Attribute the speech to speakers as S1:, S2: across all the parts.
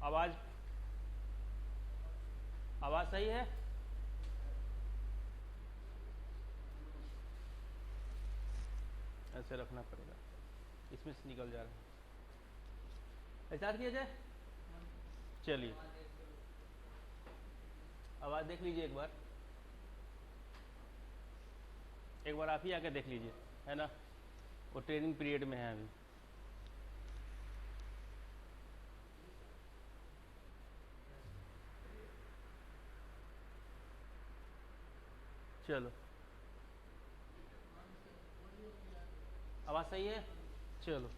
S1: आवाज आवाज सही है? ऐसे रखना पड़ेगा, इसमें से निकल जा रहा है। ऐसा किया जाए। चलिए आवाज देख लीजिए एक बार आप ही आके देख लीजिए, है ना, वो ट्रेनिंग पीरियड में है अभी। चलो आवाज सही है। चलो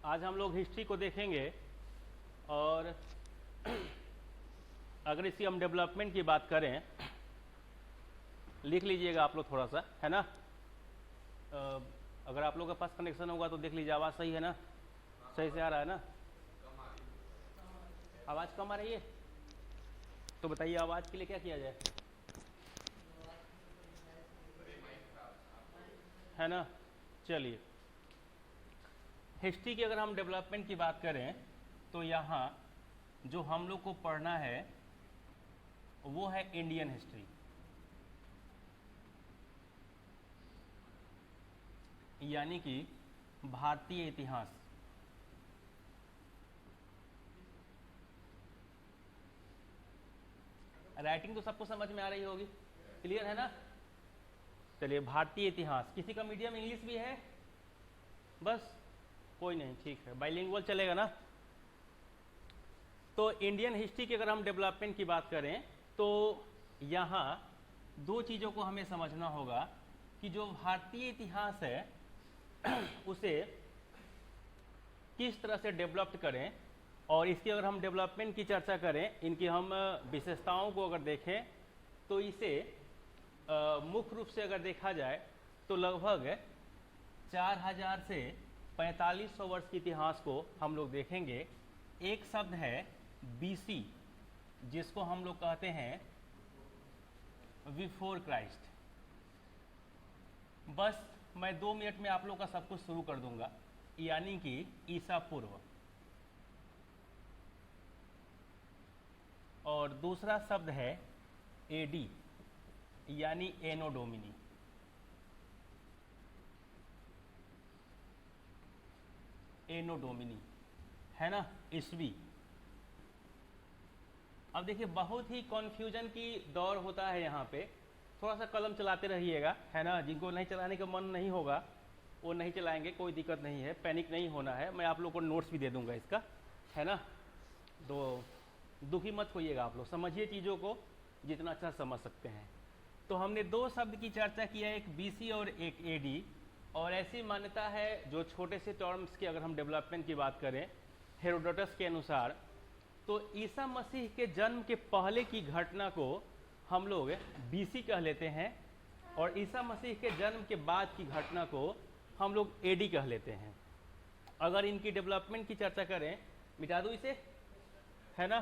S1: आज हम लोग हिस्ट्री को देखेंगे और अगर इसकी हम डेवलपमेंट की बात करें, लिख लीजिएगा आप लोग थोड़ा सा, है ना। अगर आप लोगों के पास कनेक्शन होगा तो देख लीजिए आवाज़ सही है ना, सही से आ रहा है ना। आवाज़ कम आ रही है तो बताइए आवाज़ के लिए क्या किया जाए, है ना। चलिए हिस्ट्री की अगर हम डेवलपमेंट की बात करें तो यहाँ जो हम लोग को पढ़ना है वो है इंडियन हिस्ट्री, यानी कि भारतीय इतिहास। राइटिंग तो सबको समझ में आ रही होगी, क्लियर है ना। चलिए भारतीय इतिहास, किसी का मीडियम इंग्लिश भी है? बस कोई नहीं, ठीक है, बाइलिंगुअल चलेगा ना। तो इंडियन हिस्ट्री की अगर हम डेवलपमेंट की बात करें तो यहाँ दो चीज़ों को हमें समझना होगा कि जो भारतीय इतिहास है उसे किस तरह से डेवलप्ड करें, और इसकी अगर हम डेवलपमेंट की चर्चा करें, इनकी हम विशेषताओं को अगर देखें तो इसे मुख्य रूप से अगर देखा जाए तो लगभग 4000 से 4500 वर्ष के इतिहास को हम लोग देखेंगे। एक शब्द है बीसी, जिसको हम लोग कहते हैं बिफोर क्राइस्ट। बस मैं 2 मिनट में आप लोग का सब कुछ शुरू कर दूंगा, यानी कि ईसा पूर्व। और दूसरा शब्द है एडी, यानी एनो डोमिनी। एनो डोमिनी, है ना, ईस्वी। अब देखिए बहुत ही कॉन्फ्यूजन की दौर होता है यहाँ पे, थोड़ा सा कलम चलाते रहिएगा, है ना। जिनको नहीं चलाने का मन नहीं होगा वो नहीं चलाएंगे, कोई दिक्कत नहीं है, पैनिक नहीं होना है। मैं आप लोग को नोट्स भी दे दूंगा इसका, है ना। तो दुखी मत होइएगा, आप लोग समझिए चीज़ों को जितना अच्छा समझ सकते हैं। तो हमने दो शब्द की चर्चा की है, एक बीसी और एक एडी। और ऐसी मान्यता है जो छोटे से टर्म्स की अगर हम डेवलपमेंट की बात करें हेरोडोटस के अनुसार, तो ईसा मसीह के जन्म के पहले की घटना को हम लोग बीसी कह लेते हैं, और ईसा मसीह के जन्म के बाद की घटना को हम लोग एडी कह लेते हैं। अगर इनकी डेवलपमेंट की चर्चा करें, मिटा दूँ इसे, है ना,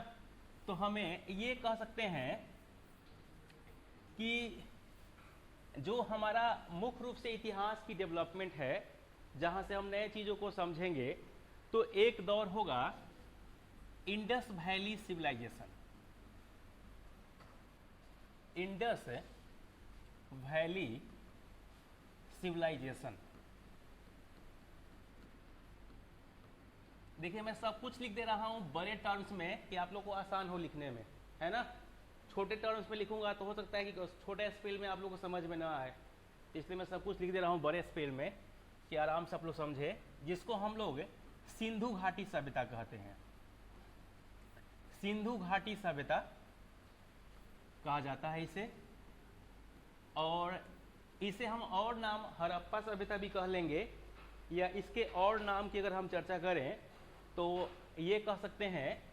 S1: तो हमें ये कह सकते हैं कि जो हमारा मुख्य रूप से इतिहास की डेवलपमेंट है, जहां से हम नए चीज़ों को समझेंगे, तो एक दौर होगा Indus valley civilisation. Indus valley civilisation. देखिए मैं सब कुछ लिख दे रहा हूं बड़े टर्म्स में कि आप लोग को आसान हो लिखने में, है ना। छोटे टर्म्स में लिखूंगा तो हो सकता है कि छोटे स्पेल में आप लोग को समझ में ना आए, इसलिए मैं सब कुछ लिख दे रहा हूँ बड़े स्पेल में कि आराम से आप लोग समझे। जिसको हम लोग सिंधु घाटी सभ्यता कहते हैं, सिंधु घाटी सभ्यता कहा जाता है इसे। और इसे हम और नाम हड़प्पा सभ्यता भी कह लेंगे, या इसके और नाम की अगर हम चर्चा करें तो ये कह सकते हैं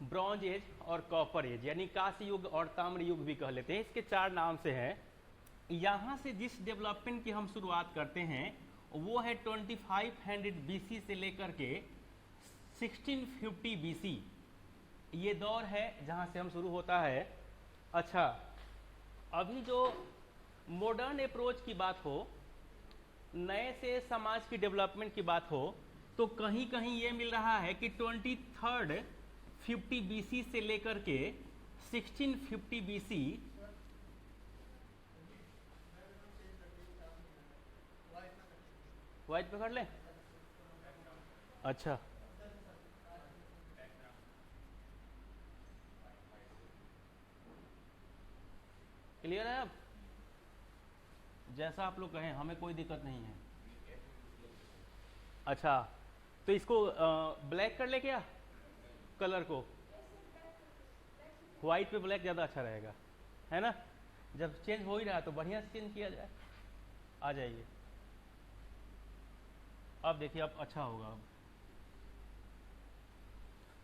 S1: ब्रॉन्ज एज और कॉपर एज, यानी कांस्य युग और ताम्र युग भी कह लेते हैं। इसके 4 नाम से हैं। यहाँ से जिस डेवलपमेंट की हम शुरुआत करते हैं वो है 2500 बीसी से लेकर के 1650 बीसी, ये दौर है जहाँ से हम शुरू होता है। अच्छा, अभी जो मॉडर्न अप्रोच की बात हो, नए से समाज की डेवलपमेंट की बात हो, तो कहीं कहीं ये मिल रहा है कि 2350 BC से लेकर के 1650 BC। वाइट पकड़ ले। अच्छा, क्लियर है अब? जैसा आप लोग कहें, हमें कोई दिक्कत नहीं है। अच्छा, तो इसको ब्लैक कर ले क्या, कलर को? व्हाइट पे ब्लैक ज़्यादा अच्छा रहेगा, है ना? जब चेंज हो ही रहा है तो बढ़िया से चेंज किया जाए। आ जाइए, अब देखिए, अब अच्छा होगा। अब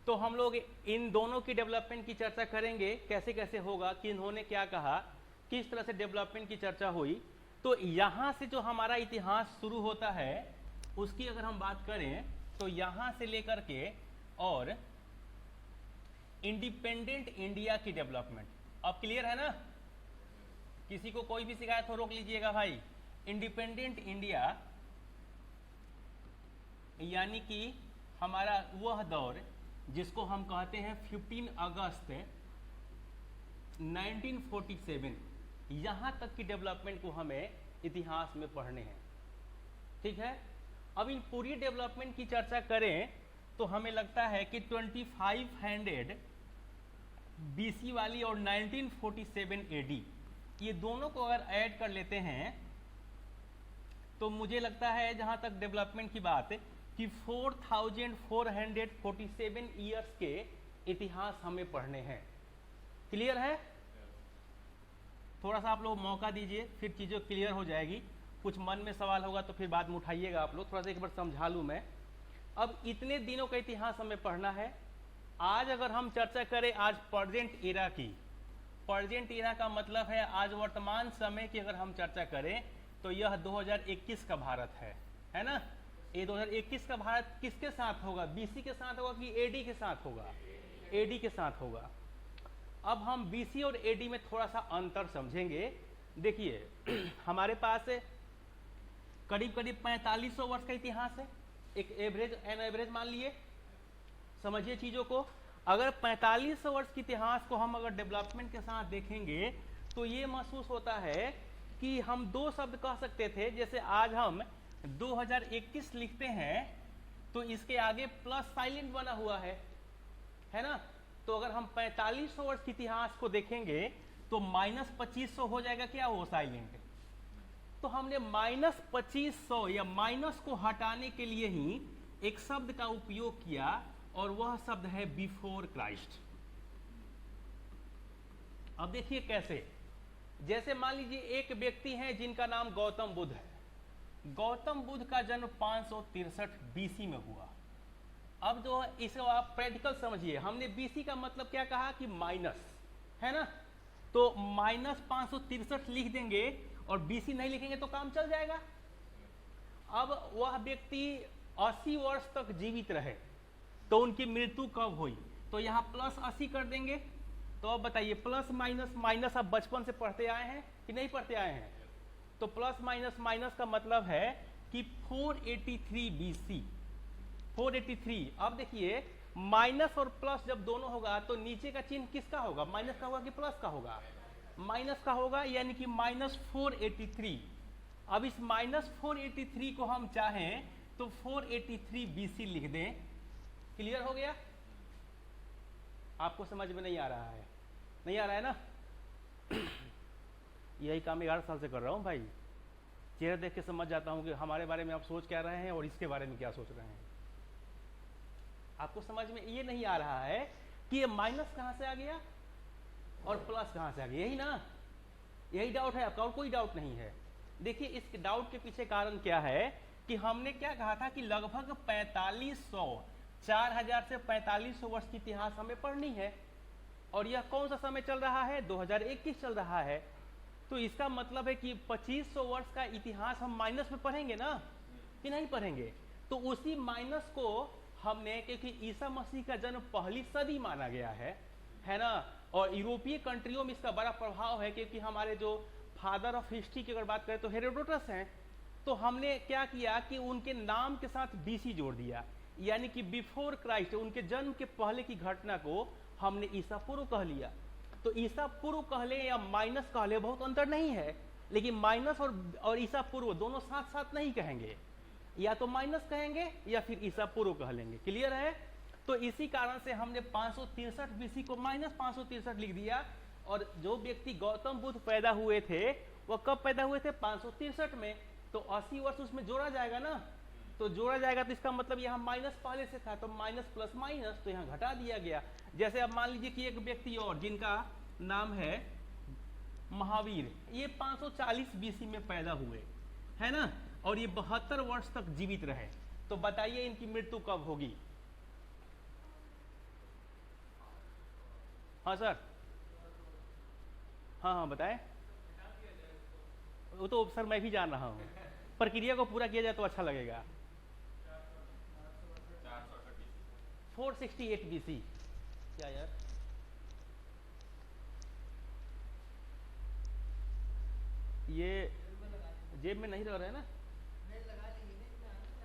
S1: तो हम लोग इन दोनों की डेवलपमेंट की चर्चा करेंगे, कैसे कैसे होगा, कि इन्होंने क्या कहा, किस तरह से डेवलपमेंट की चर्चा हुई। तो यहाँ से जो हमारा इतिहास शुरू होता है उसकी अगर हम बात करें तो यहाँ से लेकर के और इंडिपेंडेंट इंडिया की डेवलपमेंट। अब क्लियर है ना? किसी को कोई भी शिकायत हो रोक लीजिएगा भाई। इंडिपेंडेंट इंडिया यानी कि हमारा वह दौर जिसको हम कहते हैं 15 अगस्त 1947, यहाँ तक की डेवलपमेंट को हमें इतिहास में पढ़ने हैं। ठीक है, अब इन पूरी डेवलपमेंट की चर्चा करें तो हमें लगता है कि 2500 BC वाली और 1947 AD, ये दोनों को अगर ऐड कर लेते हैं तो मुझे लगता है जहाँ तक डेवलपमेंट की बात है कि 4447 ईयर्स के इतिहास हमें पढ़ने हैं। क्लियर है? थोड़ा सा आप लोग मौका दीजिए, फिर चीज़ें क्लियर हो जाएगी। कुछ मन में सवाल होगा तो फिर बाद में उठाइएगा आप लोग, थोड़ा सा एक बार समझा लूँ मैं। अब इतने दिनों का इतिहास हमें पढ़ना है। आज अगर हम चर्चा करें आज प्रेजेंट एरा की, प्रेजेंट एरा का मतलब है आज वर्तमान समय की अगर हम चर्चा करें तो यह 2021 का भारत है ना? ये 2021 का भारत किसके साथ होगा? BC के साथ होगा कि AD के साथ होगा? AD के साथ होगा। अब हम BC और AD में थोड़ा सा अंतर समझेंगे। देखिए हमारे पास करीब करीब 4500 वर्ष का इतिहास है, एक एवरेज मान लिए। समझिए चीज़ों को, अगर 4500 वर्ष के इतिहास को हम अगर डेवलपमेंट के साथ देखेंगे तो ये महसूस होता है कि हम दो शब्द कह सकते थे। जैसे आज हम 2021 लिखते हैं तो इसके आगे प्लस साइलेंट बना हुआ है ना? तो अगर हम 4500 वर्ष के इतिहास को देखेंगे तो -2500 हो जाएगा क्या, वो साइलेंट। तो हमने -2500 या माइनस को हटाने के लिए ही एक शब्द का उपयोग किया और वह शब्द है बिफोर क्राइस्ट। अब देखिए कैसे, जैसे मान लीजिए एक व्यक्ति है जिनका नाम गौतम बुद्ध है। गौतम बुद्ध का जन्म 563 BC में हुआ। अब जो इसको आप प्रैक्टिकल समझिए, हमने BC का मतलब क्या कहा कि माइनस, है ना? तो -563 लिख देंगे और BC नहीं लिखेंगे तो काम चल जाएगा। अब वह व्यक्ति 80 वर्ष तक जीवित रहे तो उनकी मृत्यु कब हुई? तो यहाँ +80 कर देंगे। तो अब बताइए, प्लस माइनस माइनस आप बचपन से पढ़ते आए हैं कि नहीं पढ़ते आए हैं? तो प्लस माइनस माइनस का मतलब है कि 483 BC, 483। अब देखिए माइनस और प्लस जब दोनों होगा तो नीचे का चिन्ह किसका होगा? माइनस का होगा कि प्लस का होगा? माइनस का होगा, यानी कि -483। अब इस -483 को हम चाहें तो 483 BC लिख दें। क्लियर हो गया? आपको समझ में नहीं आ रहा है? नहीं आ रहा है ना? यही काम 11 साल से कर रहा हूँ भाई। चेहरा देख के समझ जाता हूँ कि हमारे बारे में आप सोच क्या रहे हैं और इसके बारे में क्या सोच रहे हैं। आपको समझ में ये नहीं आ रहा है कि ये माइनस कहाँ से आ गया और प्लस कहाँ से आ गया? यही ना, यही डाउट है आपका और कोई डाउट नहीं है। देखिए इस डाउट के पीछे कारण क्या है कि हमने क्या कहा था कि लगभग 4000 से 4500 वर्ष की इतिहास हमें पढ़नी है। और यह कौन सा समय चल रहा है? 2021 चल रहा है। तो इसका मतलब है कि 2500 वर्ष का इतिहास हम माइनस में पढ़ेंगे ना, कि नहीं पढ़ेंगे? तो उसी माइनस को हमने, क्योंकि ईसा मसीह का जन्म पहली सदी माना गया है ना, और यूरोपीय कंट्रियों में इसका बड़ा प्रभाव है, क्योंकि हमारे जो फादर ऑफ हिस्ट्री की अगर बात करें तो हेरोडोटस हैं। तो हमने क्या किया कि उनके नाम के साथ बीसी जोड़ दिया, यानी कि बिफोर क्राइस्ट, उनके जन्म के पहले की घटना को हमने ईसा पूर्व कह लिया। तो ईसा पूर्व कह ले या माइनस कह ले, बहुत अंतर नहीं है, लेकिन माइनस और ईसा पूर्व दोनों साथ साथ नहीं कहेंगे, या तो माइनस कहेंगे या फिर ईसा पूर्व कह लेंगे। क्लियर है? तो इसी कारण से हमने 563 बीसी को माइनस 563 लिख दिया। और जो व्यक्ति गौतम बुद्ध पैदा हुए थे वह कब पैदा हुए थे? 563 में। तो 80 वर्ष उसमें जोड़ा जाएगा ना, तो जोड़ा जाएगा, तो इसका मतलब यहाँ माइनस पहले से था, तो माइनस प्लस माइनस, तो यहाँ घटा दिया गया। जैसे अब मान लीजिए कि एक व्यक्ति और जिनका नाम है महावीर, ये 540 बीसी में पैदा हुए, है ना, और ये 72 वर्ष तक जीवित रहे। तो बताइए इनकी मृत्यु कब होगी? हाँ सर, हाँ बताएं। वो तो सर मैं भी जान रहा हूँ, प्रक्रिया को पूरा किया जाए तो अच्छा लगेगा। 468 बीसी। क्या यार, ये जेब में नहीं लग रहा है ना?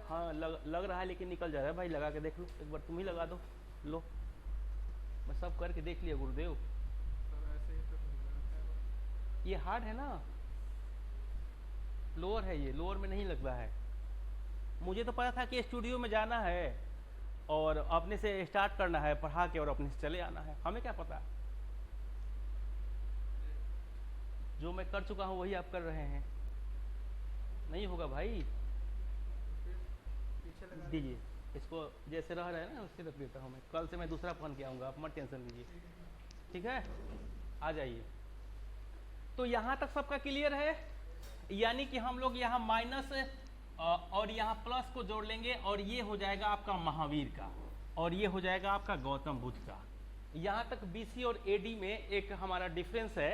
S1: हाँ लग रहा है, लेकिन निकल जा रहा है भाई। लगा के देख लो एक बार, तुम ही लगा दो। लो, मैं सब करके देख लिया गुरुदेव। ये हार्ड है ना, लोअर है, ये लोअर में नहीं लग रहा है। मुझे तो पता था कि स्टूडियो में जाना है और अपने से स्टार्ट करना है पढ़ा के और अपने से चले आना है, हमें क्या पता। जो मैं कर चुका हूँ वही आप कर रहे हैं, नहीं होगा भाई। दीजिए इसको, जैसे रह रहा है ना उससे रख देता हूँ मैं। कल से मैं दूसरा पहन के आऊँगा, आप मत टेंशन लीजिए, ठीक है? आ जाइए। तो यहाँ तक सबका क्लियर है? यानी कि हम लोग यहाँ माइनस और यहाँ प्लस को जोड़ लेंगे, और ये हो जाएगा आपका महावीर का, और ये हो जाएगा आपका गौतम बुद्ध का। यहाँ तक बीसी और एडी में एक हमारा डिफरेंस है,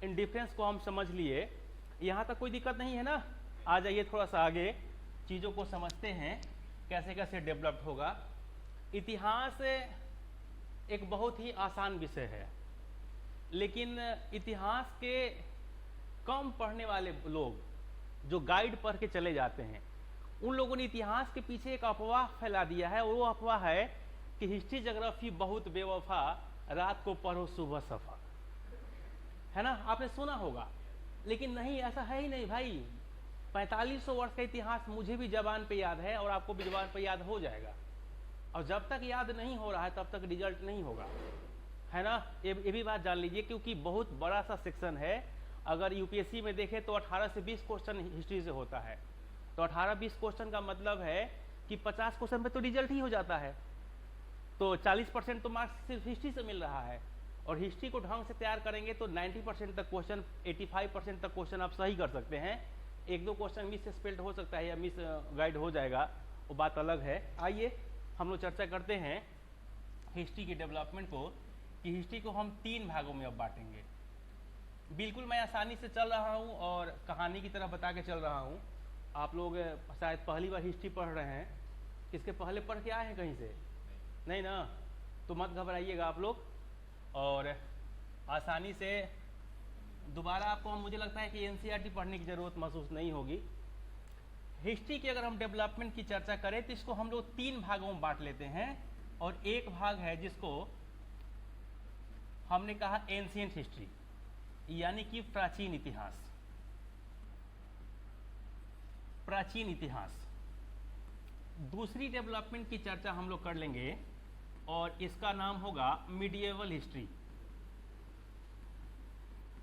S1: इन डिफरेंस को हम समझ लिए। यहाँ तक कोई दिक्कत नहीं है ना? आ जाइए थोड़ा सा आगे चीज़ों को समझते हैं, कैसे कैसे डेवलप्ड होगा। इतिहास एक बहुत ही आसान विषय है, लेकिन इतिहास के कम पढ़ने वाले लोग जो गाइड पढ़ के चले जाते हैं, उन लोगों ने इतिहास के पीछे एक अफवाह फैला दिया है। वो अफवाह है कि हिस्ट्री ज्योग्राफी बहुत बेवफा, रात को पढ़ो सुबह सफा, है ना? आपने सुना होगा, लेकिन नहीं, ऐसा है ही नहीं भाई। 4500 वर्ष का इतिहास मुझे भी जबान पे याद है और आपको भी जबान पे याद हो जाएगा। और जब तक याद नहीं हो रहा है तब तक रिजल्ट नहीं होगा, है ना? ये भी बात जान लीजिए, क्योंकि बहुत बड़ा सा सेक्शन है। अगर यूपीएससी में देखें तो 18 से 20 क्वेश्चन हिस्ट्री से होता है, तो 18-20 क्वेश्चन का मतलब है कि 50 क्वेश्चन पे तो रिजल्ट ही हो जाता है। तो 40% तो मार्क्स सिर्फ हिस्ट्री से मिल रहा है, और हिस्ट्री को ढंग से तैयार करेंगे तो 90% तक क्वेश्चन, 85% तक क्वेश्चन आप सही कर सकते हैं। एक दो क्वेश्चन मिस स्पेल्ड हो सकता है या मिस गाइड हो जाएगा, वो बात अलग है। आइए हम लोग चर्चा करते हैं हिस्ट्री की डेवलपमेंट को, कि हिस्ट्री को हम 3 भागों में अब बांटेंगे। बिल्कुल मैं आसानी से चल रहा हूँ और कहानी की तरह बता के चल रहा हूँ। आप लोग शायद पहली बार हिस्ट्री पढ़ रहे हैं, किसके पहले पढ़ के आए हैं कहीं से? नहीं ना? तो मत घबराइएगा आप लोग, और आसानी से दोबारा आपको, मुझे लगता है कि एनसीईआरटी पढ़ने की ज़रूरत महसूस नहीं होगी। हिस्ट्री की अगर हम डेवलपमेंट की चर्चा करें तो इसको हम लोग 3 भागों में बांट लेते हैं, और एक भाग है जिसको हमने कहा एंशिएंट हिस्ट्री, यानी कि प्राचीन इतिहास। प्राचीन इतिहास। दूसरी डेवलपमेंट की चर्चा हम लोग कर लेंगे और इसका नाम होगा मिडिएवल हिस्ट्री।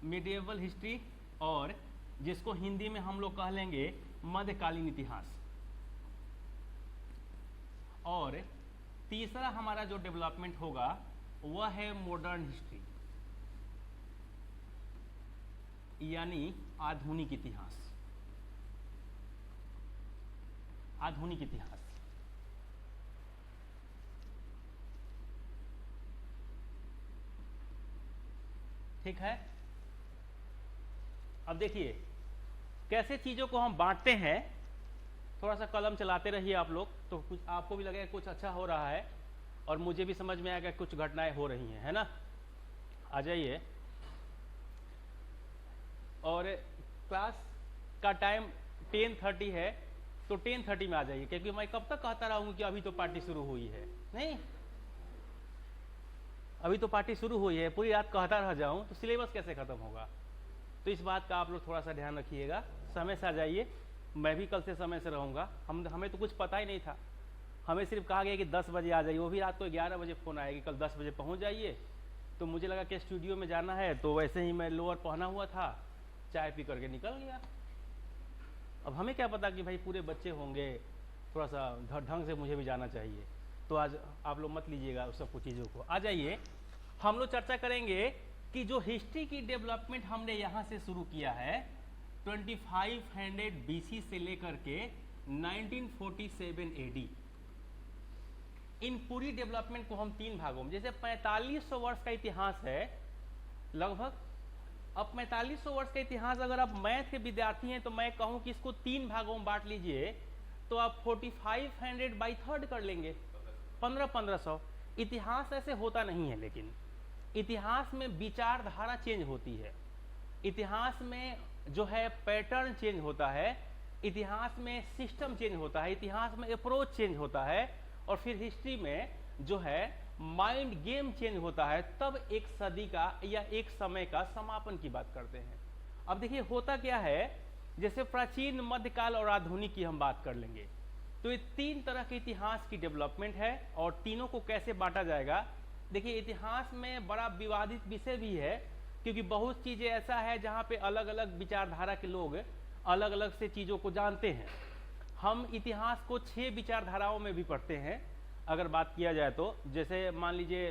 S1: मिडिएवल हिस्ट्री, और जिसको हिंदी में हम लोग कह लेंगे मध्यकालीन इतिहास। और तीसरा हमारा जो डेवलपमेंट होगा वह है मॉडर्न हिस्ट्री, यानी आधुनिक इतिहास। आधुनिक इतिहास। ठीक है? अब देखिए कैसे चीजों को हम बांटते हैं। थोड़ा सा कलम चलाते रहिए आप लोग, तो कुछ आपको भी लगेगा कुछ अच्छा हो रहा है और मुझे भी समझ में आएगा कुछ घटनाएं हो रही हैं, है ना। आ जाइए। और क्लास का टाइम 10:30 है, तो 10:30 में आ जाइए, क्योंकि मैं कब तक कहता रहूँगी कि अभी तो पार्टी शुरू हुई है। नहीं, अभी तो पार्टी शुरू हुई है, पूरी रात कहता रह जाऊँ तो सिलेबस कैसे ख़त्म होगा। तो इस बात का आप लोग थोड़ा सा ध्यान रखिएगा, समय से आ जाइए। मैं भी कल से समय से रहूँगा। हमें तो कुछ पता ही नहीं था, हमें सिर्फ कहा गया कि 10 बजे आ जाइए, वो भी रात को 11 बजे फ़ोन आया कि कल 10 बजे पहुँच जाइए। तो मुझे लगा कि स्टूडियो में जाना है, तो वैसे ही मैं लोअर पहना हुआ था, चाय पी करके निकल गया। अब हमें क्या पता कि भाई पूरे बच्चे होंगे, थोड़ा सा ढंग से मुझे भी जाना चाहिए। तो आज आप लोग मत लीजिएगा उस सब कुछ चीज़ों को। आ जाइए, हम लोग चर्चा करेंगे कि जो हिस्ट्री की डेवलपमेंट हमने यहाँ से शुरू किया है 2500 BC से लेकर के 1947 AD, इन पूरी डेवलपमेंट को हम 3 भागों में, जैसे 4500 वर्ष का इतिहास है लगभग। अब 4500 वर्ष का इतिहास अगर आप मैथ के विद्यार्थी हैं तो मैं कहूँ कि इसको 3 भागों में बांट लीजिए, तो आप 4500 बाई 3 कर लेंगे, 1500। इतिहास ऐसे होता नहीं है, लेकिन इतिहास में विचारधारा चेंज होती है, इतिहास में जो है पैटर्न चेंज होता है, इतिहास में सिस्टम चेंज होता है, इतिहास में अप्रोच चेंज होता है, और फिर हिस्ट्री में जो है माइंड गेम चेंज होता है। तब एक सदी का या एक समय का समापन की बात करते हैं। अब देखिए होता क्या है, जैसे प्राचीन, मध्यकाल और आधुनिक की हम बात कर लेंगे, तो ये 3 तरह के इतिहास की डेवलपमेंट है। और तीनों को कैसे बांटा जाएगा, देखिए इतिहास में बड़ा विवादित विषय भी है, क्योंकि बहुत चीज़ें ऐसा है जहाँ पे अलग अलग विचारधारा के लोग अलग अलग से चीज़ों को जानते हैं। हम इतिहास को 6 विचारधाराओं में भी पढ़ते हैं अगर बात किया जाए तो, जैसे मान लीजिए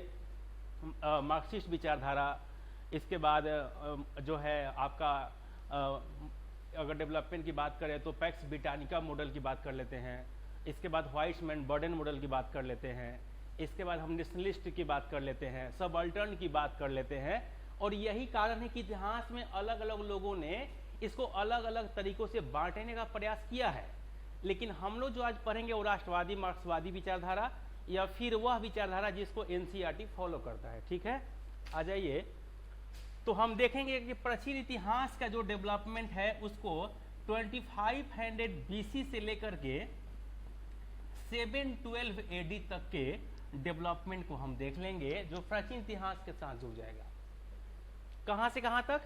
S1: मार्क्सिस्ट विचारधारा, इसके बाद जो है आपका अगर डेवलपमेंट की बात करें तो पैक्स ब्रिटानिका मॉडल की बात कर लेते हैं, इसके बाद व्हाइट्समैन बर्डन मॉडल की बात कर लेते हैं, इसके बाद हम नेशनलिस्ट की बात कर लेते हैं, सबाल्टर्न की बात कर लेते हैं। और यही कारण है कि इतिहास में अलग अलग लोगों ने इसको अलग अलग तरीकों से बांटने का प्रयास किया है। लेकिन हम लोग जो आज पढ़ेंगे वो राष्ट्रवादी मार्क्सवादी विचारधारा, या फिर वह विचारधारा जिसको NCERT फॉलो करता है। ठीक है, आ जाइए। तो हम देखेंगे कि प्राचीन इतिहास का जो डेवलपमेंट है उसको 2500 BC से लेकर के 712 AD तक के डेवलपमेंट को हम देख लेंगे, जो प्राचीन इतिहास के साथ जुड़ जाएगा। कहां से कहां तक,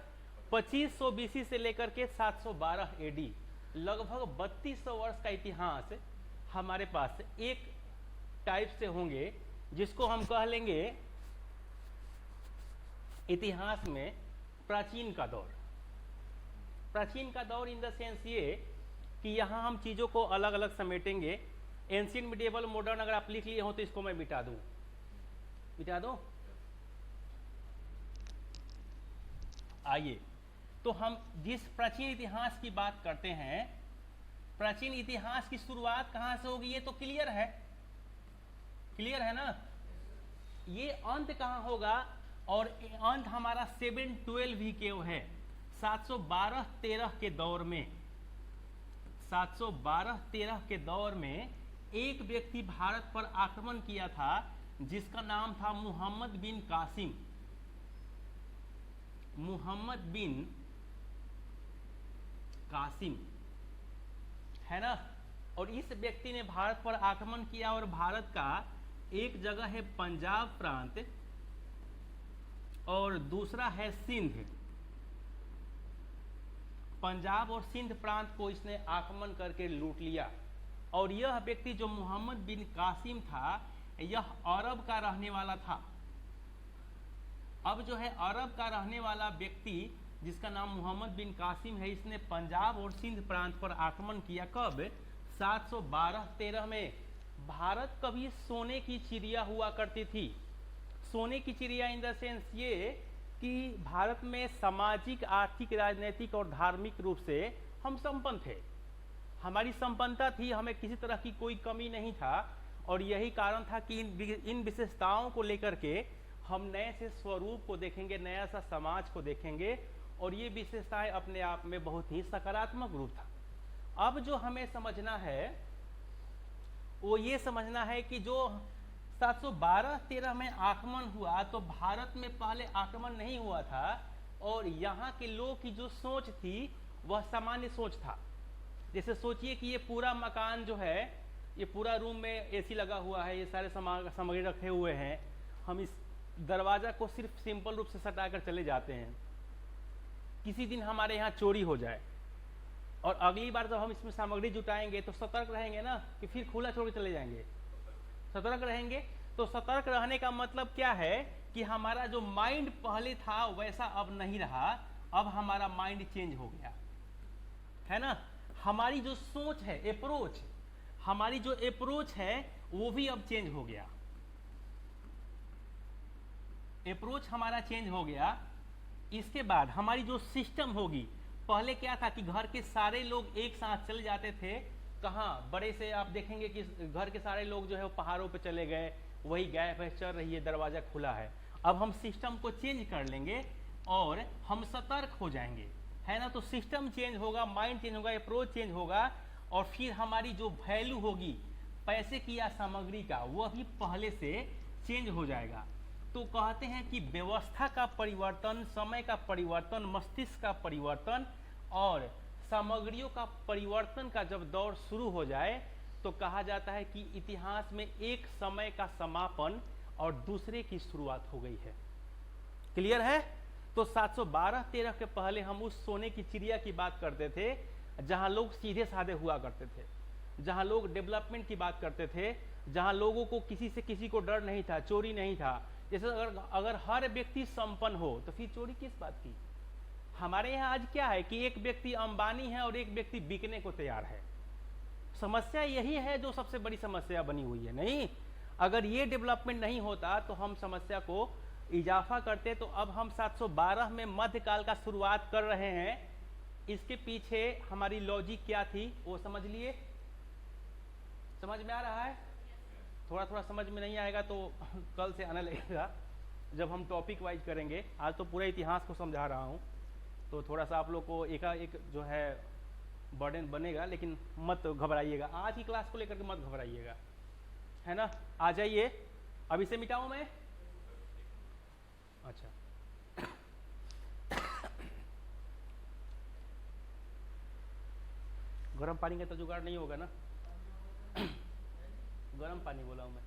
S1: 2500 BC से लेकर के 712 AD, लगभग 3200 वर्ष का इतिहास हमारे पास एक टाइप से होंगे, जिसको हम कह लेंगे इतिहास में प्राचीन का दौर। प्राचीन का दौर इन द सेंस ये कि यहां हम चीजों को अलग अलग समेटेंगे। एंशिएंट, मिडिएवल, मॉडर्न अगर आप लिख लिए हो तो इसको मैं मिटा दूं, मिटा दो। आइए, तो हम जिस प्राचीन इतिहास की बात करते हैं, प्राचीन इतिहास की शुरुआत कहां से होगी ये तो क्लियर है, क्लियर है ना। ये अंत कहां होगा, और अंत हमारा 712 ही क्यों है, 712-13 के दौर में, 712-13 के दौर में एक व्यक्ति भारत पर आक्रमण किया था जिसका नाम था मोहम्मद बिन कासिम, मोहम्मद बिन कासिम, है ना। और इस व्यक्ति ने भारत पर आक्रमण किया, और भारत का एक जगह है पंजाब प्रांत और दूसरा है सिंध। पंजाब और सिंध प्रांत को इसने आक्रमण करके लूट लिया। और यह व्यक्ति जो मोहम्मद बिन कासिम था, यह अरब का रहने वाला था। अब जो है अरब का रहने वाला व्यक्ति जिसका नाम मोहम्मद बिन कासिम है, इसने पंजाब और सिंध प्रांत पर आक्रमण किया। कब, 712-13 में। भारत कभी सोने की चिड़िया हुआ करती थी। सोने की चिड़िया इन द सेंस ये कि भारत में सामाजिक, आर्थिक, राजनीतिक और धार्मिक रूप से हम संपन्न थे, हमारी संपन्नता थी, हमें किसी तरह की कोई कमी नहीं था। और यही कारण था कि इन विशेषताओं को लेकर के हम नए से स्वरूप को देखेंगे, नया सा समाज को देखेंगे, और ये विशेषताएं अपने आप में बहुत ही सकारात्मक रूप था। अब जो हमें समझना है वो ये समझना है कि जो 712-13 में आक्रमण हुआ तो भारत में पहले आक्रमण नहीं हुआ था और यहाँ के लोग की जो सोच थी वह सामान्य सोच था। जैसे सोचिए कि ये पूरा मकान जो है, ये पूरा रूम में एसी लगा हुआ है, ये सारे सामग्री रखे हुए हैं, हम इस दरवाज़ा को सिर्फ सिंपल रूप से सटा कर चले जाते हैं। किसी दिन हमारे यहाँ चोरी हो जाए और अगली बार जब हम इसमें सामग्री जुटाएंगे तो सतर्क रहेंगे ना कि फिर खुला छोड़ के चले जाएंगे, सतर्क रहेंगे। तो सतर्क रहने का मतलब क्या है कि हमारा जो माइंड पहले था वैसा अब नहीं रहा, अब हमारा माइंड चेंज हो गया है ना। हमारी जो सोच है, अप्रोच, हमारी जो अप्रोच है वो भी अब चेंज हो गया, अप्रोच हमारा चेंज हो गया। इसके बाद हमारी जो सिस्टम होगी, पहले क्या था कि घर के सारे लोग एक साथ चले जाते थे, कहाँ बड़े से आप देखेंगे कि घर के सारे लोग जो है वो पहाड़ों पे चले गए, वही गाय भैंस चल रही है, दरवाजा खुला है। अब हम सिस्टम को चेंज कर लेंगे और हम सतर्क हो जाएंगे, है ना। तो सिस्टम चेंज होगा, माइंड चेंज होगा, अप्रोच चेंज होगा और फिर हमारी जो वैल्यू होगी पैसे की या सामग्री का, वह भी पहले से चेंज हो जाएगा। तो कहते हैं कि व्यवस्था का परिवर्तन, समय का परिवर्तन, मस्तिष्क का परिवर्तन और सामग्रियों का परिवर्तन का जब दौर शुरू हो जाए तो कहा जाता है कि इतिहास में एक समय का समापन और दूसरे की शुरुआत हो गई है। क्लियर है। तो 712-13 के पहले हम उस सोने की चिड़िया की बात करते थे जहां लोग सीधे साधे हुआ करते थे, जहां लोग डेवलपमेंट की बात करते थे, जहां लोगों को किसी से किसी को डर नहीं था, चोरी नहीं था। जैसे अगर हर व्यक्ति संपन्न हो तो फिर चोरी किस बात की। हमारे यहाँ आज क्या है कि एक व्यक्ति अंबानी है और एक व्यक्ति बिकने को तैयार है। समस्या यही है जो सबसे बड़ी समस्या बनी हुई है। नहीं, अगर ये डेवलपमेंट नहीं होता तो हम समस्या को इजाफा करते। तो अब हम 712 में मध्यकाल का शुरुआत कर रहे हैं। इसके पीछे हमारी लॉजिक क्या थी वो समझ लिए, समझ में आ रहा है। थोड़ा थोड़ा समझ में नहीं आएगा तो कल से आने लगेगा जब हम टॉपिक वाइज करेंगे। आज तो पूरे इतिहास को समझा रहा हूँ तो थोड़ा सा आप लोग को एक जो है बर्डन बनेगा, लेकिन मत घबराइएगा। आज की क्लास को लेकर के मत घबराइएगा, है ना। आ जाइए। अब इसे मिटाऊं मैं। अच्छा गर्म पानी का तो जुगाड़ नहीं होगा ना। गर्म पानी बोला हूं मैं।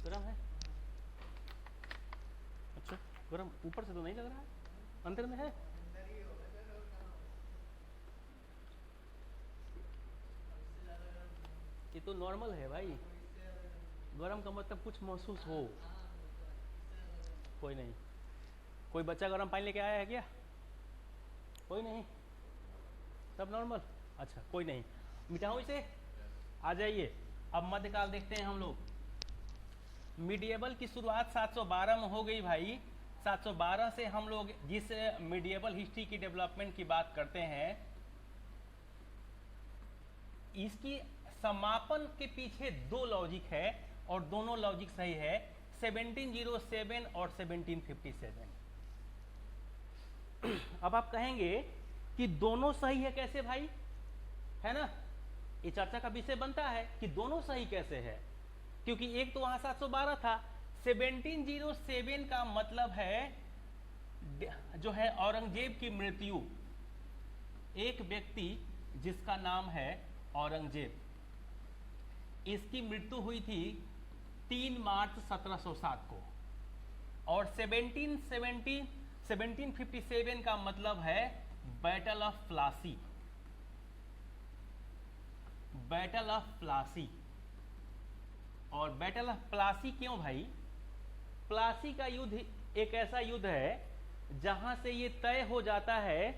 S1: गर्म है। अच्छा गर्म ऊपर से तो नहीं लग रहा है, अंदर में है। ये तो नॉर्मल है भाई। गर्म का मतलब कुछ महसूस हो। कोई नहीं। कोई बच्चा गर्म पानी लेके आया है क्या? कोई नहीं, सब नॉर्मल। अच्छा कोई नहीं, मिटाऊं इसे। आ जाइए। अब मध्यकाल देखते हैं हम लोग। मिडिएबल की शुरुआत 712 में हो गई भाई। 712 से हम लोग जिस मिडिएबल हिस्ट्री की डेवलपमेंट की बात करते हैं, इसकी समापन के पीछे दो लॉजिक है और दोनों लॉजिक सही है। 1707 और 1757। अब आप कहेंगे कि दोनों सही है कैसे भाई, है ना। ये चर्चा का विषय बनता है कि दोनों सही कैसे है, क्योंकि एक तो वहां 712 था। 1707 का मतलब है जो है औरंगजेब की मृत्यु। एक व्यक्ति जिसका नाम है औरंगजेब, इसकी मृत्यु हुई थी 3 मार्च 1707 को। और 1757 का मतलब है battle of Plassey. Battle of Plassey. और बैटल ऑफ प्लासी क्यों भाई? प्लासी का युद्ध एक ऐसा युद्ध है जहां से ये तय हो जाता है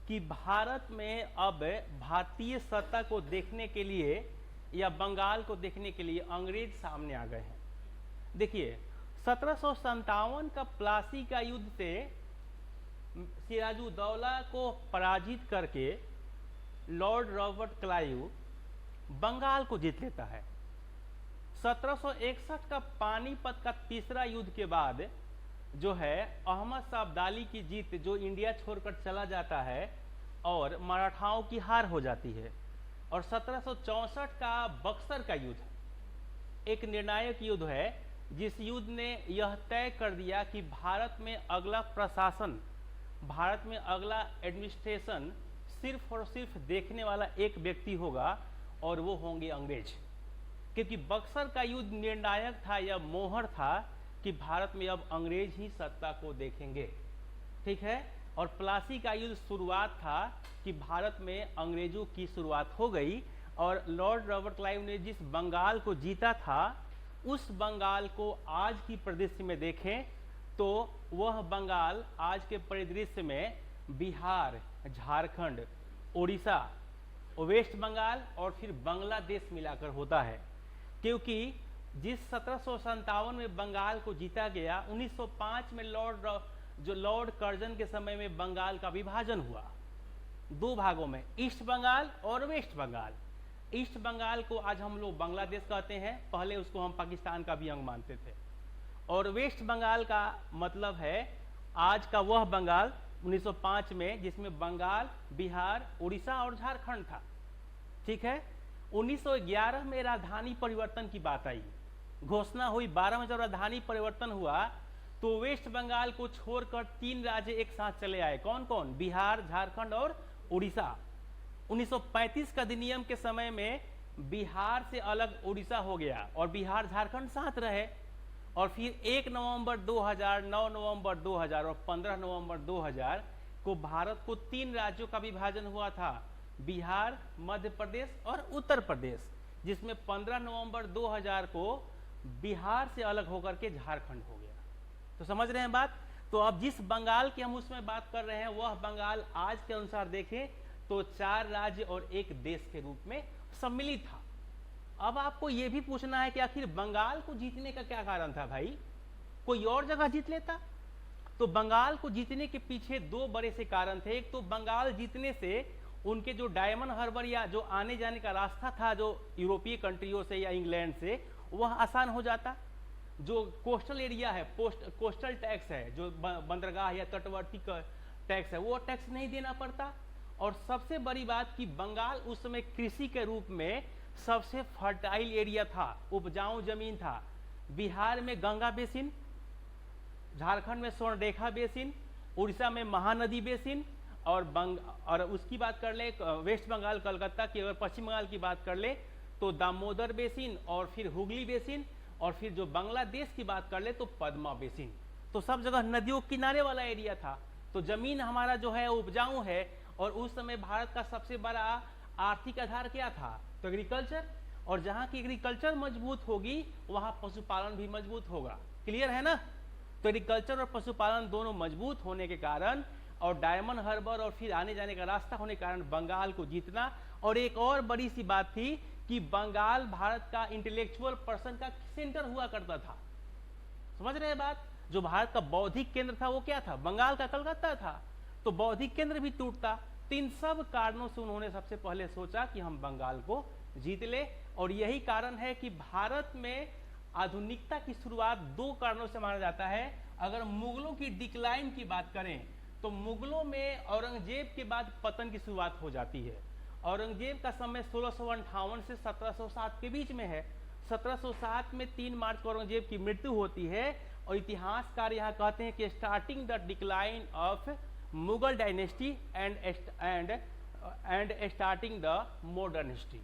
S1: कि भारत में अब भारतीय सत्ता को देखने के लिए या बंगाल को देखने के लिए अंग्रेज सामने आ गए हैं। देखिए 1757 का प्लासी का युद्ध से सिराजुद्दौला को पराजित करके लॉर्ड रॉबर्ट क्लाइव बंगाल को जीत लेता है। 1761 का पानीपत का तीसरा युद्ध के बाद जो है अहमद शाह अब्दाली की जीत, जो इंडिया छोड़कर चला जाता है, और मराठाओं की हार हो जाती है। और 1764 का बक्सर का युद्ध एक निर्णायक युद्ध है, जिस युद्ध ने यह तय कर दिया कि भारत में अगला प्रशासन, भारत में अगला एडमिनिस्ट्रेशन सिर्फ और सिर्फ देखने वाला एक व्यक्ति होगा और वो होंगे अंग्रेज। क्योंकि बक्सर का युद्ध निर्णायक था, यह मोहर था कि भारत में अब अंग्रेज ही सत्ता को देखेंगे। ठीक है। और प्लासी का युद्ध शुरुआत था कि भारत में अंग्रेजों की शुरुआत हो गई। और लॉर्ड रॉबर्ट क्लाइव ने जिस बंगाल को जीता था, उस बंगाल को आज की परिदृश्य में देखें तो वह बंगाल आज के परिदृश्य में बिहार, झारखंड, उड़ीसा, वेस्ट बंगाल और फिर बांग्लादेश मिलाकर होता है। क्योंकि जिस 1757 में बंगाल को जीता गया, 1905 में लॉर्ड कर्जन के समय में बंगाल का विभाजन हुआ दो भागों में, ईस्ट बंगाल और वेस्ट बंगाल। ईस्ट बंगाल को आज हम लोग बांग्लादेश कहते हैं, पहले उसको हम पाकिस्तान का भी अंग मानते थे। और वेस्ट बंगाल का मतलब है आज का वह बंगाल 1905 में जिसमें बंगाल, बिहार, उड़ीसा और झारखंड था। ठीक है। 1911 में राजधानी परिवर्तन की बात आई, घोषणा हुई। 12 में जब राजधानी परिवर्तन हुआ तो वेस्ट बंगाल को छोड़कर 3 राज्य एक साथ चले आए। कौन कौन? बिहार, झारखंड और उड़ीसा। 1935 का अधिनियम के समय में बिहार से अलग उड़ीसा हो गया और बिहार झारखंड साथ रहे। और फिर 1 नवंबर 2000, 9 नवंबर 2000 और 15 नवंबर 2000 को भारत को 3 राज्यों का विभाजन हुआ था, बिहार, मध्य प्रदेश और उत्तर प्रदेश, जिसमें 15 नवंबर 2000 को बिहार से अलग होकर के झारखंड हो गया। तो समझ रहे हैं बात? तो अब जिस बंगाल की हम उसमें बात कर रहे हैं, वह बंगाल आज के अनुसार देखें तो 4 राज्य और एक देश के रूप में सम्मिलित था। अब आपको यह भी पूछना है कि आखिर बंगाल को जीतने का क्या कारण था भाई? कोई और जगह जीत लेता? तो बंगाल को जीतने के पीछे 2 बड़े से कारण थे। एक तो बंगाल जीतने से उनके जो डायमंड हार्बर या जो आने जाने का रास्ता था जो यूरोपीय कंट्रियों से या इंग्लैंड से, वह आसान हो जाता। जो कोस्टल एरिया है, कोस्टल टैक्स है, जो बंदरगाह या तटवर्ती टैक्स है, वो टैक्स नहीं देना पड़ता। और सबसे बड़ी बात कि बंगाल उस समय कृषि के रूप में सबसे फर्टाइल एरिया था, उपजाऊ जमीन था। बिहार में गंगा बेसिन, झारखंड में स्वर्णरेखा बेसिन, उड़ीसा में महानदी बेसिन और उसकी बात कर ले वेस्ट बंगाल कलकत्ता की, अगर पश्चिम बंगाल की बात कर ले तो दामोदर बेसिन और फिर हुगली बेसिन, और फिर जो बांग्लादेश की बात कर ले तो पद्मा बेसिन। तो सब जगह नदियों किनारे वाला एरिया था। तो जमीन हमारा जो है उपजाऊ है। और उस समय भारत का सबसे बड़ा आर्थिक आधार क्या था? तो एग्रीकल्चर। और जहाँ की एग्रीकल्चर मजबूत होगी वहाँ पशुपालन भी मजबूत होगा। क्लियर है ना? तो एग्रीकल्चर और पशुपालन दोनों मजबूत होने के कारण और डायमंड हार्बर और फिर आने जाने का रास्ता होने के कारण बंगाल को जीतना। और एक और बड़ी सी बात थी कि बंगाल भारत का इंटेलेक्चुअल पर्सन का सेंटर हुआ करता था। समझ रहे हैं बात? जो भारत का बौद्धिक केंद्र था वो क्या था? बंगाल का कलकत्ता था। तो बौद्धिक केंद्र भी टूटता। तो इन सब कारणों से उन्होंने सबसे पहले सोचा कि हम बंगाल को जीत ले। और यही कारण है कि भारत में आधुनिकता की शुरुआत 2 कारणों से माना जाता है। अगर मुगलों की डिक्लाइन की बात करें तो मुगलों में औरंगजेब के बाद पतन की शुरुआत हो जाती है। औरंगजेब का समय 1658 से 1707 के बीच में है। 1707 में 3 मार्च को औरंगजेब की मृत्यु होती है। और इतिहासकार यहाँ कहते हैं कि starting the decline of Mughal dynasty and starting the modern history.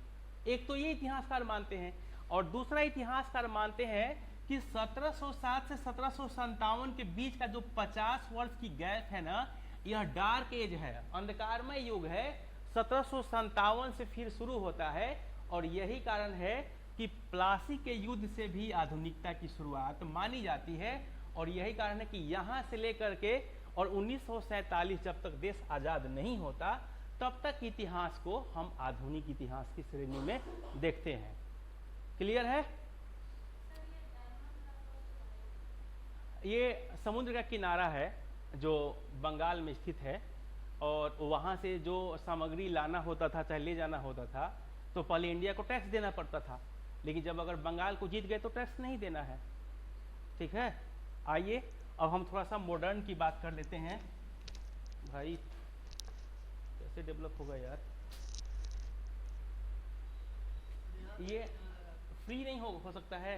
S1: एक तो ये इतिहासकार मानते हैं। और दूसरा इतिहासकार मानते हैं कि 1707 से 1757 के बीच का जो 50 वर्ष की गैप है ना, यह डार्क एज है, अंधकारमय युग है। 1757 से फिर शुरू होता है। और यही कारण है कि प्लासी के युद्ध से भी आधुनिकता की शुरुआत मानी जाती है। और यही कारण है कि यहाँ से लेकर के और 1947 जब तक देश आज़ाद नहीं होता तब तक इतिहास को हम आधुनिक इतिहास की श्रेणी में देखते हैं। क्लियर है? ये समुद्र का किनारा है जो बंगाल में स्थित है। और वहाँ से जो सामग्री लाना होता था, चाहे ले जाना होता था, तो पहले इंडिया को टैक्स देना पड़ता था। लेकिन जब अगर बंगाल को जीत गए तो टैक्स नहीं देना है। ठीक है। आइए अब हम थोड़ा सा मॉडर्न की बात कर लेते हैं। भाई कैसे डेवलप होगा यार, ये फ्री नहीं हो सकता है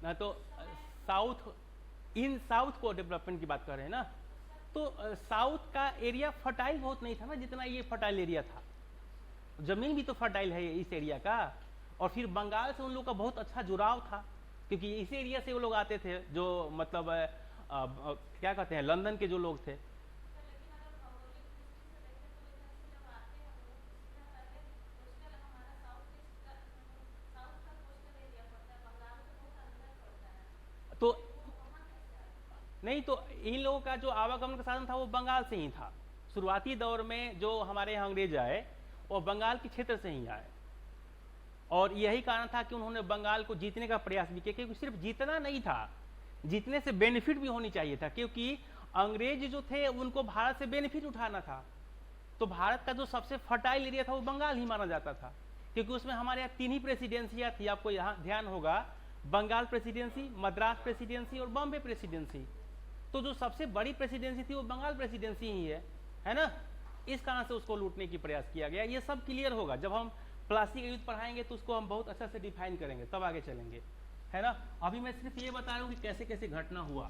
S1: ना। तो साउथ, इन साउथ को डेवलपमेंट की बात कर रहे हैं ना, तो साउथ का एरिया फर्टाइल बहुत नहीं था ना जितना ये फर्टाइल एरिया था। जमीन भी तो फर्टाइल है इस एरिया का, और फिर बंगाल से उन लोग का बहुत अच्छा जुड़ाव था, क्योंकि इस एरिया से वो लोग आते थे, जो मतलब क्या कहते हैं, लंदन के जो लोग थे। तो नहीं, तो इन लोगों का जो आवागमन का साधन था वो बंगाल से ही था। शुरुआती दौर में जो हमारे यहाँ अंग्रेज आए वो बंगाल के क्षेत्र से ही आए, और यही कारण था कि उन्होंने बंगाल को जीतने का प्रयास भी किया, क्योंकि सिर्फ जीतना नहीं था, जीतने से बेनिफिट भी होनी चाहिए था, क्योंकि अंग्रेज जो थे उनको भारत से बेनिफिट उठाना था। तो भारत का जो सबसे फर्टाइल एरिया था वो बंगाल ही माना जाता था, क्योंकि उसमें हमारे यहाँ 3 ही प्रेसिडेंसियाँ थी, आपको यहाँ ध्यान होगा, बंगाल प्रेसिडेंसी, मद्रास प्रेसिडेंसी और बॉम्बे प्रेसिडेंसी। तो जो सबसे बड़ी प्रेसिडेंसी थी वो बंगाल प्रेसिडेंसी ही है ना। इस कारण से उसको लूटने की प्रयास किया गया। ये सब क्लियर होगा जब हम प्लास्टिक युद्ध पढ़ाएंगे, तो उसको हम बहुत अच्छा से डिफाइन करेंगे, तब आगे चलेंगे, है ना। अभी मैं सिर्फ ये बता रहा हूँ कि कैसे कैसे घटना हुआ।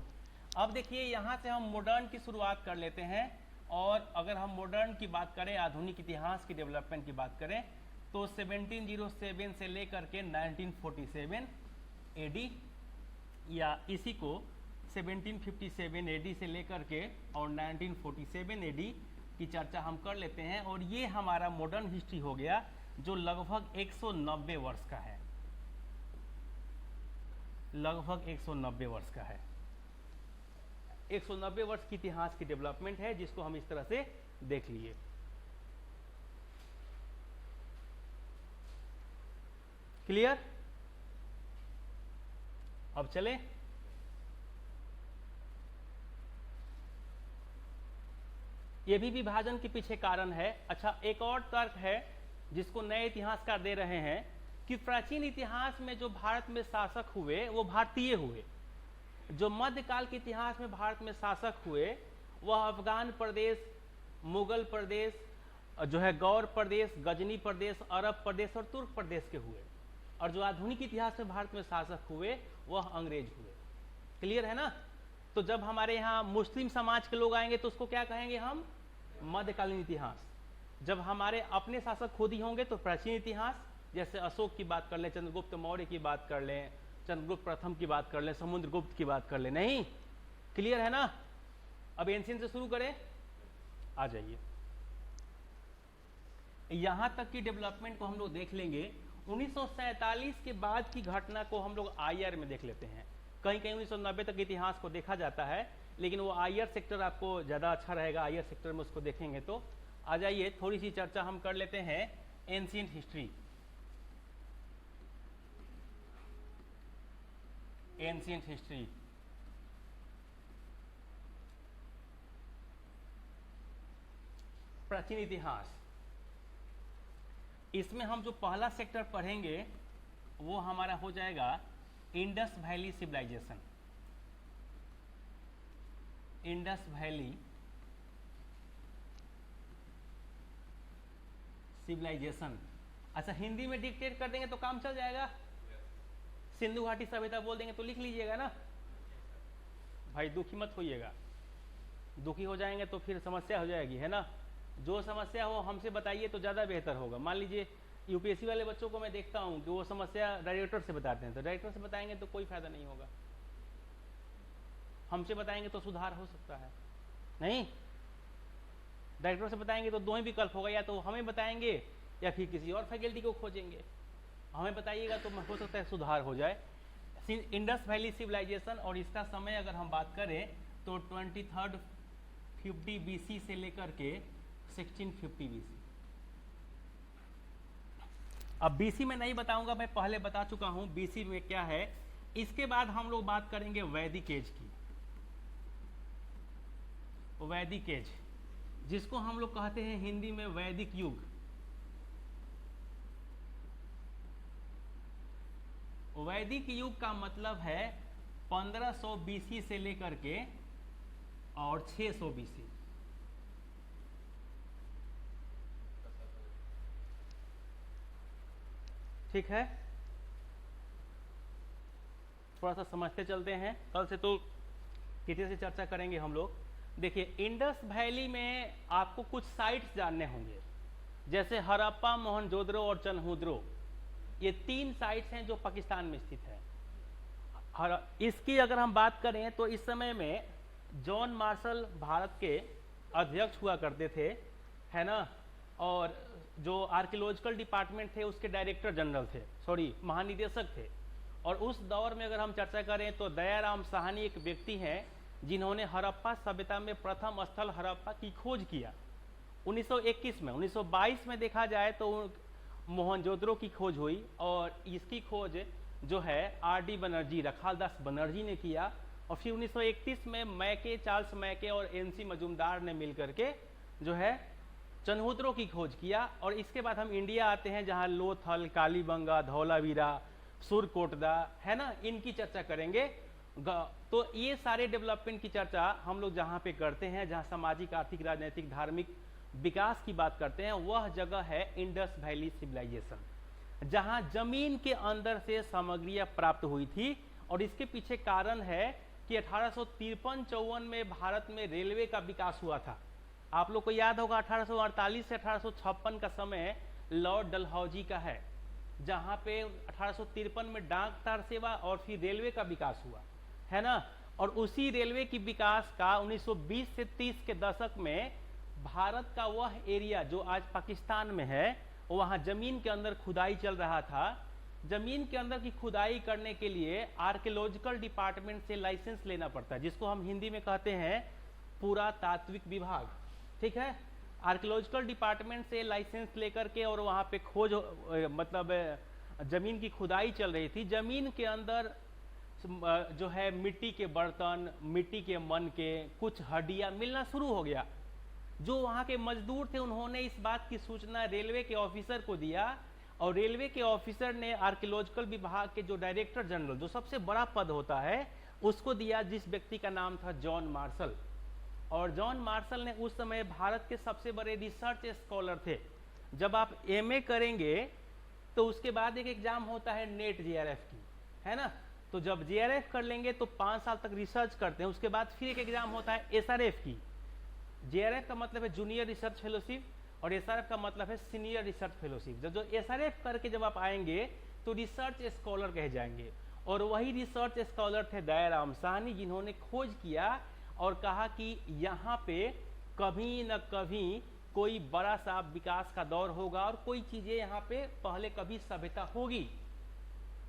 S1: अब देखिए यहाँ से हम मॉडर्न की शुरुआत कर लेते हैं, और अगर हम मॉडर्न की बात करें, आधुनिक इतिहास की डेवलपमेंट की बात करें, तो 1707 से लेकर के 1947 एडी, या इसी को 1757 एडी से लेकर के और 1947 एडी की चर्चा हम कर लेते हैं। और ये हमारा मॉडर्न हिस्ट्री हो गया, जो लगभग 190 वर्ष का है, लगभग 190 वर्ष का है। 190 वर्ष की इतिहास की डेवलपमेंट है, जिसको हम इस तरह से देख लिए। क्लियर? अब चले, ये भी विभाजन के पीछे कारण है। अच्छा, एक और तर्क है जिसको नए इतिहासकार दे रहे हैं, कि प्राचीन इतिहास में जो भारत में शासक हुए वो भारतीय हुए, जो मध्यकाल के इतिहास में भारत में शासक हुए वह अफगान प्रदेश, मुगल प्रदेश, जो है गौर प्रदेश, गजनी प्रदेश, अरब प्रदेश और तुर्क प्रदेश के हुए, और जो आधुनिक इतिहास में भारत में शासक हुए वह अंग्रेज हुए। क्लियर है ना। तो जब हमारे यहाँ मुस्लिम समाज के लोग आएंगे तो उसको क्या कहेंगे हम, मध्यकालीन इतिहास। जब हमारे अपने शासक खुद ही होंगे तो प्राचीन इतिहास, जैसे अशोक की बात कर लें, चंद्रगुप्त मौर्य की बात कर लें, चंद्रगुप्त प्रथम की बात कर लें, समुद्रगुप्त की बात कर लें। नहीं, क्लियर है ना। अब एंशिएंट से शुरू करें, आ जाइए। यहां तक की डेवलपमेंट को हम लोग देख लेंगे। 1947 के बाद की घटना को हम लोग आईआर में देख लेते हैं। कहीं कहीं 1990 तक इतिहास को देखा जाता है, लेकिन वो आईआर सेक्टर आपको ज़्यादा अच्छा रहेगा, आईआर सेक्टर में उसको देखेंगे। तो आ जाइए, थोड़ी सी चर्चा हम कर लेते हैं एंशिएंट हिस्ट्री। एंशिएंट हिस्ट्री, प्राचीन इतिहास। इसमें हम जो पहला सेक्टर पढ़ेंगे वो हमारा हो जाएगा Indus valley civilisation. Indus valley civilisation. अच्छा, हिंदी में डिक्टेट कर देंगे तो काम चल जाएगा। सिंधु घाटी सभ्यता बोल देंगे तो लिख लीजिएगा ना भाई, दुखी मत होइएगा, दुखी हो जाएंगे तो फिर समस्या हो जाएगी, है ना। जो समस्या हो हमसे बताइए तो ज़्यादा बेहतर होगा। मान लीजिए यूपीएससी वाले बच्चों को मैं देखता हूँ कि वो समस्या डायरेक्टर से बताते हैं, तो डायरेक्टर से बताएंगे तो कोई फायदा नहीं होगा, हमसे बताएंगे तो सुधार हो सकता है। नहीं, डायरेक्टर से बताएंगे तो दो ही विकल्प होगा, या तो हमें बताएंगे या फिर किसी और फैकल्टी को खोजेंगे। हमें बताइएगा तो हो सकता है सुधार हो जाए। इंडस वैली सिविलाइजेशन, और इसका समय अगर हम बात करें तो 2350 BC से लेकर के 1650 BC। अब BC में नहीं बताऊंगा, मैं पहले बता चुका हूं BC में क्या है। इसके बाद हम लोग बात करेंगे वैदिक एज की। वैदिक एज, जिसको हम लोग कहते हैं हिंदी में वैदिक युग। वैदिक युग का मतलब है 1500 बीसी से लेकर के और 600 बीसी। ठीक है, थोड़ा सा समझते चलते हैं, कल से तो किसी से चर्चा करेंगे हम लोग। देखिए इंडस वैली में आपको कुछ साइट्स जानने होंगे, जैसे हड़प्पा, मोहनजोदड़ो और चनहुद्रो, ये 3 साइट्स हैं जो पाकिस्तान में स्थित है। इसकी अगर हम बात करें तो इस समय में जॉन मार्शल भारत के अध्यक्ष हुआ करते थे, है ना, और जो आर्कियोलॉजिकल डिपार्टमेंट थे उसके डायरेक्टर जनरल थे, सॉरी महानिदेशक थे। और उस दौर में अगर हम चर्चा करें तो दयाराम साहनी एक व्यक्ति हैं जिन्होंने हड़प्पा सभ्यता में प्रथम स्थल हड़प्पा की खोज किया 1921 में। 1922 में देखा जाए तो मोहनजोदड़ो की खोज हुई, और इसकी खोज जो है आर.डी. बनर्जी, रखालदास बनर्जी ने किया। और फिर 1931 में मैके, चार्ल्स मैके और एन.सी. मजूमदार ने मिलकर के जो है चनहुद्रो की खोज किया। और इसके बाद हम इंडिया आते हैं, जहां लोथल, कालीबंगा, धौलावीरा, सुरकोटदा, है ना, इनकी चर्चा करेंगे। तो ये सारे डेवलपमेंट की चर्चा हम लोग जहाँ पे करते हैं, जहाँ सामाजिक, आर्थिक, राजनीतिक, धार्मिक विकास की बात करते हैं, वह जगह है इंडस वैली सिविलाइजेशन, जहाँ जमीन के अंदर से सामग्रियाँ प्राप्त हुई थी। और इसके पीछे कारण है कि 1853-54 में भारत में रेलवे का विकास हुआ था। आप लोग को याद होगा 1848 से 1856 का समय लॉर्ड डलहौजी का है, जहाँ पे 1853 में डाक तार सेवा और फिर रेलवे का विकास हुआ, है ना। और उसी रेलवे की विकास का 1920 से 30 के दशक में भारत का वह एरिया जो आज पाकिस्तान में है, वहाँ जमीन के अंदर खुदाई चल रहा था। जमीन के अंदर की खुदाई करने के लिए आर्कियोलॉजिकल डिपार्टमेंट से लाइसेंस लेना पड़ता है, जिसको हम हिंदी में कहते हैं पुरातात्विक विभाग। ठीक है, आर्कियोलॉजिकल डिपार्टमेंट से लाइसेंस लेकर के और वहाँ पे खोज मतलब जमीन की खुदाई चल रही थी। जमीन के अंदर जो है मिट्टी के बर्तन, मिट्टी के मन के कुछ हड्डियाँ मिलना शुरू हो गया। जो वहाँ के मजदूर थे उन्होंने इस बात की सूचना रेलवे के ऑफिसर को दिया, और रेलवे के ऑफिसर ने आर्कियोलॉजिकल विभाग के जो डायरेक्टर जनरल, जो सबसे बड़ा पद होता है, उसको दिया, जिस व्यक्ति का नाम था जॉन मार्शल। और जॉन मार्शल ने उस समय भारत के सबसे बड़े रिसर्च स्कॉलर थे। जब आप एमए करेंगे तो उसके बाद एक एग्जाम होता है नेट जेआरएफ की, है ना। तो जब जेआरएफ कर लेंगे तो 5 साल तक रिसर्च करते हैं, उसके बाद फिर एक एग्जाम होता है एसआरएफ की। जेआरएफ का मतलब है जूनियर रिसर्च फेलोशिप और एसआरएफ का मतलब है सीनियर रिसर्च फेलोशिप। जब जो एसआरएफ करके जब आप आएंगे तो रिसर्च स्कॉलर कहे जाएंगे, और वही रिसर्च स्कॉलर थे दयाराम साहनी, जिन्होंने खोज किया और कहा कि यहाँ पे कभी न कभी कोई बड़ा सा विकास का दौर होगा और कोई चीजें यहाँ पे पहले कभी सभ्यता होगी।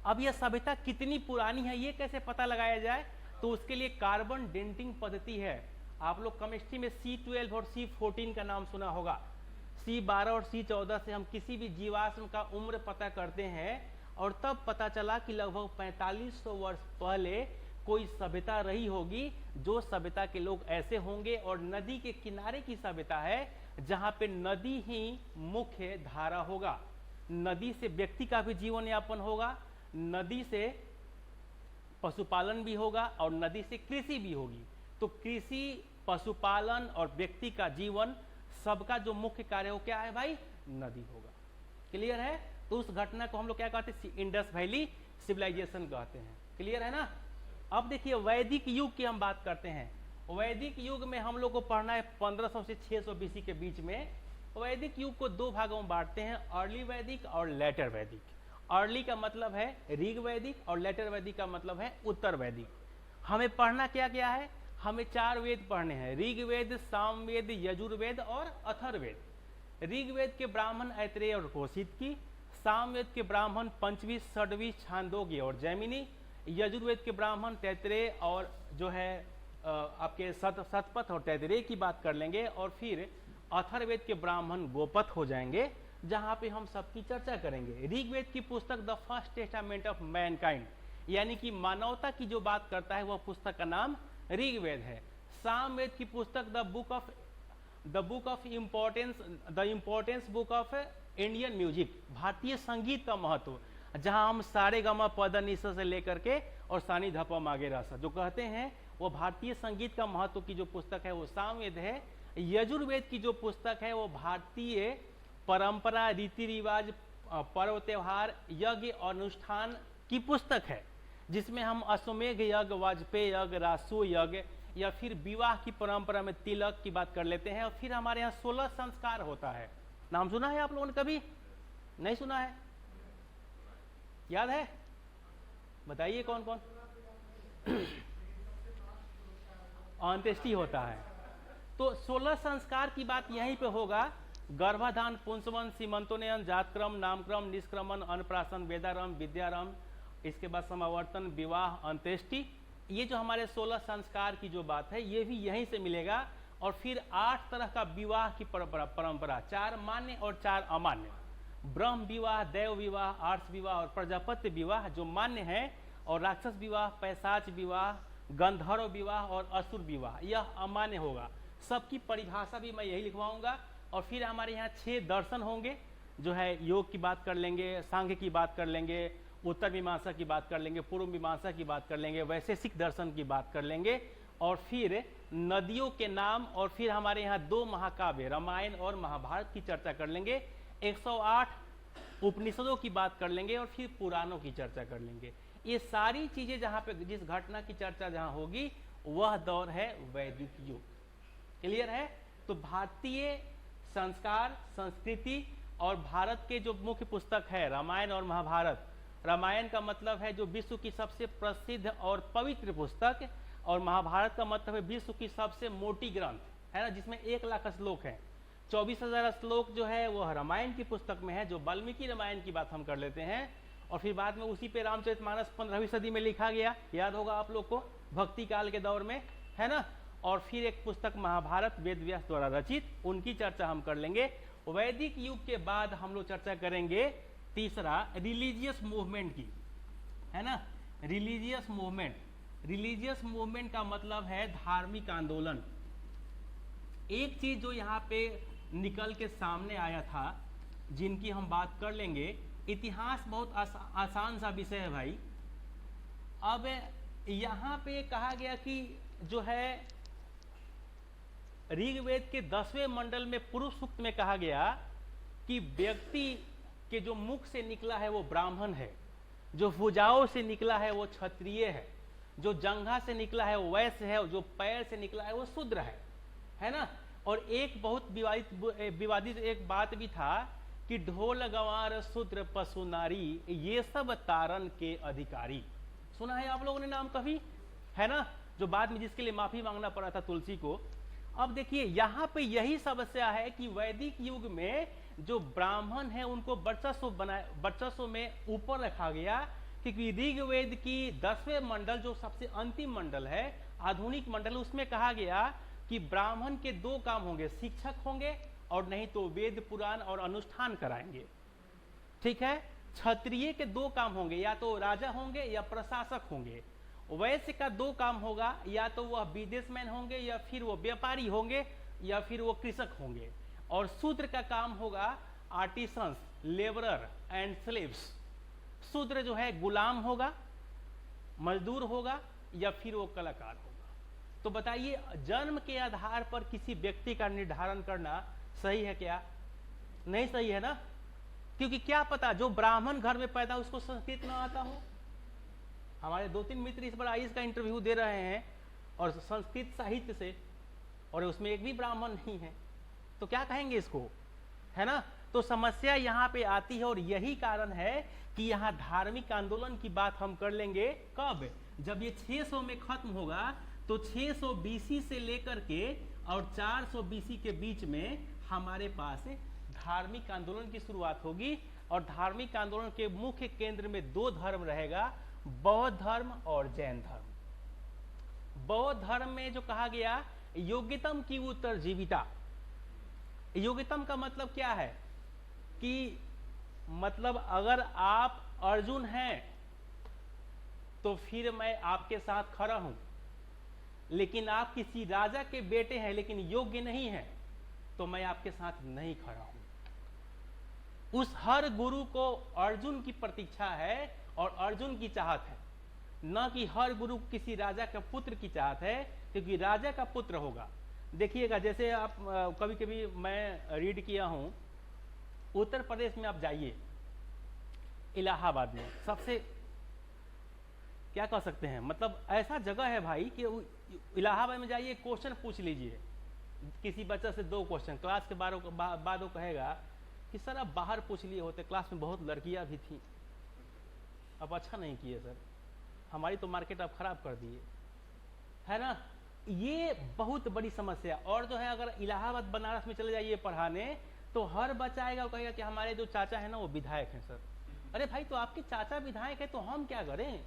S1: अब यह सभ्यता कितनी पुरानी है ये कैसे पता लगाया जाए, तो उसके लिए कार्बन डेंटिंग पद्धति है। आप लोग केमिस्ट्री में C12 और C14 का नाम सुना होगा। C12 और C14 से हम किसी भी जीवाश्म का उम्र पता करते हैं, और तब पता चला कि लगभग 4500 वर्ष पहले कोई सभ्यता रही होगी, जो सभ्यता के लोग ऐसे होंगे, और नदी के किनारे की सभ्यता है जहाँ पे नदी ही मुख्य धारा होगा। नदी से व्यक्ति का भी जीवन यापन होगा, नदी से पशुपालन भी होगा, और नदी से कृषि भी होगी। तो कृषि, पशुपालन और व्यक्ति का जीवन, सबका जो मुख्य कार्य हो क्या है भाई, नदी होगा। क्लियर है। तो उस घटना को हम लोग क्या कहते हैं, इंडस वैली सिविलाइजेशन कहते हैं। क्लियर है ना। अब देखिए वैदिक युग की हम बात करते हैं। वैदिक युग में हम लोग को पढ़ना है 1500 से 600 बीसी के बीच में। वैदिक युग को 2 भागों में बांटते हैं, अर्ली वैदिक और लेटर वैदिक। अर्ली का मतलब है ऋग वैदिक और लेटर वैदिक का मतलब है उत्तर वैदिक। हमें पढ़ना क्या क्या है, हमें 4 वेद पढ़ने हैं, ऋग्वेद, सामवेद, यजुर्वेद और अथर्ववेद। ऋग्वेद के ब्राह्मण ऐत्रेय और कौशिकी, सामवेद के ब्राह्मण पंचवी, षडवी, छांदोग्य और जैमिनी, यजुर्वेद के ब्राह्मण तैत्रेय और जो है आपके शतपथ और तैत्रेय की बात कर लेंगे, और फिर अथर्ववेद के ब्राह्मण गोपथ हो जाएंगे, जहां पे हम सबकी चर्चा करेंगे। ऋग्वेद की पुस्तक the first testament of Mankind, यानी कि मानवता की जो बात करता है वह पुस्तक का नाम ऋग्वेद है। सामवेद की पुस्तक the importance book of Indian music, भारतीय संगीत का महत्व। जहां हम सारे गमा पद निसा से लेकर के और सानी धपा मागे रसा जो कहते हैं वो भारतीय संगीत का महत्व की जो पुस्तक है वो सामवेद है। यजुर्वेद की जो पुस्तक है वो भारतीय परंपरा, रीति रिवाज, पर्व त्योहार, यज्ञ और अनुष्ठान की पुस्तक है, जिसमें हम अश्वमेघ यज्ञ, वाजपेयी यज्ञ, रासु यज्ञ या फिर विवाह की परंपरा में तिलक की बात कर लेते हैं। और फिर हमारे यहाँ 16 संस्कार होता है। नाम सुना है आप लोगों ने कभी? नहीं सुना है? याद है? बताइए कौन कौन? अंत्येष्टि होता है। तो 16 संस्कार की बात यहीं पे होगा। गर्भाधान, पुंसवन, सीमंतोन्नयन, जातक्रम, नामक्रम, निष्क्रमण, अन्नप्राशन, वेदारंभ, विद्यारंभ, इसके बाद समावर्तन, विवाह, अंत्येष्टि, ये जो हमारे 16 संस्कार की जो बात है ये भी यहीं से मिलेगा। और फिर 8 तरह का विवाह की परंपरा, 4 मान्य और 4 अमान्य। ब्रह्म विवाह, देव विवाह, आर्ष विवाह और प्रजापत्य विवाह जो मान्य है, और राक्षस विवाह, पैशाच विवाह, गंधर्व विवाह और असुर विवाह यह अमान्य होगा। सबकी परिभाषा भी मैं यही लिखवाऊंगा। और फिर हमारे यहाँ 6 दर्शन होंगे, जो है योग की बात कर लेंगे, सांख्य की बात कर लेंगे, उत्तर मीमांसा की बात कर लेंगे, पूर्व मीमांसा की बात कर लेंगे, वैशेषिक दर्शन की बात कर लेंगे, और फिर नदियों के नाम, और फिर हमारे यहाँ 2 महाकाव्य रामायण और महाभारत की चर्चा कर लेंगे, 108 उपनिषदों की बात कर लेंगे, और फिर पुराणों की चर्चा कर लेंगे। ये सारी चीजें जहाँ पे जिस घटना की चर्चा जहाँ होगी वह दौर है वैदिक युग। क्लियर है? तो भारतीय संस्कार, संस्कृति और भारत के जो मुख्य पुस्तक है रामायण और महाभारत। रामायण का मतलब है जो विश्व की सबसे प्रसिद्ध और पवित्र पुस्तक, और महाभारत का मतलब है विश्व की सबसे मोटी ग्रंथ है ना, जिसमें 1 लाख श्लोक है। 24,000 श्लोक जो है वह रामायण की पुस्तक में है, जो वाल्मीकि रामायण की बात हम कर लेते हैं। और फिर बाद में उसी पे रामचरितमानस 15वीं सदी में लिखा गया, याद होगा आप लोग को, भक्ति काल के दौर में, है ना। और फिर एक पुस्तक महाभारत वेद व्यास द्वारा रचित, उनकी चर्चा हम कर लेंगे। वैदिक युग के बाद हम लोग चर्चा करेंगे तीसरा रिलीजियस मूवमेंट की, है ना। रिलीजियस मूवमेंट, रिलीजियस मूवमेंट का मतलब है धार्मिक आंदोलन। एक चीज जो यहाँ पे निकल के सामने आया था, जिनकी हम बात कर लेंगे। इतिहास बहुत आसान सा विषय है भाई। अब यहाँ पे कहा गया कि जो है ऋग्वेद के 10वें मंडल में पुरुष सूक्त में कहा गया कि व्यक्ति के जो मुख से निकला है वो ब्राह्मण है, जो भुजाओं से निकला है वो क्षत्रिय है, जो जंघा से निकला है वो वैश्य है, और जो पैर से निकला है वो शूद्र है ना। और एक बहुत विवादित एक बात भी था कि ढोल गंवार शूद्र पशु नारी ये सब तारन के अधिकारी। सुना है आप लोगों ने नाम कभी, है ना, जो बाद में जिसके लिए माफी मांगना पड़ा था तुलसी को। अब देखिए यहाँ पे यही समस्या है कि वैदिक युग में जो ब्राह्मण है उनको वर्चस्व में ऊपर रखा गया, क्योंकि ऋग्वेद की 10वें मंडल जो सबसे अंतिम मंडल है, आधुनिक मंडल, उसमें कहा गया कि ब्राह्मण के 2 काम होंगे, शिक्षक होंगे और नहीं तो वेद पुराण और अनुष्ठान कराएंगे। ठीक है। क्षत्रिय के 2 काम होंगे, या तो राजा होंगे या प्रशासक होंगे। वैश्य का 2 काम होगा, या तो वह बिजनेसमैन होंगे, या फिर वो व्यापारी होंगे, या फिर वो कृषक होंगे। और शूद्र का काम होगा आर्टिसंस, लेबरर एंड स्लेव्स। शूद्र जो है गुलाम होगा, मजदूर होगा, या फिर वो कलाकार होगा। तो बताइए जन्म के आधार पर किसी व्यक्ति का निर्धारण करना सही है क्या? नहीं सही है ना, क्योंकि क्या पता जो ब्राह्मण घर में पैदा उसको संस्कृत ना आता हो। हमारे 2-3 मित्र इस बार आईएएस का इंटरव्यू दे रहे हैं और संस्कृत साहित्य से, और उसमें एक भी ब्राह्मण नहीं है, तो क्या कहेंगे इसको, है ना। तो समस्या यहाँ पे आती है, और यही कारण है कि यहाँ धार्मिक आंदोलन की बात हम कर लेंगे कब, जब ये 600 में खत्म होगा। तो 600 बीसी से लेकर के और 400 बीसी के बीच में हमारे पास धार्मिक आंदोलन की शुरुआत होगी। और धार्मिक आंदोलन के मुख्य केंद्र में 2 धर्म रहेगा, बौद्ध धर्म और जैन धर्म। बौद्ध धर्म में जो कहा गया योग्यतम की उत्तरजीविता। योग्यतम का मतलब क्या है कि मतलब अगर आप अर्जुन हैं तो फिर मैं आपके साथ खड़ा हूं, लेकिन आप किसी राजा के बेटे हैं लेकिन योग्य नहीं हैं तो मैं आपके साथ नहीं खड़ा हूं। उस हर गुरु को अर्जुन की प्रतीक्षा है और अर्जुन की चाहत है, न कि हर गुरु किसी राजा का पुत्र की चाहत है, क्योंकि राजा का पुत्र होगा। देखिएगा, जैसे आप कभी कभी मैं रीड किया हूं, उत्तर प्रदेश में आप जाइए, इलाहाबाद में सबसे क्या कह सकते हैं, मतलब ऐसा जगह है भाई कि इलाहाबाद में जाइए, क्वेश्चन पूछ लीजिए किसी बच्चा से 2 क्वेश्चन, क्लास के बाद वो कहेगा कि सर आप बाहर पूछ लिए होते, क्लास में बहुत लड़कियां भी थी, अब अच्छा नहीं किए सर, हमारी तो मार्केट आप खराब कर दिए, है ना। ये बहुत बड़ी समस्या। और जो है, अगर इलाहाबाद बनारस में चले जाइए पढ़ाने, तो हर बच्चा आएगा और कहेगा कि हमारे जो चाचा है ना वो विधायक हैं सर। अरे भाई, तो आपके चाचा विधायक है तो हम क्या करें,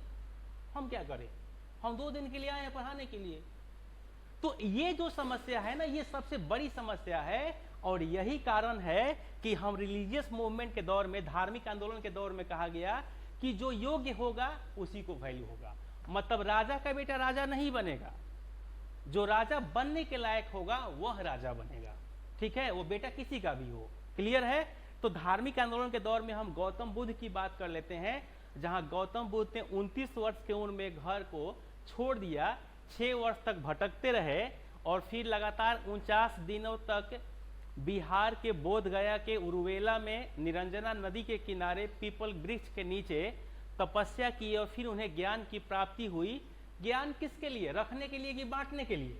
S1: हम क्या करें, हम 2 दिन के लिए आए हैं पढ़ाने के लिए। तो ये जो समस्या है ना, ये सबसे बड़ी समस्या है, और यही कारण है कि हम रिलीजियस मूवमेंट के दौर में, धार्मिक आंदोलन के दौर में कहा गया कि जो योग्य होगा उसी को वैल्यू होगा। मतलब राजा का बेटा राजा नहीं बनेगा, जो राजा बनने के लायक होगा वह राजा बनेगा, ठीक है, वो बेटा किसी का भी हो। क्लियर है। तो धार्मिक आंदोलन के दौर में हम गौतम बुद्ध की बात कर लेते हैं, जहां गौतम बुद्ध ने 29 वर्ष की उम्र में घर को छोड़ दिया, 6 वर्ष तक भटकते रहे, और फिर लगातार 49 दिनों तक बिहार के बोध गया के उरुवेला में निरंजना नदी के किनारे पीपल वृक्ष के नीचे तपस्या की, और फिर उन्हें ज्ञान की प्राप्ति हुई। ज्ञान किसके लिए, रखने के लिए कि बांटने के लिए,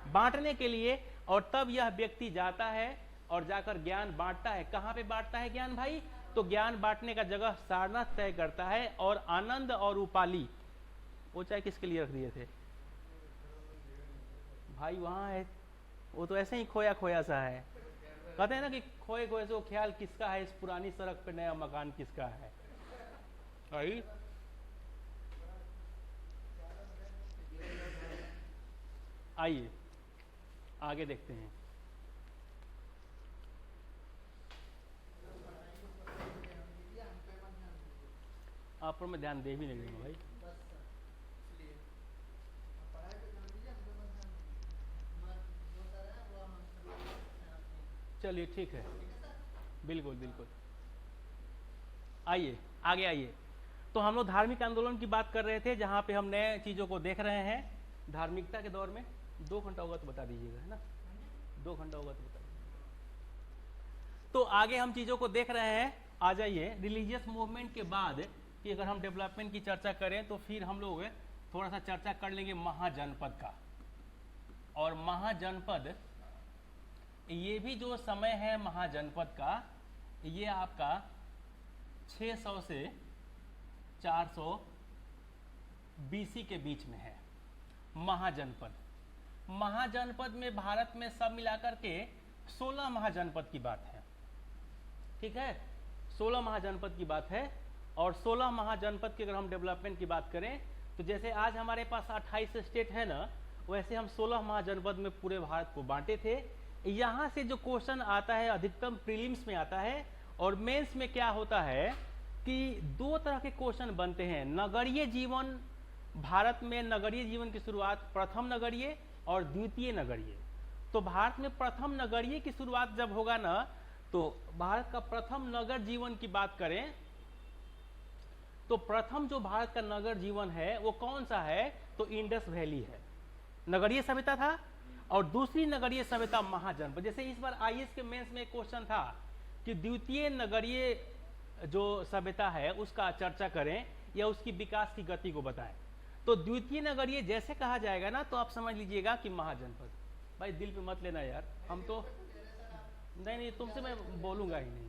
S1: बांटने के लिए। और तब यह व्यक्ति जाता है और जाकर ज्ञान बांटता है। कहाँ पे बांटता है ज्ञान भाई, तो ज्ञान बांटने का जगह सारनाथ तय करता है, और आनंद और उपाली, वो चाहे किसके लिए रख दिए थे भाई, वहां है, वो तो ऐसे ही खोया खोया सा है। कहते हैं ना कि खोए खोए से वो ख्याल किसका है, इस पुरानी सड़क पे नया मकान किसका है। भाई आइए आगे देखते हैं। आप पर मैं ध्यान दे भी नहीं दूंगा भाई। चलिए ठीक है, बिल्कुल बिल्कुल। आइए आगे आइए। तो हम लोग धार्मिक आंदोलन की बात कर रहे थे, जहाँ पे हम नए चीज़ों को देख रहे हैं धार्मिकता के दौर में। 2 घंटा होगा तो बता दीजिएगा, है ना, 2 घंटा होगा तो बता दीजिएगा। तो आगे हम चीज़ों को देख रहे हैं। आ जाइए, रिलीजियस मूवमेंट के बाद कि अगर हम डेवलपमेंट की चर्चा करें तो फिर हम लोग थोड़ा सा चर्चा कर लेंगे महाजनपद का। और महाजनपद, ये भी जो समय है महाजनपद का, ये आपका 600 से 400 बीसी के बीच में है महाजनपद। महाजनपद में भारत में सब मिलाकर के 16 महाजनपद की बात है, ठीक है, 16 महाजनपद की बात है। और 16 महाजनपद की अगर हम डेवलपमेंट की बात करें तो जैसे आज हमारे पास 28 स्टेट है ना, वैसे हम 16 महाजनपद में पूरे भारत को बांटे थे। यहाँ से जो क्वेश्चन आता है अधिकतम प्रीलिम्स में आता है, और मेंस में क्या होता है कि 2 तरह के क्वेश्चन बनते हैं। नगरीय जीवन, भारत में नगरीय जीवन की शुरुआत प्रथम नगरीय और द्वितीय नगरीय। तो भारत में प्रथम नगरीय की शुरुआत जब होगा ना, तो भारत का प्रथम नगर जीवन की बात करें तो प्रथम जो भारत का नगर जीवन है वो कौन सा है, तो इंडस वैली है, नगरीय सभ्यता था। और दूसरी नगरीय सभ्यता महाजनपद। जैसे इस बार आईएएस के मेंस में एक क्वेश्चन था कि द्वितीय नगरीय जो सभ्यता है उसका चर्चा करें या उसकी विकास की गति को बताएं। तो द्वितीय नगरीय जैसे कहा जाएगा ना, तो आप समझ लीजिएगा कि महाजनपद। भाई दिल पे मत लेना यार, हम तो नहीं, तुमसे मैं बोलूंगा ही नहीं,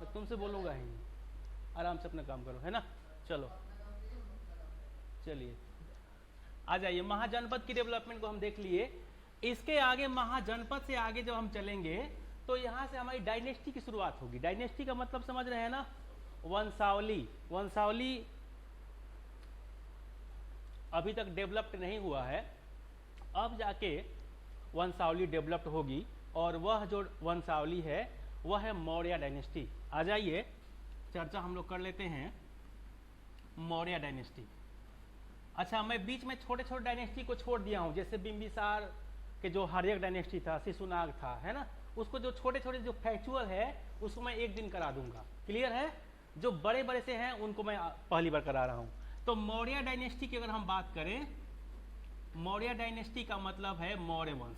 S1: मैं तुमसे बोलूंगा ही नहीं, आराम से अपना काम करो, है ना। चलो चलिए आ जाइए, महाजनपद की डेवलपमेंट को हम देख लिए। इसके आगे महाजनपद से आगे जब हम चलेंगे तो यहाँ से हमारी डायनेस्टी की शुरुआत होगी। डायनेस्टी का मतलब समझ रहे हैं ना, वंशावली। वंशावली अभी तक डेवलप्ड नहीं हुआ है, अब जाके वंशावली डेवलप्ड होगी, और वह जो वंशावली है वह है मौर्य डायनेस्टी। आ जाइए चर्चा हम लोग कर लेते हैं मौर्य डायनेस्टी। अच्छा, मैं बीच में छोटे छोटे डायनेस्टी को छोड़ दिया हूँ, जैसे बिंबिसार के जो हर्यक डायनेस्टी था, शिशुनाग था, है ना, उसको जो छोटे छोटे जो फैक्चुअल है उसको मैं एक दिन करा दूंगा। क्लियर है? जो बड़े बड़े से हैं उनको मैं पहली बार करा रहा हूं। तो मौर्य डायनेस्टी की अगर हम बात करें, मौर्य डायनेस्टी का मतलब है मौर्य वंश,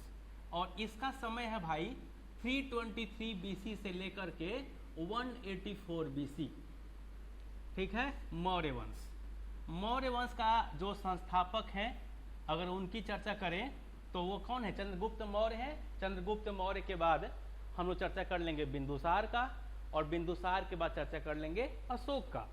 S1: और इसका समय है भाई 323 बीसी से लेकर के 184 बीसी। ठीक है? मौर्य वंश, मौर्य वंश का जो संस्थापक हैं अगर उनकी चर्चा करें तो वो कौन है? चंद्रगुप्त मौर्य है। चंद्रगुप्त मौर्य के बाद हम लोग चर्चा कर लेंगे बिंदुसार का, और बिंदुसार के बाद चर्चा कर लेंगे अशोक का।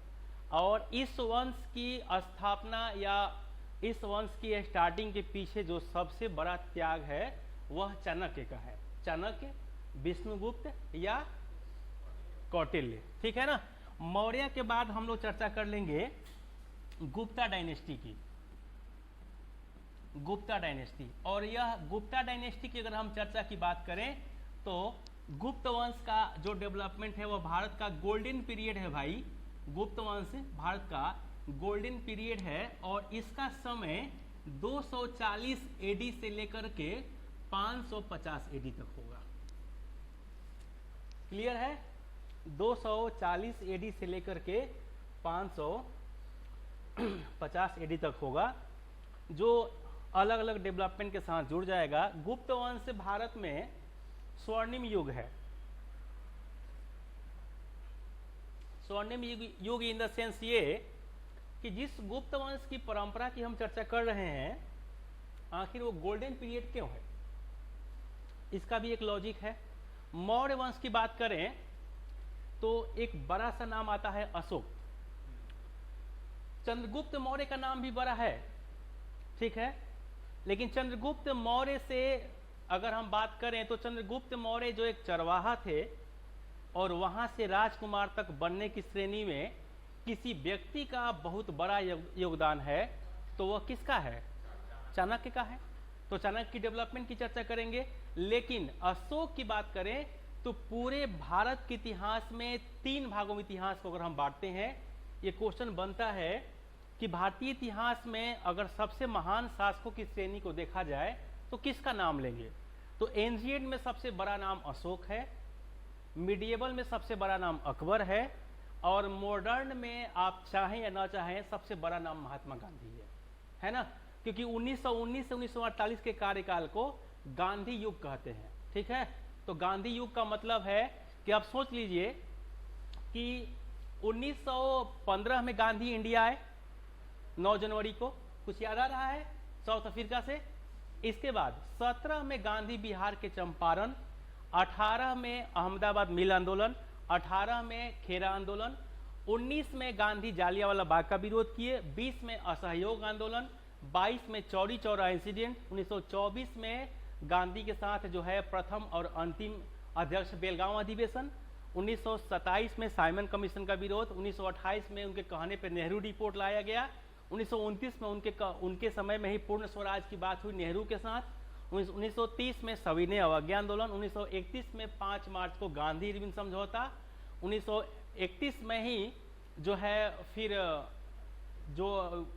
S1: और इस वंश की स्थापना या इस वंश की स्टार्टिंग के पीछे जो सबसे बड़ा त्याग है वह चाणक्य का है। चाणक्य, विष्णुगुप्त या कौटिल्य। ठीक है ना? मौर्य के बाद हम लोग चर्चा कर लेंगे गुप्ता डायनेस्टी की, गुप्ता डायनेस्टी। और यह गुप्ता डायनेस्टी की अगर हम चर्चा की बात करें तो गुप्त वंश का जो डेवलपमेंट है वह भारत का गोल्डन पीरियड है भाई। गुप्त वंश भारत का गोल्डन पीरियड है और इसका समय 240 एडी से लेकर के 550 एडी तक होगा। क्लियर है? 240 एडी से लेकर के 550 एडी तक होगा, जो अलग अलग डेवलपमेंट के साथ जुड़ जाएगा। गुप्त वंश भारत में स्वर्णिम युग है। स्वर्णिम युग इन द सेंस ये कि जिस गुप्त वंश की परंपरा की हम चर्चा कर रहे हैं, आखिर वो गोल्डन पीरियड क्यों है, इसका भी एक लॉजिक है। मौर्य वंश की बात करें तो एक बड़ा सा नाम आता है अशोक। चंद्रगुप्त मौर्य का नाम भी बड़ा है, ठीक है, लेकिन चंद्रगुप्त मौर्य से अगर हम बात करें तो चंद्रगुप्त मौर्य जो एक चरवाहा थे और वहां से राजकुमार तक बनने की श्रेणी में किसी व्यक्ति का बहुत बड़ा योगदान है, तो वह किसका है? चाणक्य का है। तो चाणक्य की डेवलपमेंट की चर्चा करेंगे। लेकिन अशोक की बात करें तो पूरे भारत के इतिहास में 3 भागों में इतिहास को अगर हम बांटते हैं, ये क्वेश्चन बनता है कि भारतीय इतिहास में अगर सबसे महान शासकों की श्रेणी को देखा जाए तो किसका नाम लेंगे? तो एंशिएंट में सबसे बड़ा नाम अशोक है, मिडिएबल में सबसे बड़ा नाम अकबर है, और मॉडर्न में आप चाहें या ना चाहें सबसे बड़ा नाम महात्मा गांधी है ना? क्योंकि 1919 से 1948 के कार्यकाल को गांधी युग कहते हैं। ठीक है? तो गांधी युग का मतलब है कि आप सोच लीजिए कि 1915 में गांधी इंडिया आए 9 जनवरी को, कुछ याद आ रहा है? साउथ अफ्रीका से। इसके बाद 17 में गांधी बिहार के चंपारण, 18 में अहमदाबाद मिल आंदोलन, 18 में खेरा आंदोलन, 19 में गांधी जालियांवाला बाग का विरोध किए, 20 में असहयोग आंदोलन, 22 में चौरी चौरा इंसिडेंट, 1924 में गांधी के साथ जो है प्रथम और अंतिम अध्यक्ष बेलगांव अधिवेशन, 1927 में साइमन कमीशन का विरोध, 1928 में उनके कहने पर नेहरू रिपोर्ट लाया गया, 1929 में उनके समय में ही पूर्ण स्वराज की बात हुई नेहरू के साथ, 1930 में सविनय अवज्ञा आंदोलन, 1931 में 5 मार्च को गांधी इरविन समझौता, 1931 में ही जो है फिर जो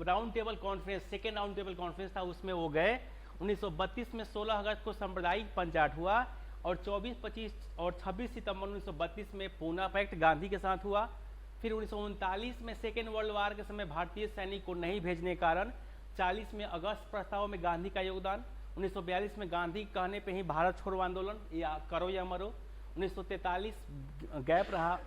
S1: round table conference, second round table conference था उसमें वो गए, 1932 में 16 अगस्त को सांप्रदायिक पंचायत हुआ, और 24, 25 और 26 सितंबर 1932 में पूना पैक्ट गांधी के साथ हुआ। फिर 1939 में सेकेंड वर्ल्ड वार के समय भारतीय सैनिक को नहीं भेजने के कारण 40 में अगस्त प्रस्ताव में गांधी का योगदान, 1942 में गांधी कहने पे ही भारत छोड़ो आंदोलन या करो या मरो, 1943 गैप रहा,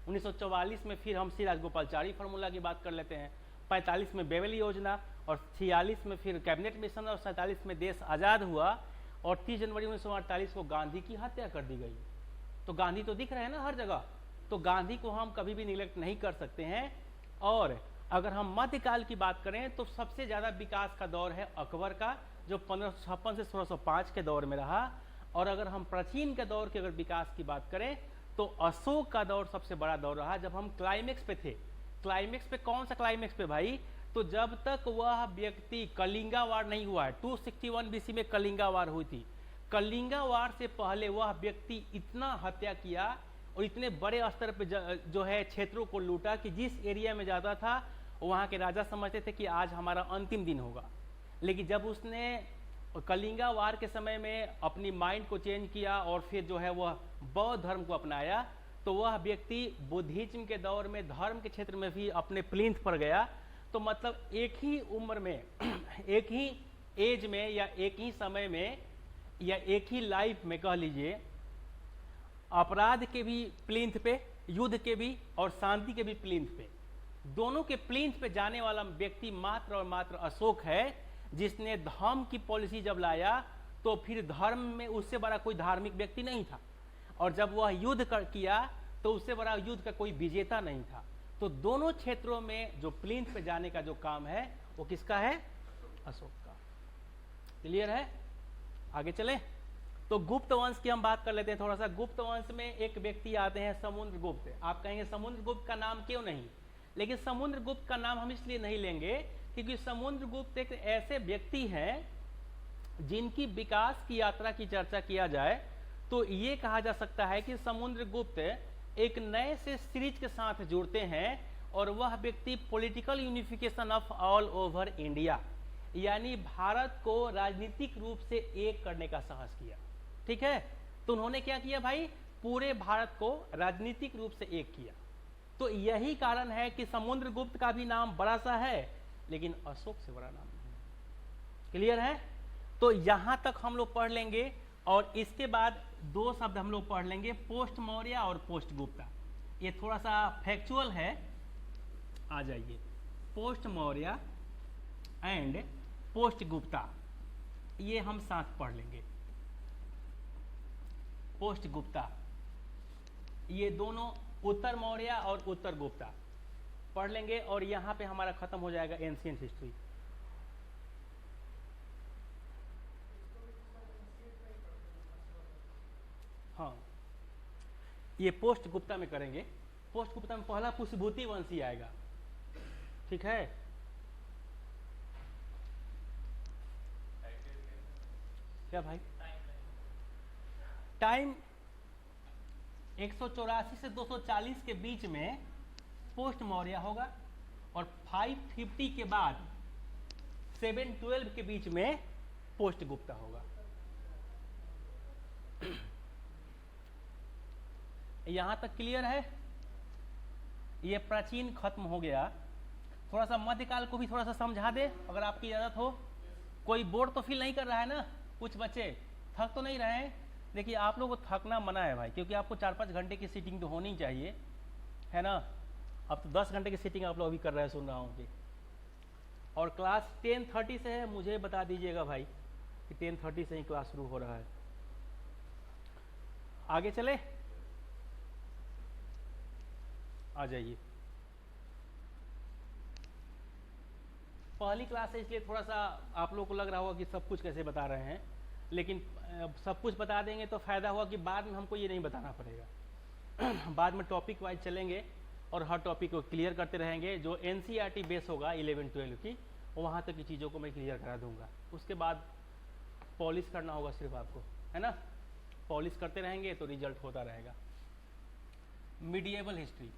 S1: 1944 में फिर हम श्री राजगोपालचारी फार्मूला की बात कर लेते हैं, 45 में बेवेल योजना, और 46 में फिर कैबिनेट मिशन, और 47 में देश आज़ाद हुआ, और 30 जनवरी 1948 को गांधी की हत्या कर दी गई। तो गांधी तो दिख रहे हैं ना हर जगह, तो गांधी को हम कभी भी निगलेक्ट नहीं कर सकते हैं। और अगर हम मध्यकाल की बात करें तो सबसे ज़्यादा विकास का दौर है अकबर का, जो 1556 से 1605 के दौर में रहा। और अगर हम प्राचीन के दौर के अगर विकास की बात करें तो अशोक का दौर सबसे बड़ा दौर रहा, जब हम क्लाइमेक्स पे थे। क्लाइमेक्स पे कौन सा क्लाइमेक्स पे भाई? तो जब तक वह व्यक्ति, कलिंगा वार नहीं हुआ है, 261 बीसी में कलिंगा वार हुई थी, कलिंगा वार से पहले वह व्यक्ति इतना हत्या किया और इतने बड़े स्तर पे जो है क्षेत्रों को लूटा कि जिस एरिया में जाता था वहाँ के राजा समझते थे कि आज हमारा अंतिम दिन होगा। लेकिन जब उसने और कलिंगा वार के समय में अपनी माइंड को चेंज किया और फिर जो है वह बौद्ध धर्म को अपनाया। तो वह व्यक्ति बुद्धिज्म के दौर में धर्म के क्षेत्र में भी अपने प्लिंथ पर गया। तो मतलब एक ही उम्र में एक ही एज में या एक ही समय में या एक ही लाइफ में कह लीजिए, अपराध के भी प्लिंथ पे, युद्ध के भी और शांति के भी प्लिंथ पे, दोनों के प्लिंथ पे जाने वाला व्यक्ति मात्र और मात्र अशोक है, जिसने धर्म की पॉलिसी जब लाया तो फिर धर्म में उससे बड़ा कोई धार्मिक व्यक्ति नहीं था, और जब वह युद्ध किया तो उससे बड़ा युद्ध का कोई विजेता नहीं था। तो दोनों क्षेत्रों में जो प्लिंथ पे जाने का जो काम है वो किसका है? अशोक का। क्लियर है? आगे चले तो गुप्त वंश की हम बात कर लेते हैं थोड़ा सा। गुप्त वंश में एक व्यक्ति आते हैं समुद्रगुप्त। आप कहेंगे समुद्रगुप्त का नाम क्यों नहीं, लेकिन समुद्रगुप्त का नाम हम इसलिए नहीं लेंगे क्योंकि समुद्रगुप्त एक ऐसे व्यक्ति हैं जिनकी विकास की यात्रा की चर्चा किया जाए तो ये कहा जा सकता है कि समुद्रगुप्त एक नए से सीरीज के साथ जुड़ते हैं, और वह व्यक्ति political unification of all over India, यानी भारत को राजनीतिक रूप से एक करने का साहस किया। ठीक है, तो उन्होंने क्या किया भाई? पूरे भारत को राजनीतिक रूप से एक किया। तो यही कारण है कि समुद्रगुप्त का भी नाम बड़ा सा है लेकिन अशोक से बड़ा नाम नहीं है। क्लियर है? तो यहां तक हम लोग पढ़ लेंगे, और इसके बाद दो शब्द हम लोग पढ़ लेंगे, पोस्ट मौर्य और पोस्ट गुप्ता। ये थोड़ा सा फैक्चुअल है, आ जाइए। Post Maurya and post Gupta, ये हम साथ पढ़ लेंगे। पोस्ट गुप्ता, ये दोनों उत्तर मौर्य और उत्तर गुप्ता पढ़ लेंगे, और यहां पे हमारा खत्म हो जाएगा एंशिएंट हिस्ट्री। हाँ, ये पोस्ट गुप्ता में करेंगे। पोस्ट गुप्ता में पहला पुष्यभूति वंश ही आएगा। ठीक है, क्या भाई? टाइम 184 से 240 के बीच में पोस्ट मौर्य होगा, और 550 के बाद 712 के बीच में पोस्ट गुप्ता होगा। यहां तक क्लियर है? ये प्राचीन खत्म हो गया। थोड़ा सा मध्यकाल को भी थोड़ा सा समझा दे अगर आपकी इजाजत हो। कोई बोर्ड तो फील नहीं कर रहा है ना? कुछ बच्चे थक तो नहीं रहे हैं? देखिए, आप लोगों को थकना मना है भाई, क्योंकि आपको 4-5 घंटे की सीटिंग तो होनी चाहिए, है ना? अब तो 10 घंटे की सीटिंग आप लोग अभी कर रहे हैं, सुन रहा हूँ कि। और क्लास 10:30 से है, मुझे बता दीजिएगा भाई कि 10:30 से ही क्लास शुरू हो रहा है। आगे चले, आ जाइए। पहली क्लास है इसलिए थोड़ा सा आप लोगों को लग रहा होगा कि सब कुछ कैसे बता रहे हैं, लेकिन सब कुछ बता देंगे तो फायदा होगा कि बाद में हमको ये नहीं बताना पड़ेगा। बाद में टॉपिक वाइज चलेंगे और हर टॉपिक को क्लियर करते रहेंगे। जो एनसीईआरटी बेस होगा 11-12 की, वहाँ तक की चीज़ों को मैं क्लियर करा दूंगा। उसके बाद पॉलिश करना होगा सिर्फ आपको, है ना? पॉलिश करते रहेंगे तो रिजल्ट होता रहेगा। मिडिएवल हिस्ट्री,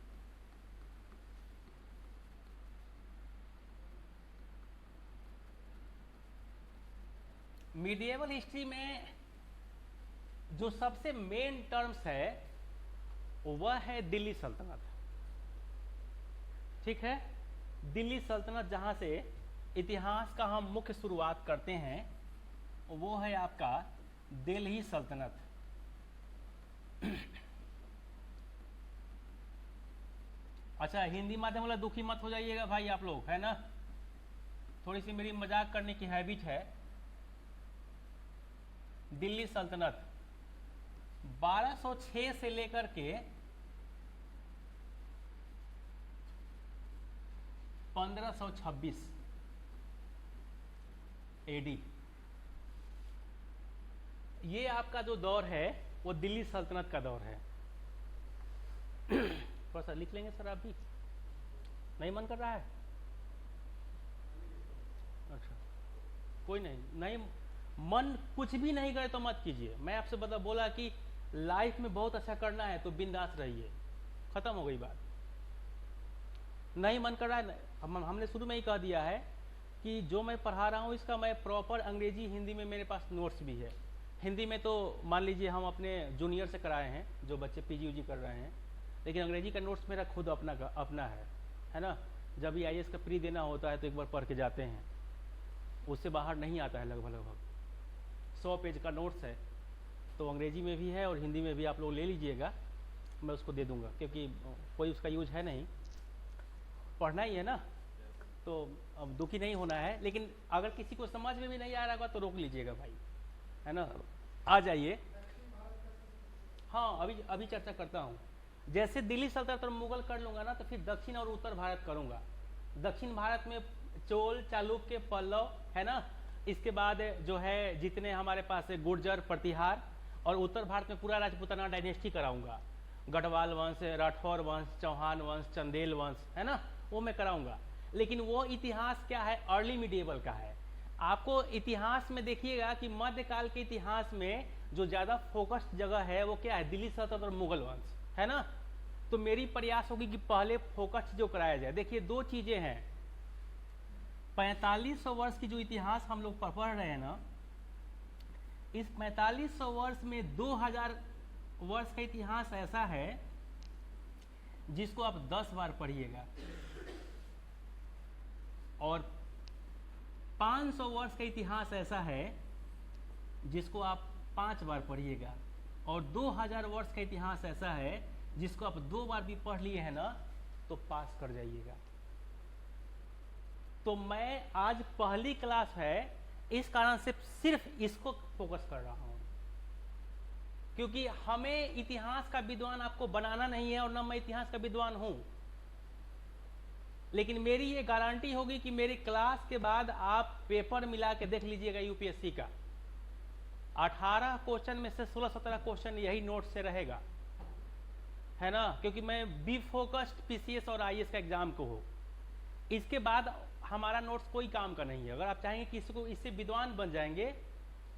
S1: मिडिएवल हिस्ट्री में जो सबसे मेन टर्म्स है वह है दिल्ली सल्तनत। ठीक है, दिल्ली सल्तनत जहां से इतिहास का हम मुख्य शुरुआत करते हैं वो है आपका दिल्ली सल्तनत। अच्छा, हिंदी माध्यम वाला दुखी मत हो जाइएगा भाई आप लोग, है ना? थोड़ी सी मेरी मजाक करने की हैबिट है। दिल्ली सल्तनत 1206 से लेकर के 1526 एडी, ये आपका जो दौर है वो दिल्ली सल्तनत का दौर है। थोड़ा सा लिख लेंगे सर, आप भी नहीं मन कर रहा है? अच्छा, कोई नहीं मन कुछ भी नहीं करे तो मत कीजिए। मैं आपसे बोला कि लाइफ में बहुत अच्छा करना है तो बिंदास रहिए, खत्म हो गई बात। नहीं मन कर रहा है, हमने शुरू में ही कह दिया है कि जो मैं पढ़ा रहा हूँ इसका मैं प्रॉपर अंग्रेजी हिंदी में मेरे पास नोट्स भी है। हिंदी में तो मान लीजिए हम अपने जूनियर से कराए हैं जो बच्चे पीजी यूजी कर रहे हैं, लेकिन अंग्रेजी का नोट्स मेरा खुद अपना है ना। जब भी आईएएस का प्री देना होता है तो एक बार पढ़ के जाते हैं, उससे बाहर नहीं आता है। लगभग 100 पेज का नोट्स है, तो अंग्रेजी में भी है और हिंदी में भी। आप लोग ले लीजिएगा, मैं उसको दे दूंगा, क्योंकि कोई उसका यूज है नहीं, पढ़ना ही है ना, तो अब दुखी नहीं होना है। लेकिन अगर किसी को समझ में भी नहीं आ रहा होगा तो रोक लीजिएगा भाई, है ना। आ जाइए। हाँ, अभी चर्चा करता हूँ। जैसे दिल्ली सल्तनत और मुगल कर लूंगा ना, तो फिर दक्षिण और उत्तर भारत करूंगा। दक्षिण भारत में चोल, चालुक्य, पल्लव, है ना। इसके बाद जो है जितने हमारे पास है गुर्जर, प्रतिहार, और उत्तर भारत में पूरा राजपूताना डायनेस्टी कराऊंगा। गढ़वाल वंश, राठौर वंश, चौहान वंश, चंदेल वंश, है ना, वो मैं कराऊंगा। लेकिन वो इतिहास क्या है, अर्ली मिडिएवल का है। आपको इतिहास में देखिएगा कि मध्यकाल के इतिहास में जो ज्यादा फोकस्ड जगह है वो क्या है, दिल्ली सल्तनत और मुगल वंश, है ना। तो मेरी प्रयास होगी कि पहले फोकस्ड जो कराया जाए। देखिए दो चीजें हैं, 4500 वर्ष की जो इतिहास हम लोग पढ़ रहे हैं ना, इस 4500 वर्ष में 2000 वर्ष का इतिहास ऐसा है जिसको आप 10 बार पढ़िएगा, और 500 वर्ष का इतिहास ऐसा है जिसको आप 5 बार पढ़िएगा, और 2000 वर्ष का इतिहास ऐसा है जिसको आप 2 बार भी पढ़ लिए हैं ना तो पास कर जाइएगा। तो मैं आज पहली क्लास है, इस कारण से सिर्फ इसको फोकस कर रहा हूं, क्योंकि हमें इतिहास का विद्वान आपको बनाना नहीं है, और ना मैं इतिहास का विद्वान हूं। लेकिन मेरी ये गारंटी होगी कि मेरी क्लास के बाद आप पेपर मिला के देख लीजिएगा यूपीएससी का, 18 क्वेश्चन में से 16-17 क्वेश्चन यही नोट से रहेगा, है ना। क्योंकि मैं बी फोकस्ड पीसीएस और आईएएस का एग्जाम को हो, इसके बाद हमारा नोट्स कोई काम का नहीं है। अगर आप चाहेंगे कि इसको इससे विद्वान बन जाएंगे,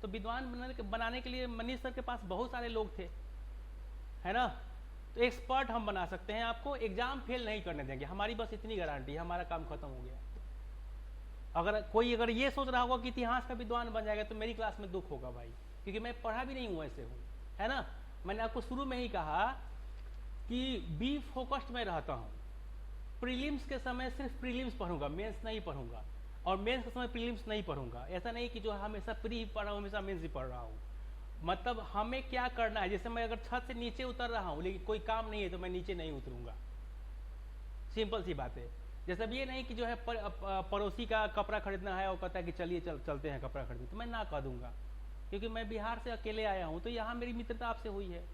S1: तो विद्वान बनाने के लिए मनीष सर के पास बहुत सारे लोग थे, है ना। तो एक्सपर्ट हम बना सकते हैं, आपको एग्जाम फेल नहीं करने देंगे, हमारी बस इतनी गारंटी है, हमारा काम खत्म हो गया। अगर ये सोच रहा होगा कि इतिहास का विद्वान बन जाएगा तो मेरी क्लास में दुख होगा भाई, क्योंकि मैं पढ़ा भी नहीं हूँ, ऐसे हूँ, है ना। मैंने आपको शुरू में ही कहा कि बी फोकस्ड में रहता हूँ। प्रीलिम्स के समय सिर्फ प्रीलिम्स पढ़ूंगा, मेंस नहीं पढ़ूंगा, और मेंस के समय प्रीलिम्स नहीं पढ़ूंगा। ऐसा नहीं कि जो हमेशा प्री ही पढ़ रहा हूँ, हमेशा मेंस ही पढ़ रहा हूँ। मतलब हमें क्या करना है, जैसे मैं अगर छत से नीचे उतर रहा हूँ लेकिन कोई काम नहीं है तो मैं नीचे नहीं उतरूंगा, सिंपल सी बात है। जैसे अब ये नहीं कि जो है पड़ोसी का कपड़ा खरीदना है और कहता है कि चलिए चलते हैं कपड़ा खरीदने, तो मैं ना कह दूंगा, क्योंकि मैं बिहार से अकेले आया हूँ, तो यहाँ मेरी मित्रता आपसे हुई है,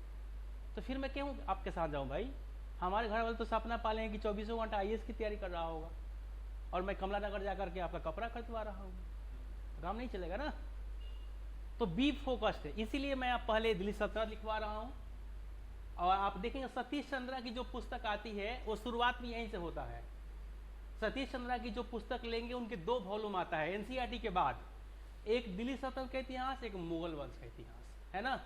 S1: तो फिर मैं क्यों आपके साथ जाऊँ भाई। हमारे घर वाले तो सपना पाले हैं कि 24 घंटा आईएएस की तैयारी कर रहा होगा, और मैं कमला नगर जाकर के आपका कपड़ा खरीदवा रहा हूँ, काम नहीं चलेगा ना। तो बी फोकस्ड है, इसीलिए मैं आप पहले दिल्ली सल्तनत लिखवा रहा हूँ। और आप देखेंगे सतीश चंद्रा की जो पुस्तक आती है वो शुरुआत भी यहीं से होता है। सतीश चंद्रा की जो पुस्तक लेंगे उनके 2 वॉल्यूम आता है एनसीईआरटी के बाद, एक दिल्ली सल्तनत का इतिहास, एक मुगल वंश का इतिहास, है ना।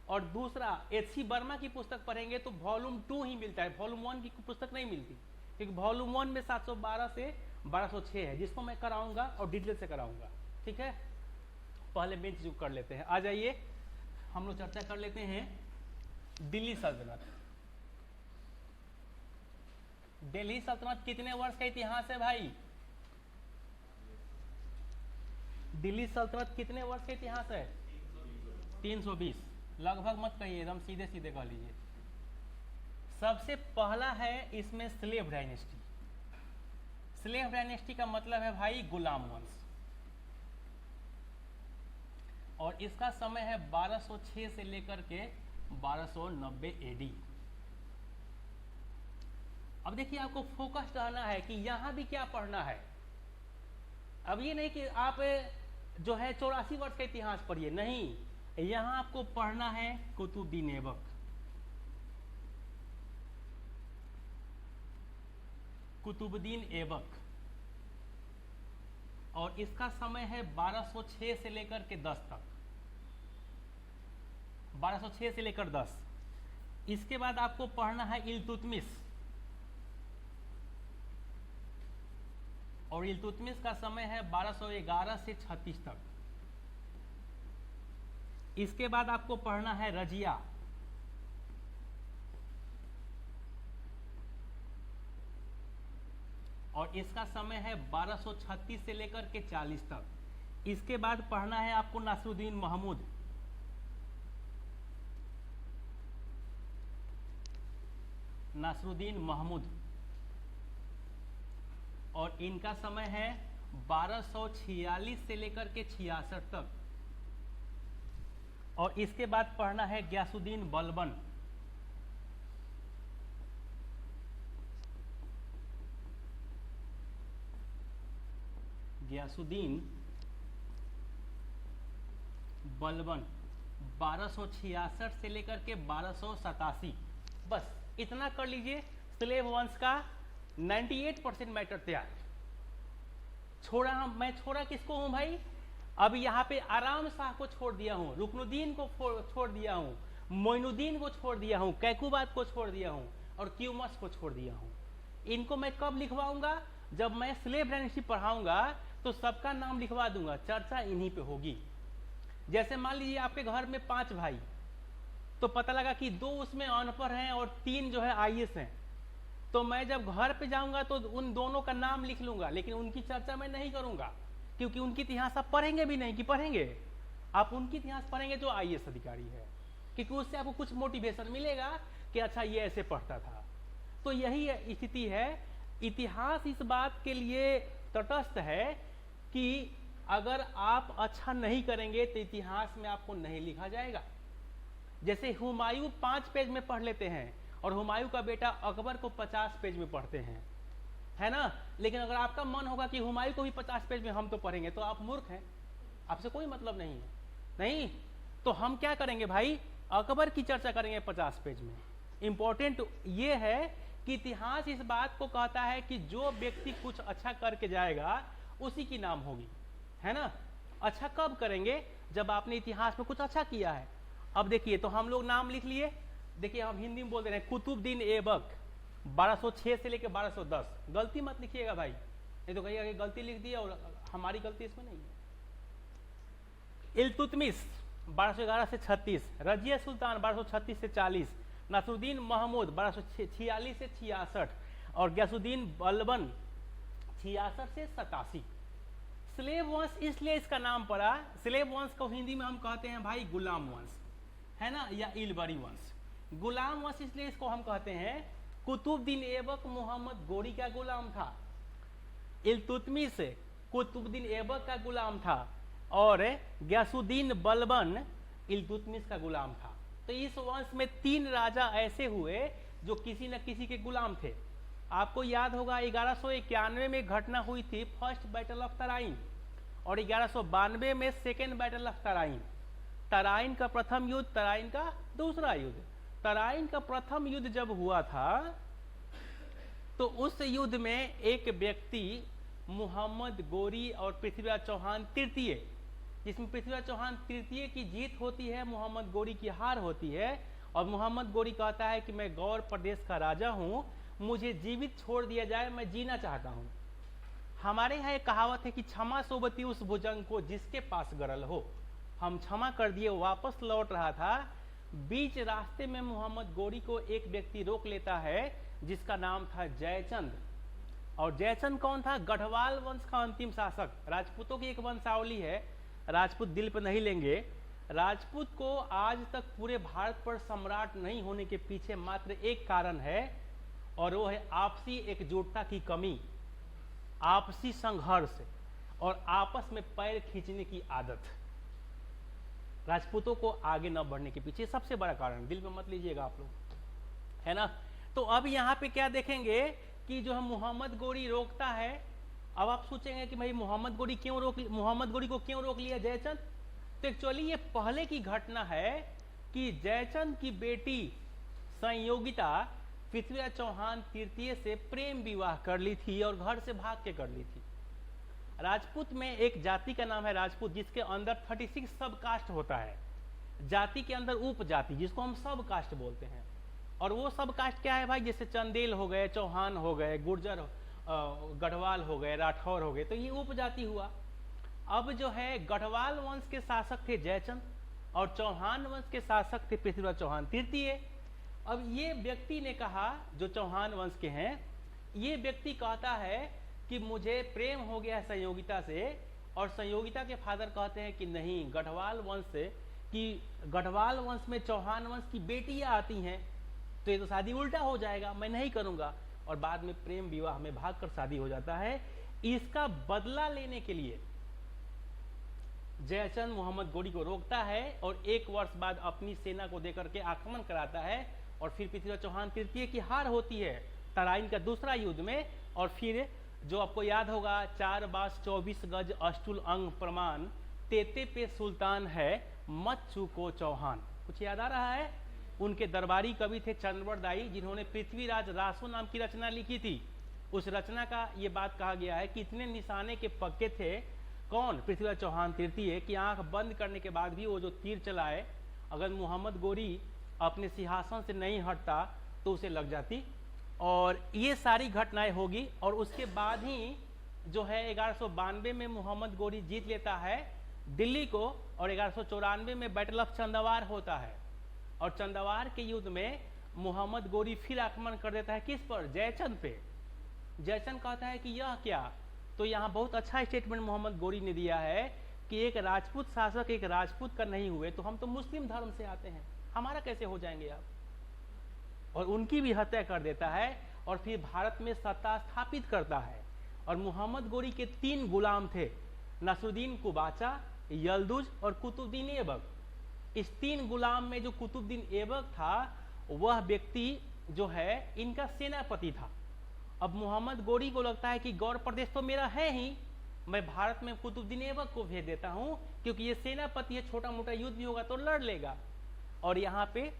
S1: और दूसरा एच.सी. वर्मा की पुस्तक पढ़ेंगे तो वॉल्यूम 2 ही मिलता है, वॉल्यूम 1 की पुस्तक नहीं मिलती, क्योंकि वॉल्यूम 1 में 712 से 1206 है, जिसको मैं कराऊंगा और डिटेल से कराऊंगा, ठीक है। पहले मेन चीज कर लेते हैं, आ जाइए हम लोग चर्चा कर लेते हैं दिल्ली सल्तनत। दिल्ली सल्तनत कितने वर्ष का इतिहास है भाई? दिल्ली सल्तनत कितने वर्ष का इतिहास है? 320। लगभग मत कहिए, एकदम सीधे सीधे कह लीजिए। सबसे पहला है इसमें स्लेव डायनेस्टी। स्लेव डायनेस्टी का मतलब है भाई गुलाम वंश, और इसका समय है 1206 से लेकर के 1290 एडी। अब देखिए आपको फोकस रहना है कि यहां भी क्या पढ़ना है। अब ये नहीं कि आप जो है 84 वर्ष का इतिहास पढ़िए, नहीं, यहां आपको पढ़ना है कुतुबुद्दीन ऐबक। कुतुबुद्दीन ऐबक, और इसका समय है 1206 से लेकर के 10 तक, 1206 से लेकर 10। इसके बाद आपको पढ़ना है इल्तुतमिश, और इल्तुतमिश का समय है 1211 से 36 तक। इसके बाद आपको पढ़ना है रजिया, और इसका समय है 1236 से लेकर के 40 तक। इसके बाद पढ़ना है आपको नासरुद्दीन महमूद, नासरुद्दीन महमूद, और इनका समय है 1246 से लेकर के 66 तक। और इसके बाद पढ़ना है गयासुद्दीन बलबन, गयासुद्दीन बलबन 1266 से लेकर के 1287। बस इतना कर लीजिए, स्लेव वंश का 98% मैटर तैयार। मैं छोड़ा किसको हूं भाई? अब यहाँ पे आराम शाह को छोड़ दिया हूं, रुकनुद्दीन को छोड़ दिया हूं, मोइनुद्दीन को छोड़ दिया हूं, कैकुबाद को छोड़ दिया हूं, और क्यूमस को छोड़ दिया हूं। इनको मैं कब लिखवाऊंगा? जब मैं स्लेव डायनेस्टी पढ़ाऊंगा तो सबका नाम लिखवा दूंगा, चर्चा इन्हीं पे होगी। जैसे मान लीजिए आपके घर में 5 भाई, तो पता लगा कि 2 उसमें अनपढ़ हैं और 3 जो है IAS हैं, तो मैं जब घर पे जाऊंगा तो उन दोनों का नाम लिख लूंगा, लेकिन उनकी चर्चा मैं नहीं करूंगा, क्योंकि उनकी इतिहास आप पढ़ेंगे भी नहीं। कि पढ़ेंगे आप उनकी इतिहास पढ़ेंगे जो IAS अधिकारी है, क्योंकि उससे आपको कुछ मोटिवेशन मिलेगा कि अच्छा ये ऐसे पढ़ता था। तो यही स्थिति है। इतिहास इस बात के लिए तटस्थ है कि अगर आप अच्छा नहीं करेंगे तो इतिहास में आपको नहीं लिखा जाएगा। जैसे हुमायूं 5 पेज में पढ़ लेते हैं और हुमायूं का बेटा अकबर को 50 पेज में पढ़ते हैं, है ना। लेकिन अगर आपका मन होगा कि हुमायूं को भी 50 पेज में हम तो पढ़ेंगे, तो आप मूर्ख हैं, आपसे कोई मतलब नहीं है। नहीं तो हम क्या करेंगे भाई? अकबर की चर्चा करेंगे 50 पेज में। इंपॉर्टेंट ये है कि इतिहास इस बात को कहता है कि जो व्यक्ति कुछ अच्छा करके जाएगा उसी की नाम होगी, है ना। अच्छा कब करेंगे? जब आपने इतिहास में कुछ अच्छा किया है। अब देखिए, तो हम लोग नाम लिख लिए। देखिए हम हिंदी में बोल दे रहे हैं कुतुबुद्दीन ऐबक 1206 से लेकर 1210। गलती मत लिखिएगा भाई, नहीं तो कहिएगा कि गलती लिख दिया और हमारी गलती इसमें नहीं है। इल्तुतमिश 1211 से 36, रजिया सुल्तान 1236 से 40, नासरुद्दीन महमूद 1246 से 66, और गयासुद्दीन बलबन 66 से 87। स्लेव वंश इसलिए इसका नाम पड़ा। स्लेव वंश को हिंदी में हम कहते हैं भाई गुलाम वंश, है ना, या इलबरी वंश। गुलाम वंश इसलिए इसको हम कहते हैं। कुतुबुद्दीन ऐबक मोहम्मद गोरी का गुलाम था, इल्तुतमिश कुतुबुद्दीन ऐबक का गुलाम था, और गयासुद्दीन बलबन इल्तुतमिश का गुलाम था। तो इस वंश में 3 राजा ऐसे हुए जो किसी न किसी के गुलाम थे। आपको याद होगा 1191 में घटना हुई थी फर्स्ट बैटल ऑफ तराइन, और 1192 में second battle of Tarain. Tarain का प्रथम युद्ध, तराइन का दूसरा युद्ध। तराइन का प्रथम युद्ध जब हुआ था तो उस युद्ध में एक व्यक्ति मोहम्मद गोरी और पृथ्वीराज चौहान तृतीय, जिसमें पृथ्वीराज चौहान तृतीय की जीत होती है, मोहम्मद गोरी की हार होती है। और मोहम्मद गोरी कहता है कि मैं गौर प्रदेश का राजा हूं, मुझे जीवित छोड़ दिया जाए, मैं जीना चाहता हूं। हमारे यहाँ एक कहावत है कि क्षमा सोबती उस भुजंग को जिसके पास गरल हो। हम क्षमा कर दिए, वापस लौट रहा था, बीच रास्ते में मोहम्मद गोरी को एक व्यक्ति रोक लेता है जिसका नाम था जयचंद। और जयचंद कौन था? गढ़वाल वंश का अंतिम शासक। राजपूतों की एक वंशावली है, राजपूत दिल पर नहीं लेंगे। राजपूत को आज तक पूरे भारत पर सम्राट नहीं होने के पीछे मात्र एक कारण है, और वो है आपसी एकजुटता की कमी, आपसी संघर्ष और आपस में पैर खींचने की आदत। राजपूतों को आगे न बढ़ने के पीछे सबसे बड़ा कारण, दिल में मत लीजिएगा आप लोग, है ना। तो अब यहाँ पे क्या देखेंगे कि जो है मोहम्मद गोरी रोकता है। अब आप सोचेंगे कि भाई मोहम्मद गोरी को क्यों रोक लिया जयचंद? तो एक्चुअली ये पहले की घटना है कि जयचंद की बेटी संयोगिता पृथ्वीराज चौहान तृतीय से प्रेम विवाह कर ली थी और घर से भाग के कर ली थी। राजपूत में एक जाति का नाम है राजपूत, जिसके अंदर 36 सब कास्ट होता है। जाति के अंदर उप जाति, जिसको हम सब कास्ट बोलते हैं। और वो सब कास्ट क्या है भाई? जैसे चंदेल हो गए, चौहान हो गए, गुर्जर गढ़वाल हो गए, राठौर हो गए, तो ये उपजाति हुआ। अब जो है गढ़वाल वंश के शासक थे जयचंद और चौहान वंश के शासक थे पृथ्वीराज चौहान तृतीय। अब ये व्यक्ति ने कहा, जो चौहान वंश के हैं, ये व्यक्ति कहता है कि मुझे प्रेम हो गया है संयोगिता से, और संयोगिता के फादर कहते हैं कि नहीं, गढ़वाल वंश से, कि गढ़वाल वंश में चौहान वंश की बेटियां आती हैं, तो ये तो शादी उल्टा हो जाएगा, मैं नहीं करूंगा। और बाद में प्रेम विवाह में भागकर शादी हो जाता है। इसका बदला लेने के लिए जयचंद मोहम्मद गोरी को रोकता है और 1 वर्ष बाद अपनी सेना को देकर के आक्रमण कराता है, और फिर पृथ्वीराज चौहान तृतीय की हार होती है तराइन का दूसरा युद्ध में। और फिर जो आपको याद होगा, 4 बास 24 गज अष्टुल अंग प्रमाण, तेते पे सुल्तान है मत चूको चौहान, कुछ याद आ रहा है? उनके दरबारी कवि थे चंद्रवरदाई, जिन्होंने पृथ्वीराज रासो नाम की रचना लिखी थी। उस रचना का ये बात कहा गया है कि इतने निशाने के पक्के थे कौन, पृथ्वीराज चौहान तृतीय, कि आंख बंद करने के बाद भी वो जो तीर चलाए, अगर मोहम्मद गोरी अपने सिंहासन से नहीं हटता तो उसे लग जाती। और ये सारी घटनाएं होगी, और उसके बाद ही जो है 1192 में मोहम्मद गोरी जीत लेता है दिल्ली को, और 1194 में बैटल ऑफ चंदवार होता है, और चंदवार के युद्ध में मोहम्मद गोरी फिर आक्रमण कर देता है किस पर, जयचंद पे। जयचंद कहता है कि यह क्या, तो यहाँ बहुत अच्छा स्टेटमेंट मोहम्मद गोरी ने दिया है कि एक राजपूत शासक एक राजपूत का नहीं हुए तो हम तो मुस्लिम धर्म से आते हैं, हमारा कैसे हो जाएंगे आप। और उनकी भी हत्या कर देता है, और फिर भारत में सत्ता स्थापित करता है। और मोहम्मद गोरी के 3 गुलाम थे, नसरुद्दीन कुबाचा, यल्दुज और कुतुबुद्दीन ऐबक। इस 3 गुलाम में जो कुतुबुद्दीन ऐबक था, वह व्यक्ति जो है इनका सेनापति था। अब मोहम्मद गोरी को लगता है कि गौर प्रदेश तो मेरा है ही, मैं भारत में कुतुबुद्दीन ऐबक को भेज देता हूं, क्योंकि ये सेनापति है, छोटा मोटा युद्ध भी होगा तो लड़ लेगा। और यहाँ पे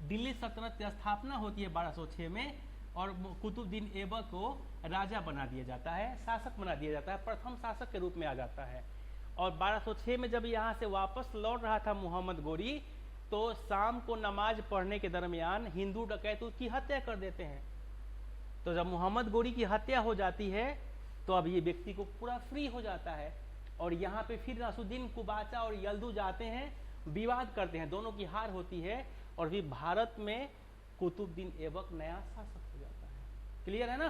S1: दिल्ली सल्तनत की स्थापना होती है 1206 में, और कुतुबुद्दीन ऐबक को राजा बना दिया जाता है, शासक बना दिया जाता है, प्रथम शासक के रूप में आ जाता है। और 1206 में जब यहाँ से वापस लौट रहा था मोहम्मद गोरी, तो शाम को नमाज पढ़ने के दरमियान हिंदू डकैत उसकी हत्या कर देते हैं। तो जब मोहम्मद गोरी की हत्या हो जाती है, तो अब ये व्यक्ति को पूरा फ्री हो जाता है। और यहाँ पे फिर नसरुद्दीन कुबाचा और यल्दुज आते हैं, विवाद करते हैं, दोनों की हार होती है, और फिर भारत में कुतुबुद्दीन ऐबक नया शासक हो जाता है। क्लियर है ना?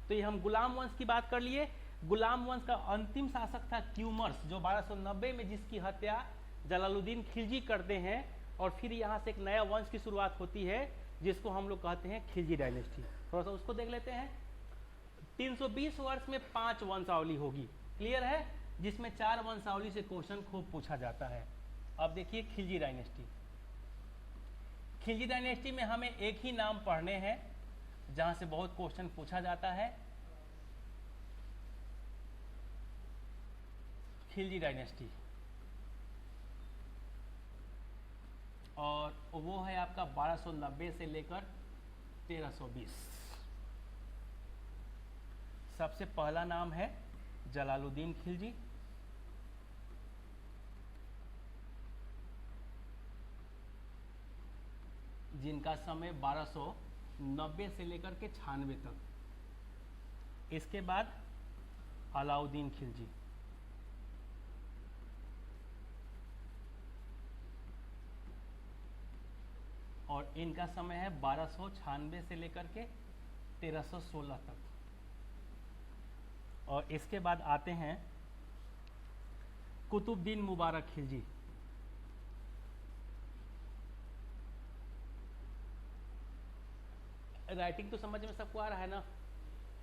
S1: तो ये हम गुलाम वंश की बात कर लिए। गुलाम वंश का अंतिम शासक था क्यूमर्स, जो 1290 में जिसकी हत्या जलालुद्दीन खिलजी करते हैं, और फिर यहाँ से एक नया वंश की शुरुआत होती है जिसको हम लोग कहते हैं खिलजी डायनेस्टी। थोड़ा सा उसको देख लेते हैं। 320 वर्ष में 5 वंशावली होगी, क्लियर है, जिसमें 4 वंशावली से क्वेश्चन खूब पूछा जाता है। अब देखिए खिलजी डायनेस्टी। खिलजी डायनेस्टी में हमें एक ही नाम पढ़ने हैं जहां से बहुत क्वेश्चन पूछा जाता है, खिलजी डायनेस्टी, और वो है आपका 1290 से लेकर 1320। सबसे पहला नाम है जलालुद्दीन खिलजी, जिनका समय 1290 से लेकर के 96 तक। इसके बाद अलाउद्दीन खिलजी, और इनका समय है 1296 से लेकर के 1316 तक। और इसके बाद आते हैं कुतुबुद्दीन मुबारक खिलजी, राइटिंग तो समझ में सबको आ रहा है ना,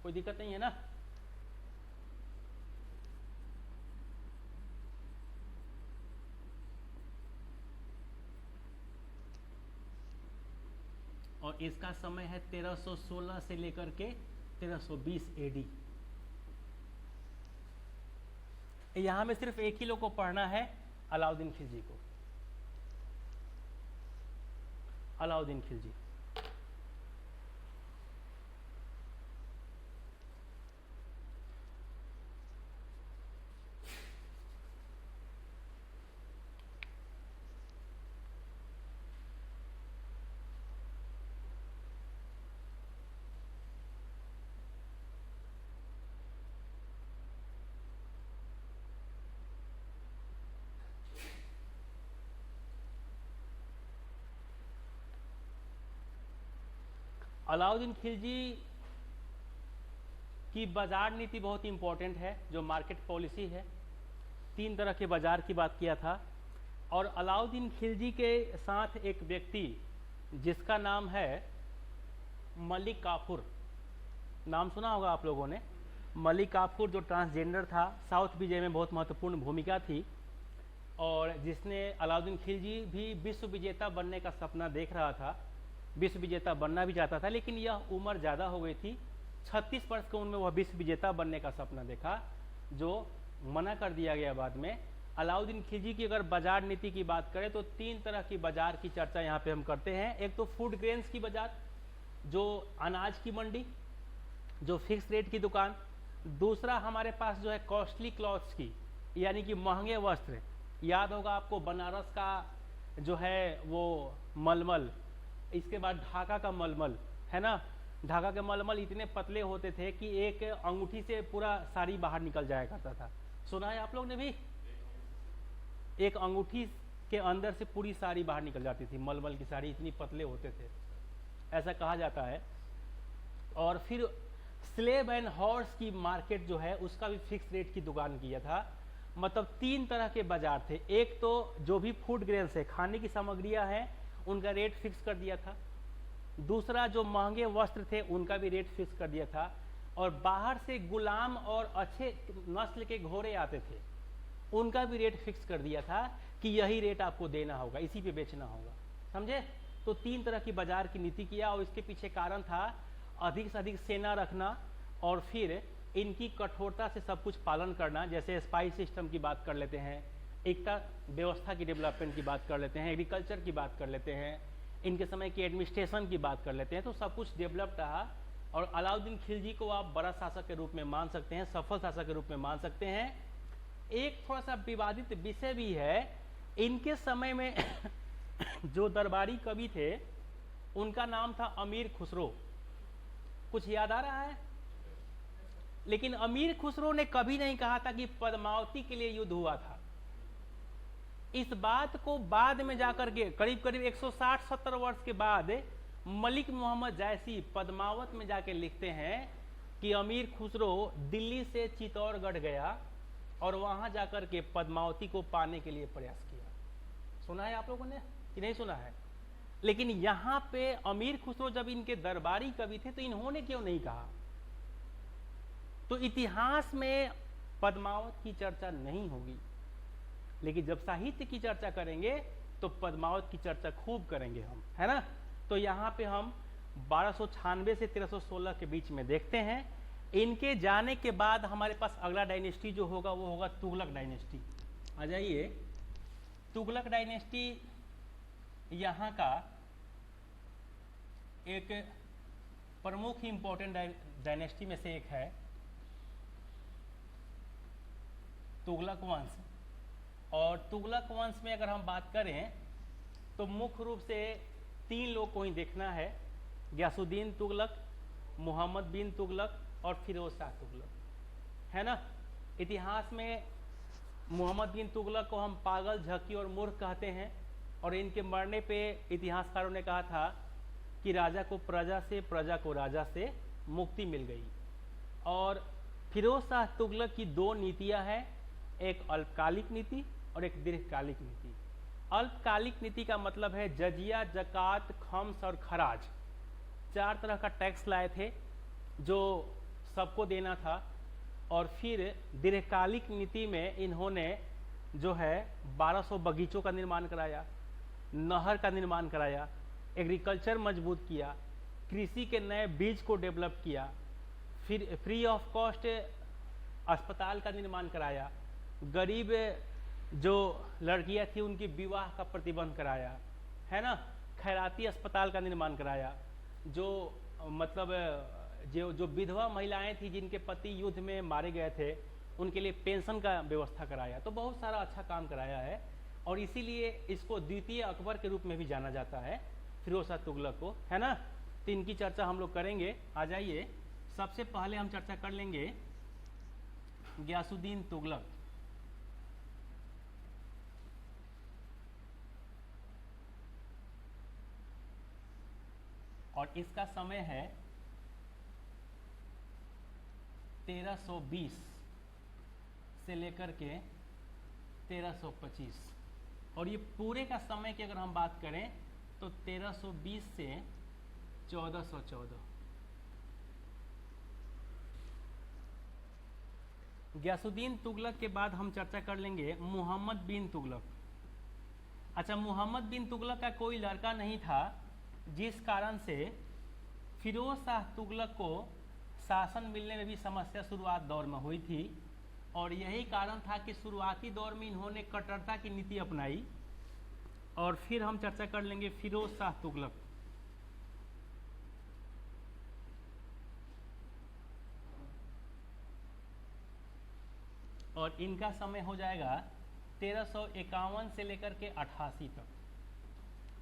S1: कोई दिक्कत नहीं है ना? और इसका समय है 1316 से लेकर के 1320 एडी। यहां में सिर्फ एक ही लोग को पढ़ना है, अलाउद्दीन खिलजी को, अलाउद्दीन खिलजी। अलाउद्दीन खिलजी की बाजार नीति बहुत इंपॉर्टेंट है, जो मार्केट पॉलिसी है। 3 तरह के बाजार की बात किया था। और अलाउद्दीन खिलजी के साथ एक व्यक्ति जिसका नाम है मलिक काफूर, नाम सुना होगा आप लोगों ने। मलिक काफूर जो ट्रांसजेंडर था, साउथ विजय में बहुत महत्वपूर्ण भूमिका थी, और जिसने अलाउद्दीन खिलजी भी विश्व विजेता बनने का सपना देख रहा था, विश्व विजेता बनना भी चाहता था, लेकिन यह उम्र ज़्यादा हो गई थी। 36 वर्ष की उम्र में वह विश्व विजेता बनने का सपना देखा, जो मना कर दिया गया बाद में। अलाउद्दीन खिलजी की अगर बाजार नीति की बात करें तो 3 तरह की बाजार की चर्चा यहाँ पे हम करते हैं। एक तो फूड ग्रेन्स की बाजार, जो अनाज की मंडी, जो फिक्स रेट की दुकान। दूसरा हमारे पास जो है कॉस्टली क्लॉथ्स की, यानी कि महंगे वस्त्र। याद होगा आपको बनारस का जो है वो मलमल, इसके बाद ढाका का मलमल, है ना। ढाका के मलमल इतने पतले होते थे कि एक अंगूठी से पूरा साड़ी बाहर निकल जाया करता था। सुना है आप लोग ने भी? एक अंगूठी के अंदर से पूरी साड़ी बाहर निकल जाती थी, मलमल की साड़ी, इतनी पतले होते थे, ऐसा कहा जाता है। और फिर स्लेव एंड हॉर्स की मार्केट जो है उसका भी फिक्स रेट की दुकान किया था। मतलब 3 तरह के बाजार थे। एक तो जो भी फूड ग्रेन्स है, खाने की सामग्रियां हैं, उनका रेट फिक्स कर दिया था। दूसरा जो महंगे वस्त्र थे उनका भी रेट फिक्स कर दिया था। और बाहर से गुलाम और अच्छे नस्ल के घोड़े आते थे, उनका भी रेट फिक्स कर दिया था कि यही रेट आपको देना होगा, इसी पे बेचना होगा। समझे? तो 3 तरह की बाजार की नीति किया, और इसके पीछे कारण था अधिक से अधिक सेना रखना, और फिर इनकी कठोरता से सब कुछ पालन करना। जैसे स्पाइस सिस्टम की बात कर लेते हैं, एकता व्यवस्था की डेवलपमेंट की बात कर लेते हैं, एग्रीकल्चर की बात कर लेते हैं, इनके समय की एडमिनिस्ट्रेशन की बात कर लेते हैं। तो सब कुछ डेवलप रहा। और अलाउद्दीन खिलजी को आप बड़ा शासक के रूप में मान सकते हैं, सफल शासक के रूप में मान सकते हैं। एक थोड़ा सा विवादित विषय भी है, इनके समय में जो दरबारी कवि थे उनका नाम था अमीर खुसरो। कुछ याद आ रहा है? लेकिन अमीर खुसरो ने कभी नहीं कहा था कि पद्मावती के लिए युद्ध हुआ था। इस बात को बाद में जाकर के करीब करीब 160-70 वर्ष के बाद मलिक मोहम्मद जायसी पद्मावत में जाके लिखते हैं कि अमीर खुसरो दिल्ली से चित्तौड़गढ़ गया और वहां जाकर के पद्मावती को पाने के लिए प्रयास किया। सुना है आप लोगों ने कि नहीं सुना है? लेकिन यहाँ पे अमीर खुसरो जब इनके दरबारी कवि थे तो इन्होंने क्यों नहीं कहा? तो इतिहास में पद्मावत की चर्चा नहीं होगी, लेकिन जब साहित्य की चर्चा करेंगे तो पद्मावत की चर्चा खूब करेंगे हम, है ना। तो यहाँ पे हम 1296 से 1316 के बीच में देखते हैं। इनके जाने के बाद हमारे पास अगला डायनेस्टी जो होगा वो होगा तुगलक डायनेस्टी। आ जाइए, तुगलक डायनेस्टी यहाँ का एक प्रमुख इंपॉर्टेंट डायनेस्टी में से एक है, तुगलक वंश। और तुगलक वंश में अगर हम बात करें तो मुख्य रूप से 3 लोग को ही देखना है, गयासुद्दीन तुगलक, मोहम्मद बिन तुगलक और फिरोज शाह तुगलक, है ना। इतिहास में मोहम्मद बिन तुगलक को हम पागल, झकी और मूर्ख कहते हैं, और इनके मरने पे इतिहासकारों ने कहा था कि राजा को प्रजा से, प्रजा को राजा से मुक्ति मिल गई। और फिरोज शाह तुगलक की 2 नीतियां हैं, एक अल्पकालिक नीति और एक दीर्घकालिक नीति। अल्पकालिक नीति का मतलब है जजिया, जकात, खम्स और खराज, 4 तरह का टैक्स लाए थे जो सबको देना था। और फिर दीर्घकालिक नीति में इन्होंने जो है 1200 बगीचों का निर्माण कराया, नहर का निर्माण कराया, एग्रीकल्चर मजबूत किया, कृषि के नए बीज को डेवलप किया, फिर फ्री ऑफ कॉस्ट अस्पताल का निर्माण कराया, गरीब जो लड़कियां थी उनकी विवाह का प्रतिबंध कराया, है ना, खैराती अस्पताल का निर्माण कराया, जो मतलब जो विधवा महिलाएं थी जिनके पति युद्ध में मारे गए थे उनके लिए पेंशन का व्यवस्था कराया। तो बहुत सारा अच्छा काम कराया है, और इसीलिए इसको द्वितीय अकबर के रूप में भी जाना जाता है, फिरोज शाह तुगलक को, है ना। तो इनकी चर्चा हम लोग करेंगे। आ जाइए, सबसे पहले हम चर्चा कर लेंगे गयासुद्दीन तुगलक। और इसका समय है 1320 से लेकर के 1325। और ये पूरे का समय की अगर हम बात करें तो 1320 से 1414। गयासुद्दीन तुगलक के बाद हम चर्चा कर लेंगे मोहम्मद बिन तुगलक। अच्छा, मोहम्मद बिन तुगलक का कोई लड़का नहीं था, जिस कारण से फिरोज शाह तुगलक को शासन मिलने में भी समस्या शुरुआत दौर में हुई थी। और यही कारण था कि शुरुआती दौर में इन्होंने कट्टरता की नीति अपनाई। और फिर हम चर्चा कर लेंगे फिरोज शाह तुगलक। और इनका समय हो जाएगा 1351 से लेकर के 88 तक।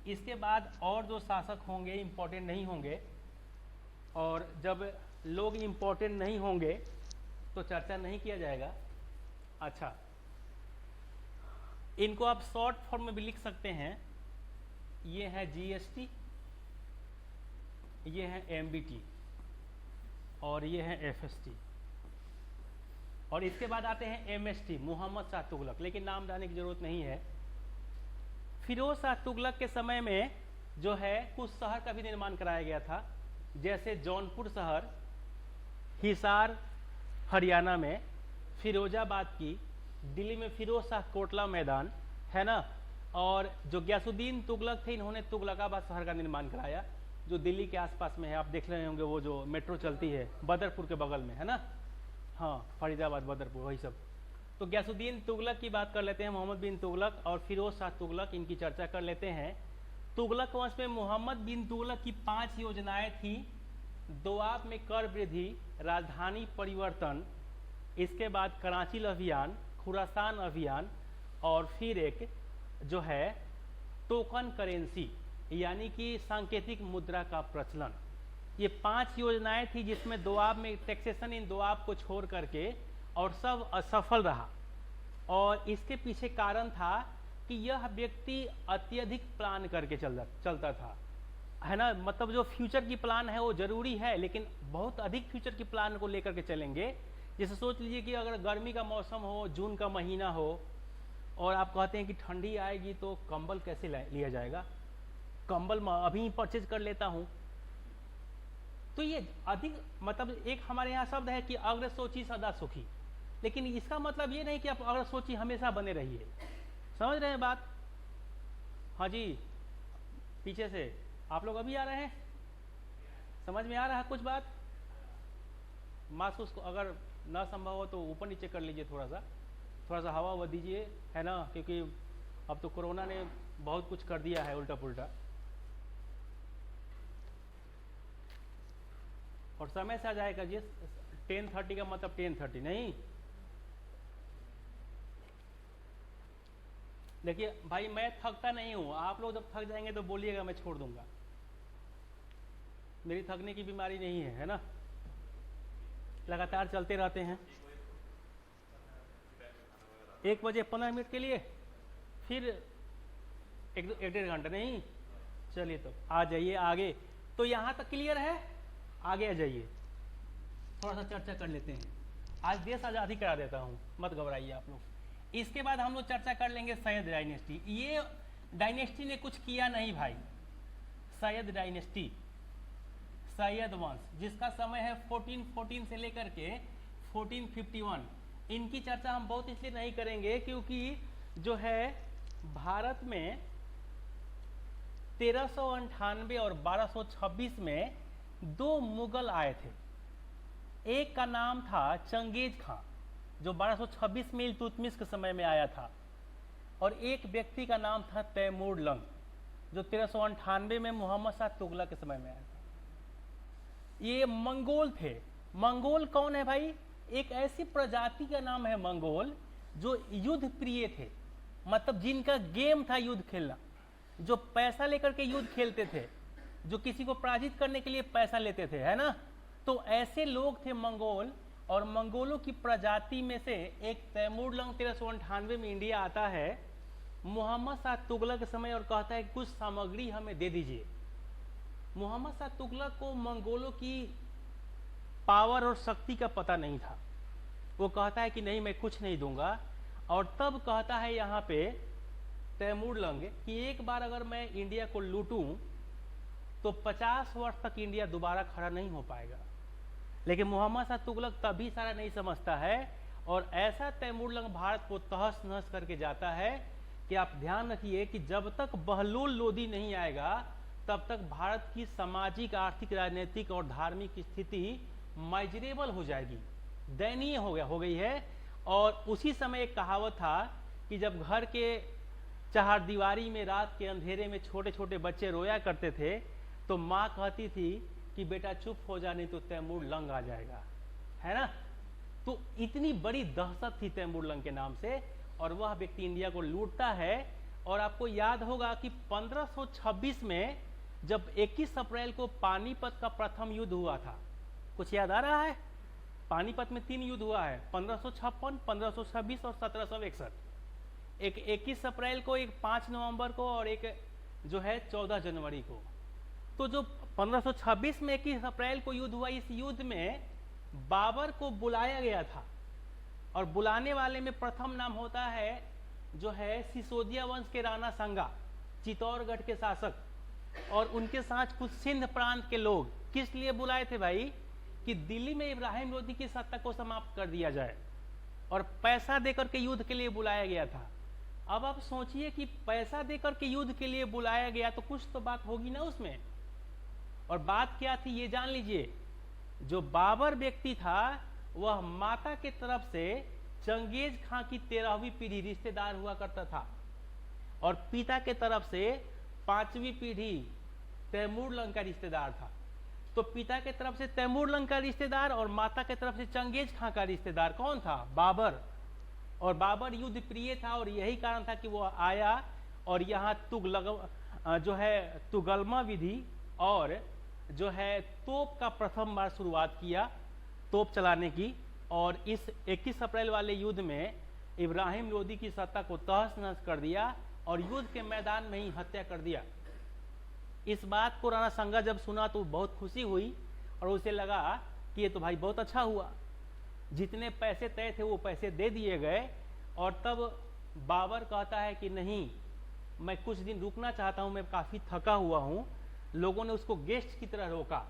S1: इसके बाद और जो शासक होंगे इम्पोर्टेंट नहीं होंगे, और जब लोग इम्पोर्टेंट नहीं होंगे तो चर्चा नहीं किया जाएगा। अच्छा, इनको आप शॉर्ट फॉर्म में भी लिख सकते हैं। ये है जीएसटी, ये है एमबीटी और ये है एफएसटी। और इसके बाद आते हैं एमएसटी, मोहम्मद शाह तुगलक, लेकिन नाम डालने की जरूरत नहीं है। फिरोज शाह तुगलक के समय में जो है कुछ शहर का भी निर्माण कराया गया था, जैसे जौनपुर शहर, हिसार हरियाणा में, फिरोजाबाद की, दिल्ली में फिरोज शाह कोटला मैदान है ना। और जो गयासुद्दीन तुगलक थे, इन्होंने तुगलकाबाद शहर का निर्माण कराया, जो दिल्ली के आसपास में है। आप देख रहे होंगे वो जो मेट्रो चलती है बदरपुर के बगल में, है ना। हाँ, फरीदाबाद, बदरपुर, वही सब। तो गयासुद्दीन तुगलक की बात कर लेते हैं, मोहम्मद बिन तुगलक और फिरोज शाह तुगलक, इनकी चर्चा कर लेते हैं। तुगलक वंश में मोहम्मद बिन तुगलक की 5 योजनाएं थी। दोआब में कर वृद्धि, राजधानी परिवर्तन, इसके बाद कराची अभियान, खुरासान अभियान, और फिर एक जो है टोकन करेंसी यानी कि सांकेतिक मुद्रा का प्रचलन। ये 5 योजनाएं थी, जिसमें दोआब में टैक्सेशन इन दोआब को छोड़ करके और सब असफल रहा। और इसके पीछे कारण था कि यह व्यक्ति अत्यधिक प्लान करके चलता था, है ना। मतलब जो फ्यूचर की प्लान है वो जरूरी है, लेकिन बहुत अधिक फ्यूचर की प्लान को लेकर के चलेंगे। जैसे सोच लीजिए कि अगर गर्मी का मौसम हो, जून का महीना हो, और आप कहते हैं कि ठंडी आएगी तो कंबल कैसे लिया जाएगा, कंबल मैं अभी परचेज कर लेता हूँ। तो ये अधिक, मतलब एक हमारे यहाँ शब्द है कि अग्र सोची सदा सुखी, लेकिन इसका मतलब ये नहीं कि आप अग्र सोची हमेशा बने रहिए। समझ रहे हैं बात? हाँ जी, पीछे से आप लोग अभी आ रहे हैं, समझ में आ रहा है कुछ बात? मास्क उसको अगर ना संभव हो तो ऊपर नीचे कर लीजिए, थोड़ा सा हवा दीजिए, है ना, क्योंकि अब तो कोरोना ने बहुत कुछ कर दिया है उल्टा पुल्टा। और समय से आ जाएगा जी, 10:30 का मतलब 10:30 नहीं। देखिए भाई, मैं थकता नहीं हूँ, आप लोग जब थक जाएंगे तो बोलिएगा, मैं छोड़ दूंगा। मेरी थकने की बीमारी नहीं है ना, लगातार चलते रहते हैं। 1 बजे 15 मिनट के लिए, फिर 1-1.5 घंटा नहीं। चलिए तो आ जाइए आगे। तो यहाँ तक क्लियर है? आगे आ जाइए, थोड़ा सा चर्चा कर लेते हैं। आज देश आज़ादी करा देता हूँ, मत घबराइए आप लोग। इसके बाद हम लोग चर्चा कर लेंगे सैयद डायनेस्टी। ये डायनेस्टी ने कुछ किया नहीं भाई, सैयद डायनेस्टी, सैयद वंश, जिसका समय है 1414 से लेकर के 1451। इनकी चर्चा हम बहुत इसलिए नहीं करेंगे क्योंकि जो है भारत में 1398 और 1226 में 2 मुगल आए थे। एक का नाम था चंगेज खां, जो 1226 में इल्तुतमिश के समय में आया था, और एक व्यक्ति का नाम था तैमूर लंग, जो 1398 में मोहम्मद शाह तुगलक के समय में आया था। ये मंगोल थे। मंगोल कौन है भाई? एक ऐसी प्रजाति का नाम है मंगोल जो युद्ध प्रिय थे, मतलब जिनका गेम था युद्ध खेलना, जो पैसा लेकर के युद्ध खेलते थे, जो किसी को पराजित करने के लिए पैसा लेते थे, है ना। तो ऐसे लोग थे मंगोल, और मंगोलों की प्रजाति में से एक तैमूर लंग 1398 में इंडिया आता है मोहम्मद शाह तुगलक के समय, और कहता है कुछ सामग्री हमें दे दीजिए। मोहम्मद शाह तुगलक को मंगोलों की पावर और शक्ति का पता नहीं था। वो कहता है कि नहीं, मैं कुछ नहीं दूंगा, और तब कहता है यहाँ पे तैमूर लंग कि एक बार अगर मैं इंडिया को लूटूं तो 50 वर्ष तक इंडिया दोबारा खड़ा नहीं हो पाएगा। लेकिन मोहम्मद शाह तुगलक तभी सारा नहीं समझता है, और ऐसा तैमूर लंग भारत को तहस नहस करके जाता है कि आप ध्यान रखिए कि जब तक बहलोल लोदी नहीं आएगा तब तक भारत की सामाजिक, आर्थिक, राजनीतिक और धार्मिक स्थिति माइजरेबल हो जाएगी, दयनीय हो गई है। और उसी समय एक कहावत था कि जब घर के चहारदीवारी में रात के अंधेरे में छोटे छोटे बच्चे रोया करते थे तो माँ कहती थी कि बेटा चुप हो जा, नहीं तो तैमूर लंग आ जाएगा, है ना। तो इतनी बड़ी दहशत थी तैमूर लंग के नाम से, और वह व्यक्ति इंडिया को लूटता है। और आपको याद होगा कि 1526 में जब 21 अप्रैल को पानीपत का प्रथम युद्ध हुआ था, कुछ याद आ रहा है? पानीपत में 3 युद्ध हुआ है, 1556, 1526 और 1761। एक 21 अप्रैल को, एक 5 नवंबर को, और एक जो है 14 जनवरी को। तो जो 1526 में 21 अप्रैल को युद्ध हुआ, इस युद्ध में बाबर को बुलाया गया था, और बुलाने वाले में प्रथम नाम होता है जो है सिसोदिया वंश के राणा संगा, चित्तौड़गढ़ के शासक, और उनके साथ कुछ सिंध प्रांत के लोग। किस लिए बुलाए थे भाई? कि दिल्ली में इब्राहिम लोदी की सत्ता को समाप्त कर दिया जाए, और पैसा देकर के युद्ध के लिए बुलाया गया था। अब आप सोचिए कि पैसा देकर के युद्ध के लिए बुलाया गया तो कुछ तो बात होगी ना उसमें। और बात क्या थी ये जान लीजिए। जो बाबर व्यक्ति था वह माता के तरफ से चंगेज खां की 13वीं पीढ़ी रिश्तेदार हुआ करता था, और पिता के तरफ से 5वीं पीढ़ी तैमूर लंग का रिश्तेदार था। तो पिता के तरफ से तैमूर लंग का रिश्तेदार और माता के तरफ से चंगेज खां का रिश्तेदार कौन था? बाबर। और बाबर युद्ध प्रिय था, और यही कारण था कि वो आया और यहाँ तुगलमा विधि और जो है तोप का प्रथम बार शुरुआत किया, तोप चलाने की। और इस 21 अप्रैल वाले युद्ध में इब्राहिम लोदी की सत्ता को तहस नहस कर दिया, और युद्ध के मैदान में ही हत्या कर दिया। इस बात को राणा संगा जब सुना तो बहुत खुशी हुई, और उसे लगा कि ये तो भाई बहुत अच्छा हुआ। जितने पैसे तय थे वो पैसे दे दिए गए। और तब बाबर कहता है कि नहीं, मैं कुछ दिन रुकना चाहता हूँ, मैं काफ़ी थका हुआ हूँ। लोगों ने उसको गेस्ट की तरह रोका,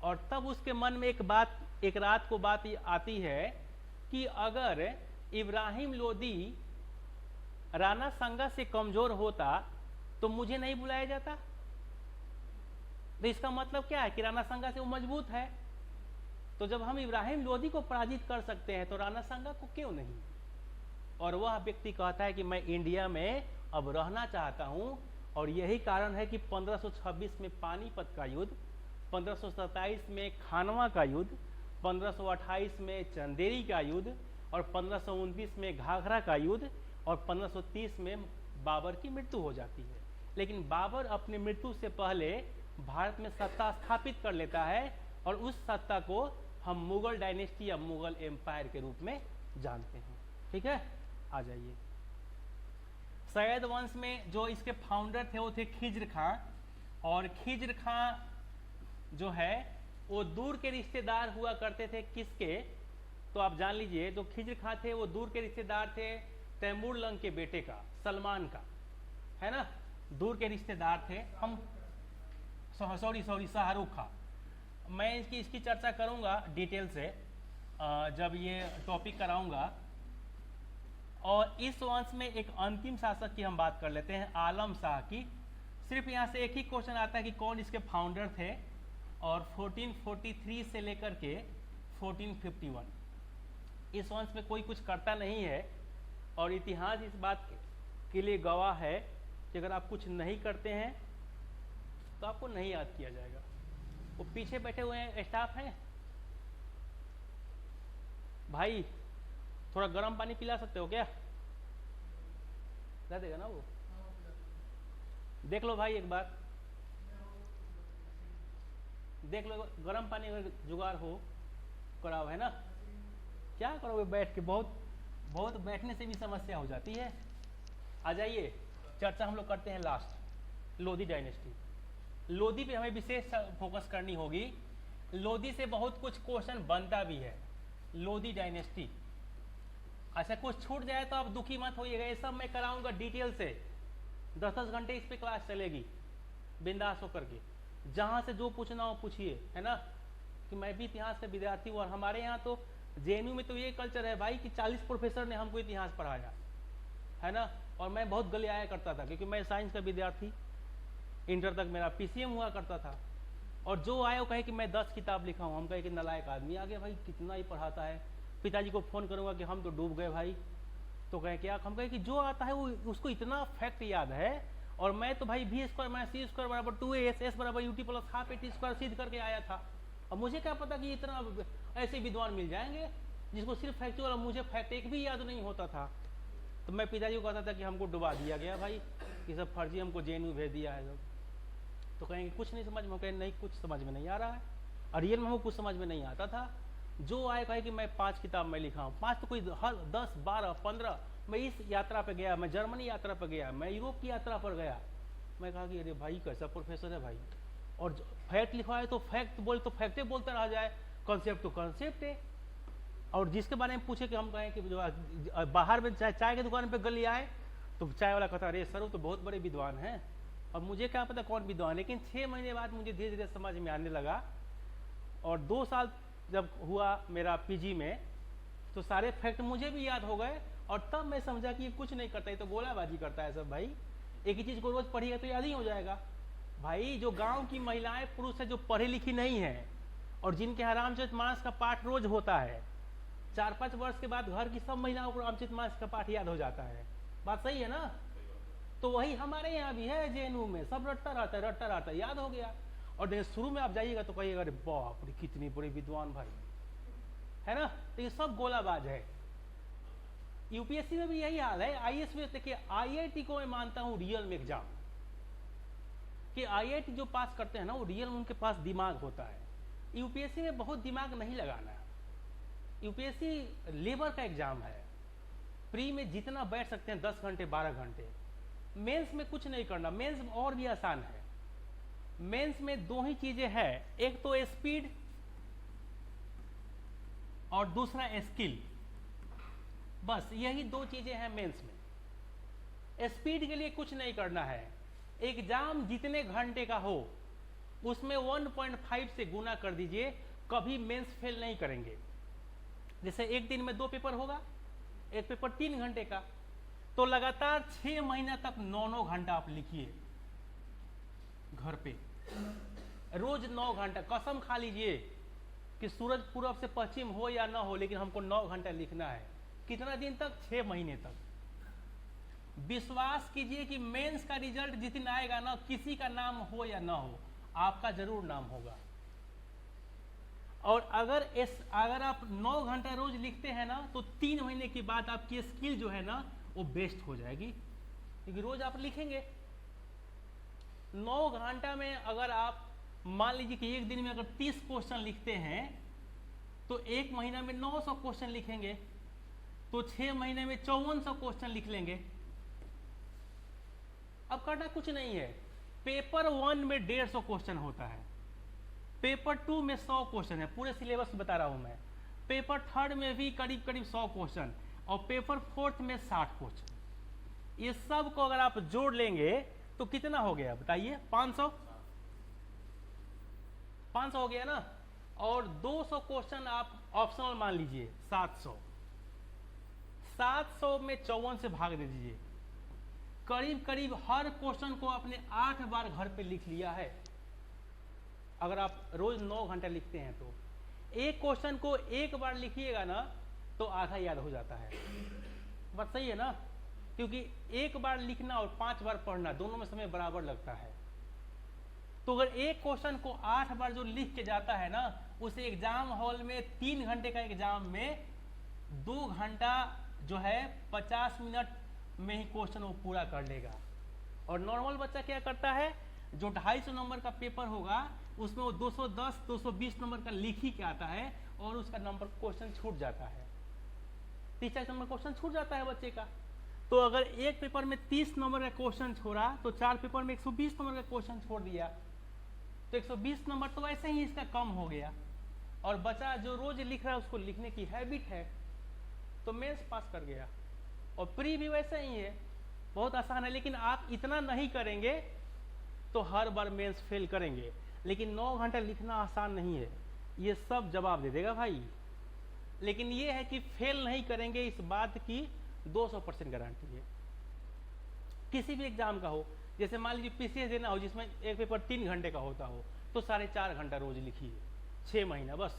S1: और तब उसके मन में एक रात को बात आती है कि अगर इब्राहिम लोदी राणा संगा से कमजोर होता तो मुझे नहीं बुलाया जाता। तो इसका मतलब क्या है कि राणा संगा से वो मजबूत है, तो जब हम इब्राहिम लोदी को पराजित कर सकते हैं तो राणा संगा को क्यों नहीं। और वह व्यक्ति कहता है कि मैं इंडिया में अब रहना चाहता हूं, और यही कारण है कि 1526 में पानीपत का युद्ध, 1527 में खानवा का युद्ध, 1528 में चंदेरी का युद्ध, और 1529 में घाघरा का युद्ध, और 1530 में बाबर की मृत्यु हो जाती है। लेकिन बाबर अपनी मृत्यु से पहले भारत में सत्ता स्थापित कर लेता है, और उस सत्ता को हम मुगल डायनेस्टी या मुगल एम्पायर के रूप में जानते हैं। ठीक है, आ जाइए। सैयद वंश में जो इसके फाउंडर थे वो थे खिज्र खां, और खिज्र खां जो है वो दूर के रिश्तेदार हुआ करते थे। किसके? तो आप जान लीजिए, जो खिज्र खां थे वो दूर के रिश्तेदार थे तैमूर लंग के बेटे का, सलमान का, है ना, दूर के रिश्तेदार थे। हम सॉरी शाहरुख खां। मैं इसकी चर्चा करूंगा डिटेल से जब ये टॉपिक कराऊंगा। और इस वंश में एक अंतिम शासक की हम बात कर लेते हैं, आलम शाह की। सिर्फ यहाँ से एक ही क्वेश्चन आता है कि कौन इसके फाउंडर थे, और 1443 से लेकर के 1451 इस वंश में कोई कुछ करता नहीं है। और इतिहास इस बात के लिए गवाह है कि अगर आप कुछ नहीं करते हैं तो आपको नहीं याद किया जाएगा। वो पीछे बैठे हुए हैं, स्टाफ हैं भाई, थोड़ा गर्म पानी पिला सकते हो क्या? ला देगा ना वो? देख लो भाई, एक बार देख लो, गर्म पानी अगर जुगाड़ हो कराओ, है ना। क्या करोगे बैठ के? बहुत बैठने से भी समस्या हो जाती है। आ जाइए, चर्चा हम लोग करते हैं लास्ट, लोधी डायनेस्टी। लोधी पे हमें विशेष फोकस करनी होगी। लोधी से बहुत कुछ क्वेश्चन बनता भी है, लोधी डायनेस्टी। अच्छा कुछ छूट जाए तो आप दुखी मत होइएगा, ये सब मैं कराऊंगा डिटेल से, 10-10 घंटे इस पे क्लास चलेगी बिंदास होकर के, जहाँ से जो पूछना हो पूछिए, है ना। कि मैं भी इतिहास का विद्यार्थी हूँ और हमारे यहाँ तो जेएनयू में तो ये कल्चर है भाई कि 40 प्रोफेसर ने हमको इतिहास पढ़ाया, है ना। और मैं बहुत गलियाया करता था क्योंकि मैं साइंस का विद्यार्थी, इंटर तक मेरा पीसीएम हुआ करता था। और जो आए वो कहे कि मैं 10 किताब लिखा हूँ, हम कहे कि नालायक आदमी आ गया भाई, कितना ही पढ़ाता है। पिताजी को फ़ोन करूँगा कि हम तो डूब गए भाई, तो कहे क्या, हम कहे कि जो आता है वो उसको इतना फैक्ट याद है, और मैं तो भाई v² - c² बराबर 2as, s बराबर ut प्लस हाफ at² सिद्ध करके आया था। अब मुझे क्या पता कि इतना ऐसे विद्वान मिल जाएंगे जिसको सिर्फ फैक्चुअल, और मुझे फैक्ट एक भी याद नहीं होता था। तो मैं पिताजी को कहता था कि हमको डुबा दिया गया भाई, ये सब फर्जी, हमको जेएनयू भेज दिया है सब। तो कहेंगे कुछ नहीं समझ में, कहें नहीं कुछ समझ में नहीं आ रहा है, और रियल में हमको कुछ समझ में नहीं आता था। जो आए कहे कि मैं 5 किताब मैं लिखा हूँ, 5 तो कोई हर 10, 12, 15। मैं इस यात्रा पर गया, मैं जर्मनी यात्रा पर गया, मैं यूरोप की यात्रा पर गया। मैं कहा कि अरे भाई कैसा प्रोफेसर है भाई, और फैक्ट लिखवाए तो फैक्ट बोले तो फैक्टे बोलता रह जाए, कॉन्सेप्ट तो कॉन्सेप्ट है। और जिसके बारे में पूछे कि हम कहें कि जो बाहर में चाय की दुकान पे गली आए तो चाय वाला कहता अरे सर वो तो बहुत बड़े विद्वान हैं। अब मुझे क्या पता कौन विद्वान, लेकिन 6 महीने बाद मुझे धीरे धीरे समझ में आने लगा। और 2 साल जब हुआ मेरा पीजी में तो सारे फैक्ट मुझे भी याद हो गए, और तब मैं समझा कि ये कुछ नहीं करता, ये तो गोलाबाजी करता है सब भाई। एक ही चीज़ को रोज़ पढ़िएगा तो याद ही हो जाएगा। भाई जो गांव की महिलाएं पुरुष है जो पढ़ी लिखी नहीं है और जिनके यहाँ रामचरितमानस का पाठ रोज होता है, 4-5 वर्ष के बाद घर की सब महिलाओं को रामचरितमानस का पाठ याद हो जाता है। बात सही है ना। तो वही हमारे यहाँ भी है जेएनयू में, सब रटता रहता है, याद हो गया। और शुरू में आप जाइएगा तो कहिएगा अरे बाप रे कितनी बड़ी विद्वान भाई, है ना। तो ये सब गोलाबाज है। यूपीएससी में भी यही हाल है। आईएएस में देखिए, आईआईटी को मैं मानता हूँ रियल में एग्जाम, कि आईआईटी जो पास करते हैं ना वो रियल में उनके पास दिमाग होता है। यूपीएससी में बहुत दिमाग नहीं लगाना है। यूपीएससी लेबर का एग्जाम है, प्री में जितना बैठ सकते हैं 10 घंटे 12 घंटे। मेंस में कुछ नहीं करना, मेंस और भी आसान है। मेंस में 2 ही चीजें हैं, एक तो स्पीड और दूसरा स्किल, बस यही 2 चीजें हैं मेंस में। स्पीड के लिए कुछ नहीं करना है, एग्जाम जितने घंटे का हो उसमें 1.5 से गुना कर दीजिए, कभी मेंस फेल नहीं करेंगे। जैसे एक दिन में 2 पेपर होगा, एक पेपर 3 घंटे का, तो लगातार 6 महीना तक 9-9 घंटा आप लिखिए घर पे, रोज 9 घंटा। कसम खा लीजिए कि सूरज पूरब से पश्चिम हो या ना हो, लेकिन हमको 9 घंटा लिखना है। कितना दिन तक? 6 महीने तक। विश्वास कीजिए कि मेंस का रिजल्ट जिस दिन आएगा ना, किसी का नाम हो या ना हो, आपका जरूर नाम होगा। और अगर आप 9 घंटा रोज लिखते हैं ना, तो 3 महीने के बाद आपकी स्किल जो है ना वो बेस्ट हो जाएगी, क्योंकि रोज आप लिखेंगे। 9 घंटा में अगर आप मान लीजिए कि एक दिन में अगर 30 क्वेश्चन लिखते हैं तो 1 महीना में 900 क्वेश्चन लिखेंगे, तो 6 महीने में 5400 क्वेश्चन लिख लेंगे। अब करना कुछ नहीं है। पेपर 1 में 150 क्वेश्चन होता है, पेपर 2 में 100 क्वेश्चन है, पूरे सिलेबस बता रहा हूं मैं। पेपर 3 में भी करीब करीब 100 क्वेश्चन, और पेपर 4 में 60 क्वेश्चन। ये सब को अगर आप जोड़ लेंगे तो कितना हो गया बताइए? 500 हो गया ना। और 200 क्वेश्चन आप ऑप्शनल मान लीजिए, 700 में 54 से भाग दे दीजिए। करीब करीब हर क्वेश्चन को आपने 8 बार घर पे लिख लिया है। अगर आप रोज 9 घंटा लिखते हैं तो एक क्वेश्चन को 1 बार लिखिएगा ना तो आधा याद हो जाता है। बात सही है ना। क्योंकि 1 बार लिखना और 5 बार पढ़ना, दोनों में समय बराबर लगता है। तो अगर एक क्वेश्चन को 8 बार जो लिख के जाता है ना, उसे एग्जाम हॉल में 3 घंटे का एग्जाम में 2 घंटा जो है 50 मिनट में ही क्वेश्चन वो पूरा कर लेगा। और नॉर्मल बच्चा क्या करता है, जो 250 नंबर का पेपर होगा उसमें वो 210 220 नंबर का लिख ही के आता है, और उसका नंबर क्वेश्चन छूट जाता है, 30 नंबर क्वेश्चन छूट जाता है बच्चे का। तो अगर एक पेपर में 30 नंबर का क्वेश्चन छोड़ा तो 4 पेपर में 120 नंबर का क्वेश्चन छोड़ दिया। तो 120 नंबर तो वैसे ही इसका कम हो गया, और बच्चा जो रोज लिख रहा है उसको लिखने की हैबिट है तो मेंस पास कर गया। और प्री भी वैसे ही है, बहुत आसान है, लेकिन आप इतना नहीं करेंगे तो हर बार मेंस फेल करेंगे। लेकिन 9 घंटा लिखना आसान नहीं है, ये सब जवाब दे देगा भाई। लेकिन ये है कि फेल नहीं करेंगे, इस बात की 200% गारंटी है। किसी भी एग्जाम का हो, जैसे मान लीजिए पीसीएस देना हो जिसमें एक पेपर 3 घंटे का होता हो, तो 4.5 घंटा रोज लिखिए 6 महीना बस।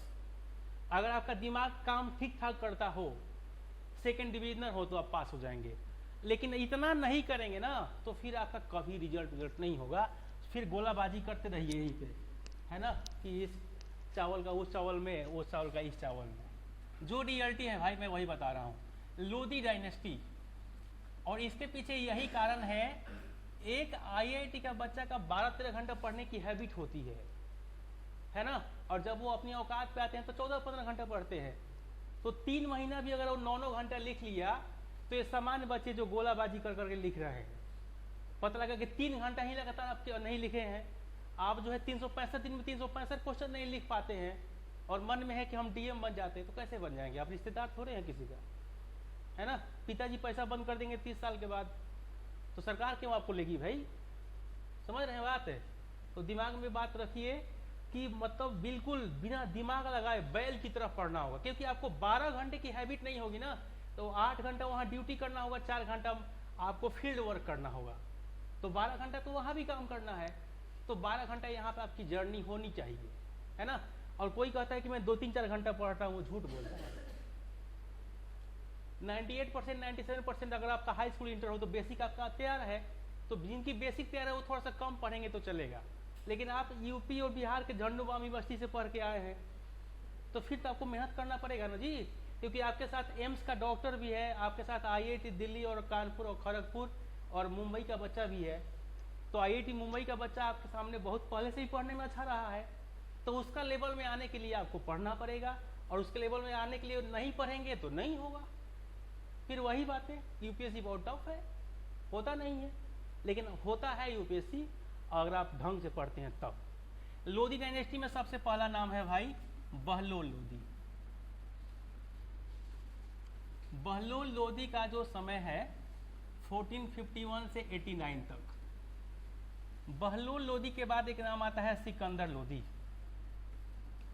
S1: अगर आपका दिमाग काम ठीक ठाक करता हो, सेकेंड डिविजनर हो, तो आप पास हो जाएंगे। लेकिन इतना नहीं करेंगे ना तो फिर आपका कभी रिजल्ट नहीं होगा। फिर गोलाबाजी करते रहिए यहीं पे, है ना, कि इस चावल का उस चावल में, वो चावल का इस चावल में। जो रियलिटी है भाई मैं वही बता रहा हूँ। लोधी डायनेस्टी, और इसके पीछे यही कारण है, एक आईआईटी का बच्चा का 12-13 घंटा पढ़ने की हैबिट होती है ना, और जब वो अपनी औकात पे आते हैं तो 14-15 घंटा पढ़ते हैं। तो 3 महीना भी अगर वो 9-9 घंटा लिख लिया तो ये सामान्य बच्चे जो गोलाबाजी कर करके लिख रहे हैं, पता लगा कि 3 घंटा ही लगातार आप नहीं लिखे हैं, आप जो है 365 दिन में 365 क्वेश्चन नहीं लिख पाते हैं, और मन में है कि हम डीएम बन जाते हैं, तो कैसे बन जाएंगे? आप रिश्तेदार थोड़े हैं किसी का, है ना। पिताजी पैसा बंद कर देंगे 30 साल के बाद, तो सरकार क्यों आपको लेगी भाई? समझ रहे हैं बात है? तो दिमाग में बात रखिए कि मतलब बिल्कुल बिना दिमाग लगाए बैल की तरफ पढ़ना होगा, क्योंकि आपको 12 घंटे की हैबिट नहीं होगी ना, तो 8 घंटा वहाँ ड्यूटी करना होगा, 4 घंटा आपको फील्ड वर्क करना होगा, तो 12 घंटा तो वहाँ भी काम करना है। तो 12 घंटा यहाँ पे आपकी जर्नी होनी चाहिए, है ना। और कोई कहता है कि मैं 2-3-4 घंटा पढ़ता हूँ, वो झूठ बोलता है। 98% 97% अगर आपका हाई स्कूल इंटर हो तो बेसिक आपका तैयार है, तो जिनकी बेसिक तैयार है वो थोड़ा सा कम पढ़ेंगे तो चलेगा। लेकिन आप यूपी और बिहार के झंडूबाम यूनिवर्सिटी से पढ़ के आए हैं, तो फिर तो आपको मेहनत करना पड़ेगा ना जी, क्योंकि आपके साथ एम्स का डॉक्टर भी है, आपके साथ आईआईटी दिल्ली और कानपुर और खड़गपुर और मुंबई का बच्चा भी है। तो आईआईटी मुंबई का बच्चा आपके सामने बहुत पहले से ही पढ़ने में अच्छा रहा है, तो उसका लेवल में आने के लिए आपको पढ़ना पड़ेगा, और उसके लेवल में आने के लिए नहीं पढ़ेंगे तो नहीं होगा। फिर वही बातें, यूपीएससी बहुत टफ है, होता नहीं है, लेकिन होता है यूपीएससी अगर आप ढंग से पढ़ते हैं तब। लोधी डायनेस्टी में सबसे पहला नाम है भाई बहलोल लोधी। बहलोल लोधी का जो समय है 1451 से 89 तक। बहलोल लोधी के बाद एक नाम आता है सिकंदर लोधी।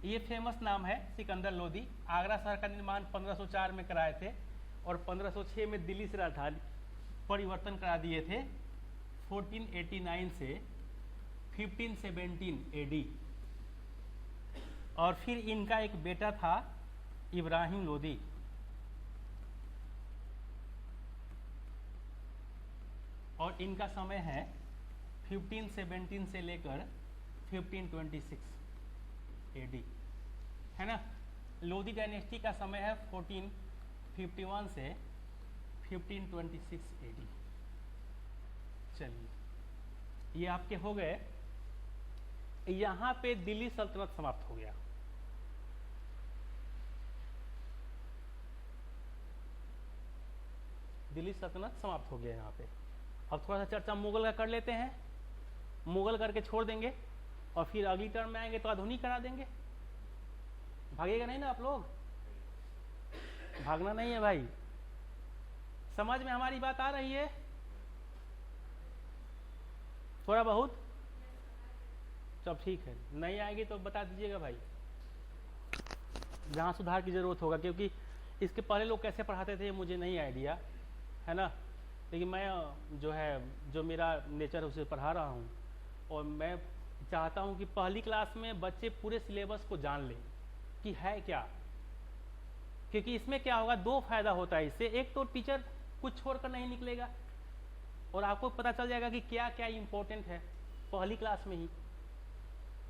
S1: ये फेमस नाम है सिकंदर लोधी। आगरा शहर का निर्माण 1504 में कराए थे, और 1506 में दिल्ली से राजधानी परिवर्तन करा दिए थे 1489 से 1517 एडी। और फिर इनका एक बेटा था इब्राहिम लोधी, और इनका समय है 1517 से लेकर 1526 एडी, है ना। लोधी डायनेस्टी का समय है 1451 से 1526 एडी। चलिए, ये आपके हो गए। यहाँ पे दिल्ली सल्तनत समाप्त हो गया। दिल्ली सल्तनत समाप्त हो गया यहाँ पे। अब थोड़ा सा चर्चा मुगल का कर लेते हैं। मुगल करके छोड़ देंगे, और फिर अगली टर्म में आएंगे तो आधुनिक करा देंगे। भागेगा नहीं ना आप लोग? भागना नहीं है भाई। समझ में हमारी बात आ रही है? थोड़ा बहुत? सब ठीक है। नहीं आएगी तो बता दीजिएगा भाई, जहाँ सुधार की ज़रूरत होगा, क्योंकि इसके पहले लोग कैसे पढ़ाते थे मुझे नहीं आइडिया, है ना। लेकिन मैं जो है, जो मेरा नेचर है उसे पढ़ा रहा हूँ, और मैं चाहता हूँ कि पहली क्लास में बच्चे पूरे सिलेबस को जान लें कि है क्या। क्योंकि इसमें क्या होगा, 2 फायदा होता है इससे। एक तो टीचर कुछ छोड़कर नहीं निकलेगा, और आपको पता चल जाएगा कि क्या क्या इम्पोर्टेंट है पहली क्लास में ही।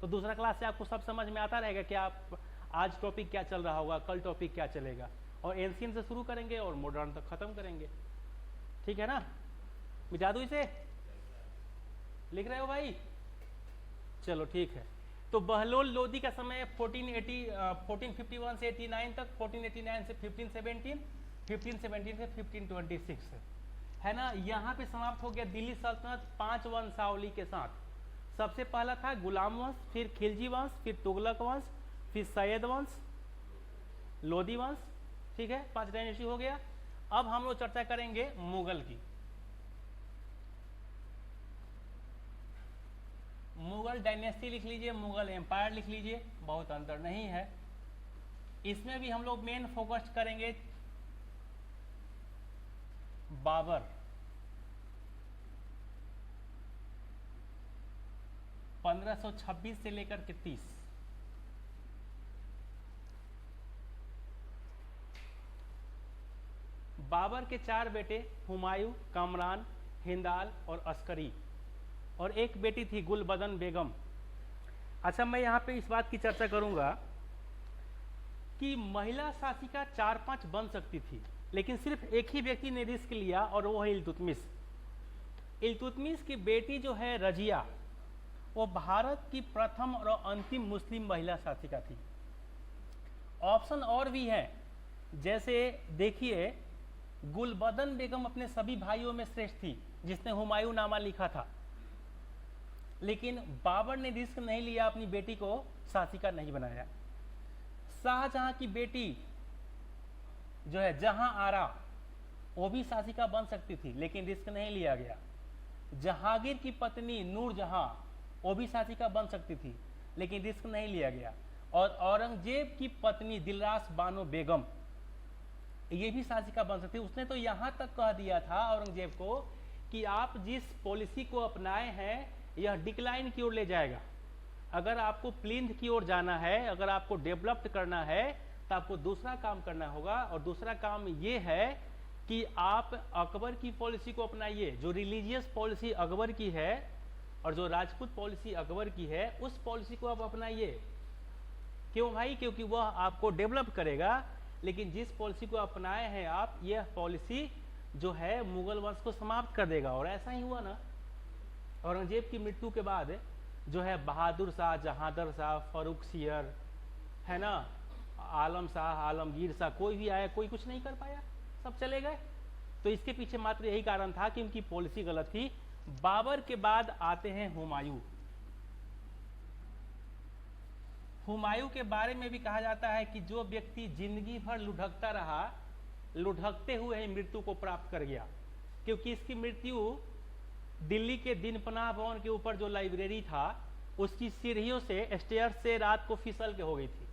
S1: तो दूसरा क्लास से आपको सब समझ में आता रहेगा कि आप आज टॉपिक क्या चल रहा होगा, कल टॉपिक क्या चलेगा, और एंशिएंट से शुरू करेंगे और मॉडर्न तक खत्म करेंगे। ठीक है ना? मिटा दूं इसे? लिख रहे हो भाई? चलो ठीक है। तो बहलोल लोधी का समय 1451 से 89 तक, 1489 से 1517, 1517 से 1526 है ना। यहाँ पे समाप्त हो गया दिल्ली सल्तनत 5 वंशावली के साथ। सबसे पहला था गुलाम वंश, फिर खिलजी वंश, फिर तुगलक वंश, फिर सैयद वंश, लोदी वंश। ठीक है, 5 डायनेस्टी हो गया। अब हम लोग चर्चा करेंगे मुगल की। मुगल डायनेस्टी लिख लीजिए, मुगल एम्पायर लिख लीजिए, बहुत अंतर नहीं है। इसमें भी हम लोग मेन फोकस करेंगे बाबर, 1526 से लेकर के 30। बाबर के 4 बेटे हुमायूं, कामरान, हिंदाल और अस्करी, और एक बेटी थी गुलबदन बेगम। अच्छा, मैं यहाँ पे इस बात की चर्चा करूँगा कि महिला शासिका 4-5 बन सकती थी, लेकिन सिर्फ एक ही व्यक्ति ने रिस्क लिया और वो है इल्तुतमिश। इल्तुतमिश की बेटी जो है रजिया, वो भारत की प्रथम और अंतिम मुस्लिम महिला शासिका थी। ऑप्शन और भी हैं, जैसे देखिए गुलबदन बेगम अपने सभी भाइयों में श्रेष्ठ थी, जिसने हुमायूं नामा लिखा था, लेकिन बाबर ने रिस्क नहीं लिया, अपनी बेटी को शासिका नहीं बनाया। शाहजहां की बेटी जो है जहां आरा, वो भी शासिका बन सकती थी, लेकिन रिस्क नहीं लिया गया। जहांगीर की पत्नी नूरजहां, वो भी शासिका बन सकती थी, लेकिन रिस्क नहीं लिया गया। और औरंगजेब की पत्नी दिलरास बानो बेगम, ये भी शासिका बन सकती। उसने तो यहां तक कह दिया था औरंगजेब को कि आप जिस पॉलिसी को अपनाए हैं यह डिक्लाइन की ओर ले जाएगा। अगर आपको प्लिंथ की ओर जाना है, अगर आपको डेवलप्ड करना है, तो आपको दूसरा काम करना होगा। और दूसरा काम ये है कि आप अकबर की पॉलिसी को अपनाइए। जो रिलीजियस पॉलिसी अकबर की है और जो राजपूत पॉलिसी अकबर की है, उस पॉलिसी को आप अपनाइए। क्यों भाई? क्योंकि वह आपको डेवलप करेगा। लेकिन जिस पॉलिसी को अपनाए हैं आप, यह पॉलिसी जो है मुगल वंश को समाप्त कर देगा। और ऐसा ही हुआ ना। औरंगजेब की मृत्यु के बाद जो है बहादुर शाह, जहांदर शाह, फरूख सियर, है ना, आलम शाह, आलमगीर शाह, कोई भी आया, कोई कुछ नहीं कर पाया, सब चले गए। तो इसके पीछे मात्र यही कारण था कि उनकी पॉलिसी गलत थी। बाबर के बाद आते हैं हुमायूं। हुमायूं के बारे में भी कहा जाता है कि जो व्यक्ति जिंदगी भर लुढ़कता रहा, लुढ़कते हुए ही मृत्यु को प्राप्त कर गया। क्योंकि इसकी मृत्यु दिल्ली के दीनपनाह भवन के ऊपर जो लाइब्रेरी था, उसकी सीढ़ियों से, स्टेयर से रात को फिसल के हो गई थी।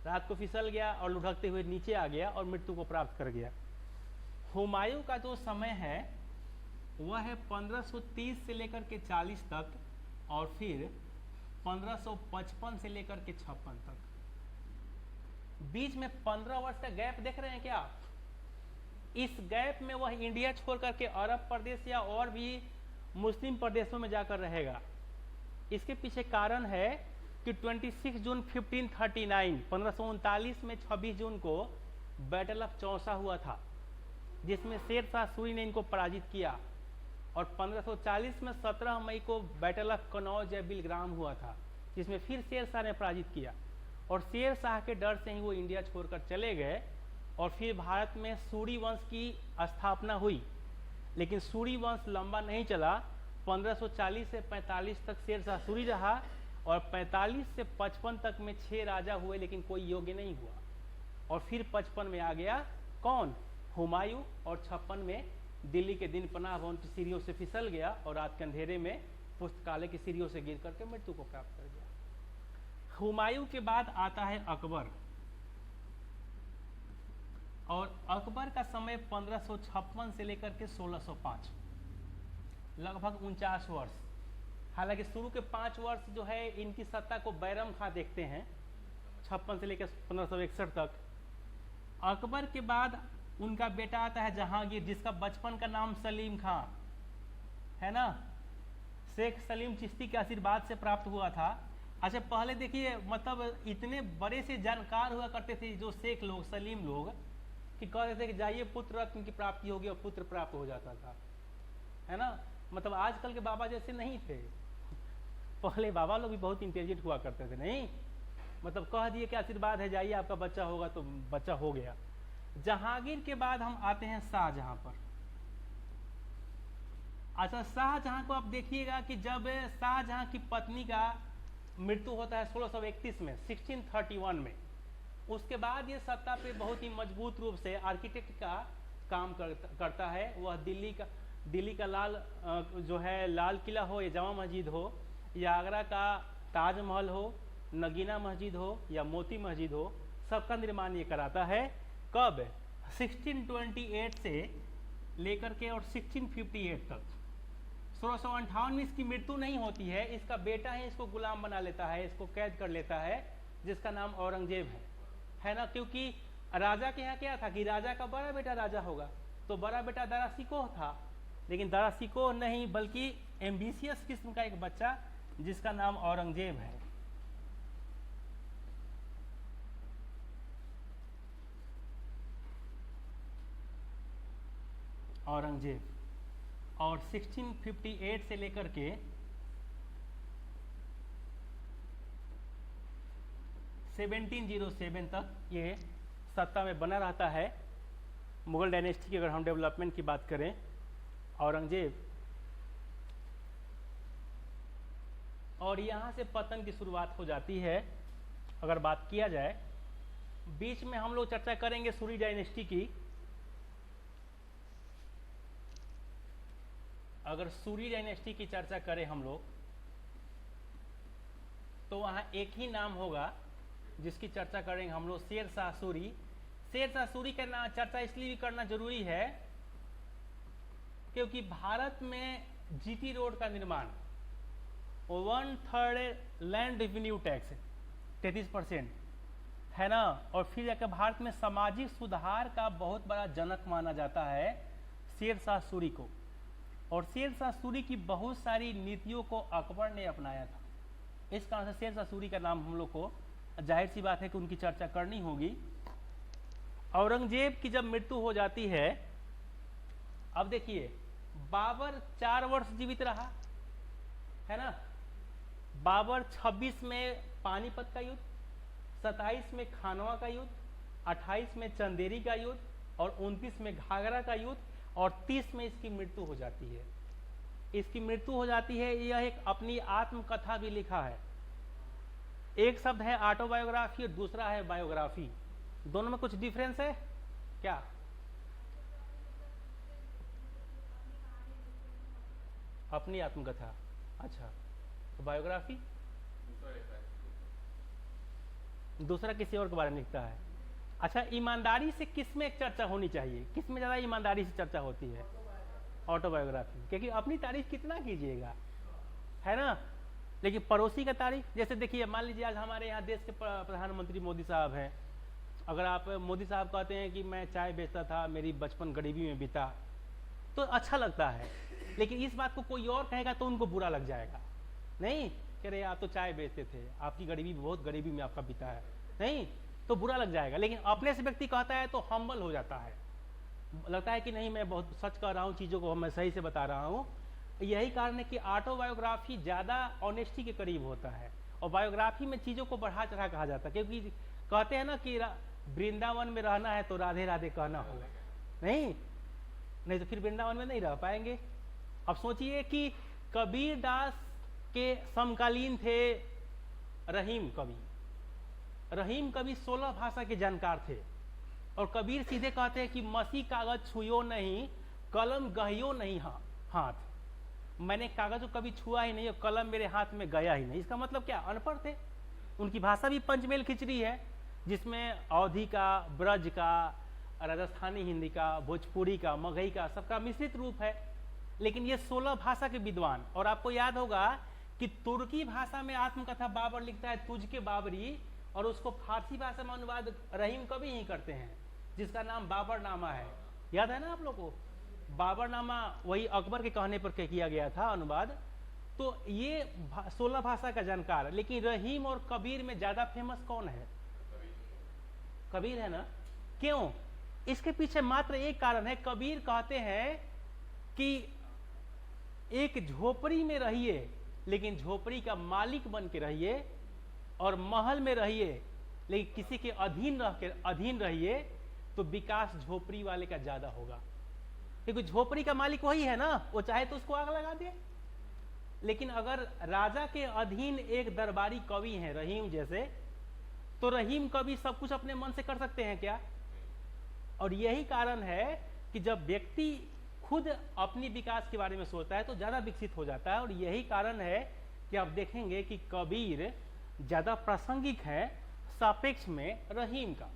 S1: रात को फिसल गया और लुढ़कते हुए नीचे आ गया और मृत्यु को प्राप्त कर गया। हुमायूं का जो समय है वह है 1530 से लेकर के 40 तक, और फिर 1555 से लेकर के 56 तक। बीच में 15 वर्ष का गैप देख रहे हैं क्या आप? इस गैप में वह इंडिया छोड़ करके अरब प्रदेश या और भी मुस्लिम प्रदेशों में जाकर रहेगा। इसके पीछे कारण है कि 26 जून 1539 1539 में 26 जून को बैटल ऑफ चौसा हुआ था, जिसमें शेर शाह सूरी ने इनको पराजित किया। और 1540 में 17 मई को बैटल ऑफ कनौज या बिलग्राम हुआ था, जिसमें फिर शेर शाह ने पराजित किया। और शेर शाह के डर से ही वो इंडिया छोड़कर चले गए। और फिर भारत में सूरी वंश की स्थापना हुई, लेकिन सूरी वंश लंबा नहीं चला। 1540 से 45 तक शेर शाह सूरी रहा, और 45 से 55 तक में 6 राजा हुए, लेकिन कोई योग्य नहीं हुआ। और फिर 55 में आ गया कौन? हुमायूं। और 56 में दिल्ली के दीनपनाह भवन की सीढ़ियों से फिसल गया और रात के अंधेरे में पुस्तकालय की सीढ़ियों से गिर करके मृत्यु को प्राप्त कर गया। हुमायूं के बाद आता है अकबर। और अकबर का समय 1556 से लेकर के 1605, लगभग 49 वर्ष। हालांकि शुरू के 5 वर्ष जो है इनकी सत्ता को बैरम खां देखते हैं, 56 से लेकर 1561 तक। अकबर के बाद उनका बेटा आता है जहांगीर, जिसका बचपन का नाम सलीम खां है ना, शेख सलीम चिश्ती के आशीर्वाद से प्राप्त हुआ था। अच्छा, पहले देखिए, मतलब इतने बड़े से जानकार हुआ करते थे जो शेख लोग, सलीम लोग, कि कहते थे कि जाइए पुत्र रत्न की प्राप्ति होगी, और पुत्र प्राप्त हो जाता था, है ना। मतलब आजकल के बाबा जैसे नहीं थे। पहले बाबा लोग भी बहुत इंटेलिजेंट हुआ करते थे, नहीं मतलब कह दिए कि आशीर्वाद है, जाइए आपका बच्चा होगा, तो बच्चा हो गया। जहांगीर के बाद हम आते हैं शाहजहां पर। अच्छा, शाहजहां को आप देखिएगा कि जब शाहजहां की पत्नी का मृत्यु होता है 1631 में, 1631 में, उसके बाद ये सत्ता पे बहुत ही मजबूत रूप से आर्किटेक्ट का काम करता है। वह दिल्ली का जो है लाल किला हो या जामा मस्जिद हो या आगरा का ताजमहल हो, नगीना मस्जिद हो या मोती मस्जिद हो, सबका निर्माण ये कराता है। कब? 1628 से लेकर के और 1658 तक। 1658 में इसकी मृत्यु नहीं होती है, इसका बेटा ही इसको गुलाम बना लेता है, इसको कैद कर लेता है, जिसका नाम औरंगजेब है ना। क्योंकि राजा के यहाँ क्या था कि राजा का बड़ा बेटा राजा होगा, तो बड़ा बेटा दारा सिकोह था, लेकिन दारा सिकोह नहीं बल्कि एम्बिशियस किस्म का एक बच्चा जिसका नाम औरंगजेब है। औरंगजेब, और 1658 से लेकर के 1707 तक ये सत्ता में बना रहता है। मुगल डायनेस्टी की अगर हम डेवलपमेंट की बात करें, औरंगजेब, और यहाँ से पतन की शुरुआत हो जाती है। अगर बात किया जाए, बीच में हम लोग चर्चा करेंगे सूरी डायनेस्टी की। अगर सूरी डायनेस्टी की चर्चा करें हम लोग, तो वहाँ एक ही नाम होगा जिसकी चर्चा करेंगे हम लोग, शेर शाह सूरी। शेर शाह सूरी का नाम चर्चा इसलिए भी करना जरूरी है क्योंकि भारत में जीटी रोड का निर्माण 1/3 लैंड रेवेन्यू टैक्स 33% है ना, और फिर जाकर भारत में सामाजिक सुधार का बहुत बड़ा जनक माना जाता है शेर शाह सूरी को। और शेर शाह सूरी की बहुत सारी नीतियों को अकबर ने अपनाया था। इस कारण से शेर शाह सूरी का नाम हम लोग को, जाहिर सी बात है कि उनकी चर्चा करनी होगी। औरंगजेब की जब मृत्यु हो जाती है, अब देखिए बाबर 4 वर्ष जीवित रहा है ना। बाबर 26 में पानीपत का युद्ध, 27 में खानवा का युद्ध, 28 में चंदेरी का युद्ध और 29 में घाघरा का युद्ध, और 30 में इसकी मृत्यु हो जाती है। इसकी मृत्यु हो जाती है, यह एक अपनी आत्मकथा भी लिखा है। एक शब्द है ऑटोबायोग्राफी और दूसरा है बायोग्राफी, दोनों में कुछ डिफरेंस है क्या? अपनी आत्मकथा, अच्छा, तो बायोग्राफी दूसरा किसी और के बारे में लिखता है। अच्छा, ईमानदारी से किस में एक चर्चा होनी चाहिए, किस में ज़्यादा ईमानदारी से चर्चा होती है? ऑटोबायोग्राफी, क्योंकि अपनी तारीफ कितना कीजिएगा, है ना। लेकिन पड़ोसी का तारीफ, जैसे देखिए मान लीजिए आज हमारे यहाँ देश के प्रधानमंत्री मोदी साहब हैं। अगर आप मोदी साहब कहते हैं कि मैं चाय बेचता था, मेरी बचपन गरीबी में बीता, तो अच्छा लगता है। लेकिन इस बात को कोई और कहेगा तो उनको बुरा लग जाएगा। नहीं कह रहे आप तो चाय बेचते थे, आपकी गरीबी बहुत गरीबी में आपका बीता है, नहीं तो बुरा लग जाएगा। लेकिन अपने से व्यक्ति कहता है तो हम्बल हो जाता है, लगता है कि नहीं मैं बहुत सच कह रहा हूँ, चीज़ों को मैं सही से बता रहा हूँ। यही कारण है कि ऑटोबायोग्राफी ज़्यादा ऑनेस्टी के करीब होता है, और बायोग्राफी में चीज़ों को बढ़ा चढ़ा कहा जाता है। क्योंकि कहते हैं ना कि वृंदावन में रहना है तो राधे राधे कहना होगा, नहीं तो फिर वृंदावन में नहीं रह पाएंगे। अब सोचिए कि कबीर दास के समकालीन थे रहीम कवि। रहीम कवि 16 भाषा के जानकार थे, और कबीर सीधे कहते हैं कि मसी कागज छुयो नहीं, कलम गहियो नहीं हाथ। मैंने कागज को कभी छुआ ही नहीं और कलम मेरे हाथ में गया ही नहीं। इसका मतलब क्या? अनपढ़ थे। उनकी भाषा भी पंचमेल खिचड़ी है, जिसमें अवधी का, ब्रज का, राजस्थानी हिंदी का, भोजपुरी का, मगही का, सबका मिश्रित रूप है। लेकिन ये 16 भाषा के विद्वान। और आपको याद होगा कि तुर्की भाषा में आत्मकथा बाबर लिखता है तुझके बाबरी, और उसको फारसी भाषा में अनुवाद रहीम कवि ही करते हैं, जिसका नाम बाबरनामा है। याद है ना आप लोग को? बाबरनामा वही अकबर के कहने पर किया गया था अनुवाद। तो ये 16 भाषा का जानकार। लेकिन रहीम और कबीर में ज्यादा फेमस कौन है? कबीर है ना। क्यों? इसके पीछे मात्र एक कारण है। कबीर कहते हैं कि एक झोपड़ी में रहिए, लेकिन झोपड़ी का मालिक बन के रहिए, और महल में रहिए लेकिन किसी के अधीन रहिए, तो विकास झोपड़ी वाले का ज्यादा होगा। क्योंकि झोपड़ी का मालिक वही है ना, वो चाहे तो उसको आग लगा दे। लेकिन अगर राजा के अधीन एक दरबारी कवि हैं रहीम जैसे, तो रहीम कवि सब कुछ अपने मन से कर सकते हैं क्या? और यही कारण है कि जब व्यक्ति खुद अपनी विकास के बारे में सोचता है तो ज्यादा विकसित हो जाता है। और यही कारण है कि आप देखेंगे कि कबीर ज्यादा प्रासंगिक है सापेक्ष में रहीम का।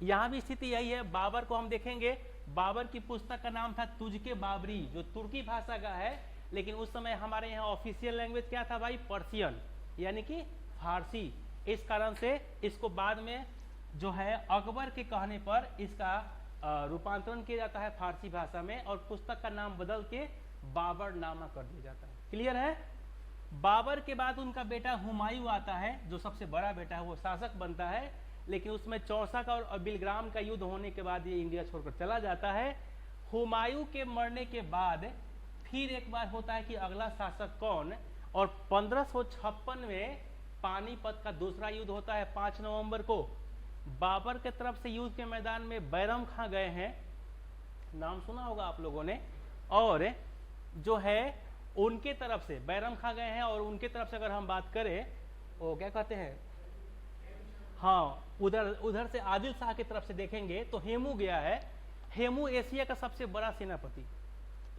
S1: यहाँ भी स्थिति यही है। बाबर को हम देखेंगे, बाबर की पुस्तक का नाम था तुझके बाबरी, जो तुर्की भाषा का है, लेकिन उस समय हमारे यहाँ ऑफिशियल लैंग्वेज क्या था भाई? पर्शियन, यानी कि फारसी। इस कारण से इसको बाद में जो है अकबर के कहने पर इसका रूपांतरण किया जाता है फारसी भाषा में, और पुस्तक का नाम बदल के बाबर नामा कर दिया जाता है। क्लियर है? बाबर के बाद उनका बेटा हुमायूं आता है, जो सबसे बड़ा बेटा है, वो शासक बनता है। लेकिन उसमें 64 और बिलग्राम का युद्ध होने के बाद ये इंडिया छोड़कर चला जाता है। हुमायूं के मरने के बाद फिर एक बार होता है कि अगला शासक कौन, और 1556 में पानीपत का दूसरा युद्ध होता है 5 नवंबर को। बाबर के तरफ से युद्ध के मैदान में बैरम खां गए हैं, नाम सुना होगा आप लोगों ने, और जो है उनके तरफ से बैरम खां गए हैं, और उनके तरफ से अगर हम बात करें वो क्या कहते हैं, हाँ, उधर से आदिल शाह की तरफ से देखेंगे तो हेमू गया है। हेमू एशिया का सबसे बड़ा सेनापति,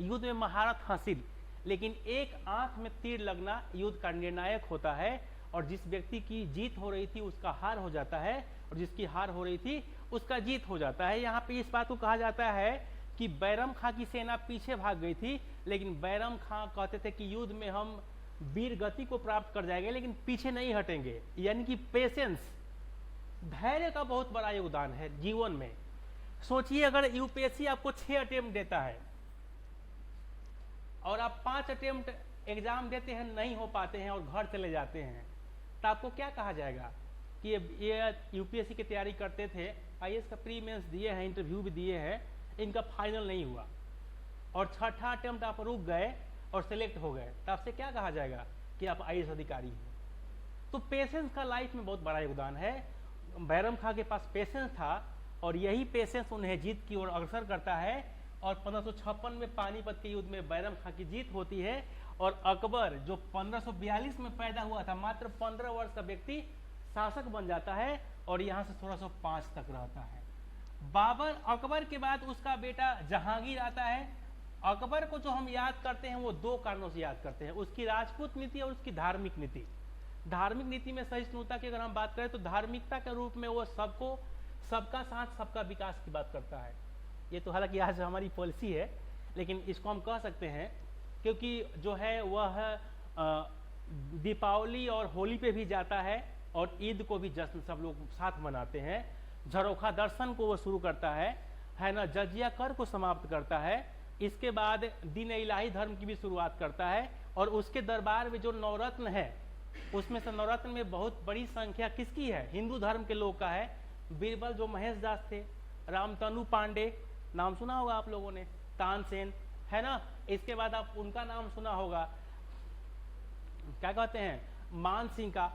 S1: युद्ध में महारत हासिल, लेकिन एक आंख में तीर लगना युद्ध का निर्णायक होता है, और जिस व्यक्ति की जीत हो रही थी उसका हार हो जाता है, और जिसकी हार हो रही थी उसका जीत हो जाता है। यहाँ पे इस बात को कहा जाता है कि बैरम खां की सेना पीछे भाग गई थी, लेकिन बैरम खां कहते थे कि युद्ध में हम वीर गति को प्राप्त कर जाएंगे, लेकिन पीछे नहीं हटेंगे। यानी कि पेशेंस, धैर्य का बहुत बड़ा योगदान है जीवन में। सोचिए अगर यूपीएससी आपको 6 अटेम्प्ट देता है और आप 5 अटेम्प्ट एग्जाम देते हैं, नहीं हो पाते हैं और घर चले जाते हैं, तो आपको क्या कहा जाएगा कि ये यूपीएससी की तैयारी करते थे, आईएएस का प्री मेंस दिए हैं, इंटरव्यू भी दिए हैं, इनका फाइनल नहीं हुआ, और 6ठा अटेम्प्ट आप रुक गए और सिलेक्ट हो गए, तो आपसे क्या कहा जाएगा कि आप आईएएस अधिकारी हैं। तो पेशेंस का लाइफ में बहुत बड़ा योगदान है। बैरम खां के पास पेशेंस था, और यही पेशेंस उन्हें जीत की ओर अग्रसर करता है, और 1556 में पानीपत के युद्ध में बैरम खां की जीत होती है, और अकबर जो 1542 में पैदा हुआ था, मात्र 15 वर्ष का व्यक्ति शासक बन जाता है, और यहाँ से 1605 तक रहता है। अकबर के बाद उसका बेटा जहांगीर आता है। अकबर को जो हम याद करते हैं वो 2 कारणों से याद करते हैं, उसकी राजपूत नीति और उसकी धार्मिक नीति। धार्मिक नीति में सहिष्णुता की अगर हम बात करें तो धार्मिकता के रूप में वो सबका साथ सबका विकास की बात करता है। ये तो हालांकि आज हमारी पॉलिसी है, लेकिन इसको हम कह सकते हैं, क्योंकि जो है वह दीपावली और होली पे भी जाता है, और ईद को भी जश्न सब लोग साथ मनाते हैं। झरोखा दर्शन को वो शुरू करता है ना, जजिया कर को समाप्त करता है। इसके बाद दीन इलाही धर्म की भी शुरुआत करता है, और उसके दरबार में जो नवरत्न है, उसमें से नवरत्न में बहुत बड़ी संख्या किसकी है? हिंदू धर्म के लोग का है। बीरबल जो महेश दास थे, रामतनु पांडे, नाम सुना होगा आप लोगों ने, तानसेन, है ना। इसके बाद आप उनका नाम सुना होगा, क्या कहते हैं, मान सिंह का।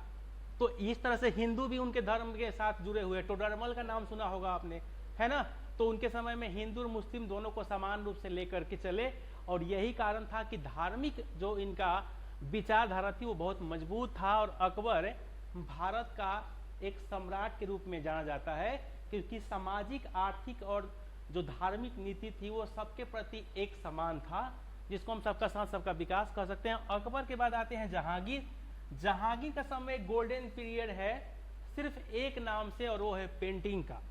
S1: तो इस तरह से हिंदू भी उनके धर्म के साथ जुड़े हुए। टोडरमल का नाम सुना होगा आपने, है ना। तो उनके समय में हिंदू और मुस्लिम दोनों को समान रूप से लेकर के चले, और यही कारण था कि धार्मिक जो इनका विचारधारा थी वो बहुत मजबूत था। और अकबर भारत का एक सम्राट के रूप में जाना जाता है, क्योंकि सामाजिक, आर्थिक और जो धार्मिक नीति थी वो सबके प्रति एक समान था, जिसको हम सबका साथ सबका विकास कह सकते हैं। अकबर के बाद आते हैं जहांगीर। जहांगीर का समय गोल्डन पीरियड है सिर्फ एक नाम से, और वो है पेंटिंग का।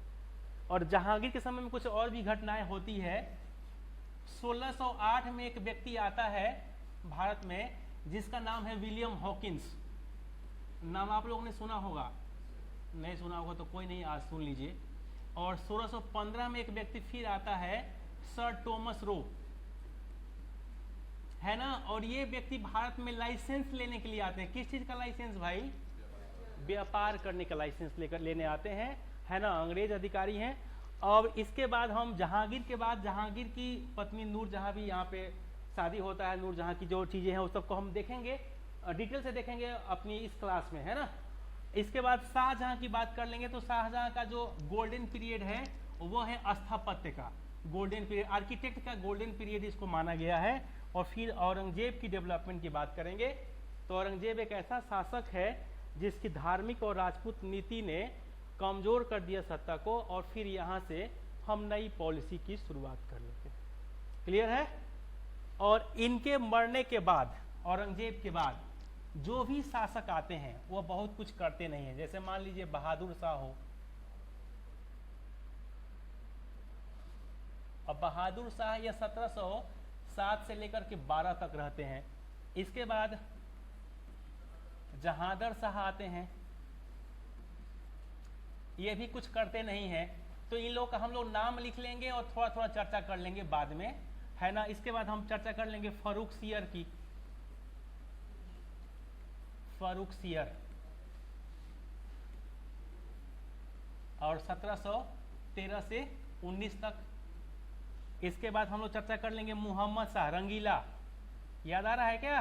S1: और जहांगीर के समय में कुछ और भी घटनाएं होती है। 1608 में एक व्यक्ति आता है भारत में, जिसका नाम है विलियम हॉकिंस। नाम आप लोगों ने सुना होगा, नहीं सुना होगा तो कोई नहीं, आज सुन लीजिए। और 1615 में एक व्यक्ति फिर आता है, सर टॉमस रो, है ना। और ये व्यक्ति भारत में लाइसेंस लेने के लिए आते हैं। किस चीज का लाइसेंस भाई? व्यापार करने का लाइसेंस लेने आते हैं, है ना। अंग्रेज अधिकारी हैं। और इसके बाद हम जहांगीर के बाद जहांगीर की पत्नी नूरजहां भी यहाँ पे शादी होता है। नूरजहां की जो चीजें हैं उस सबको हम देखेंगे, डिटेल से देखेंगे अपनी इस क्लास में, है ना। इसके बाद शाहजहां की बात कर लेंगे, तो शाहजहां का जो गोल्डन पीरियड है वो है स्थापत्य का। गोल्डन पीरियड, आर्किटेक्ट का गोल्डन पीरियड इसको माना गया है। और फिर औरंगजेब की डेवलपमेंट की बात करेंगे तो औरंगजेब एक ऐसा शासक है जिसकी धार्मिक और राजपूत नीति ने कमजोर कर दिया सत्ता को, और फिर यहाँ से हम नई पॉलिसी की शुरुआत कर लेते हैं। क्लियर है? और इनके मरने के बाद, औरंगजेब के बाद जो भी शासक आते हैं वो बहुत कुछ करते नहीं है। जैसे मान लीजिए बहादुर शाह हो, अब बहादुर शाह या 1707 से लेकर के 12 तक रहते हैं। इसके बाद जहांगीर शाह आते हैं, ये भी कुछ करते नहीं हैं। तो इन लोग का हम लोग नाम लिख लेंगे और थोड़ा थोड़ा चर्चा कर लेंगे बाद में, है ना। इसके बाद हम चर्चा कर लेंगे फारूक सियर की, फारूक सियर, और 1713 से 19 तक। इसके बाद हम लोग चर्चा कर लेंगे मोहम्मद शाह रंगीला, याद आ रहा है क्या?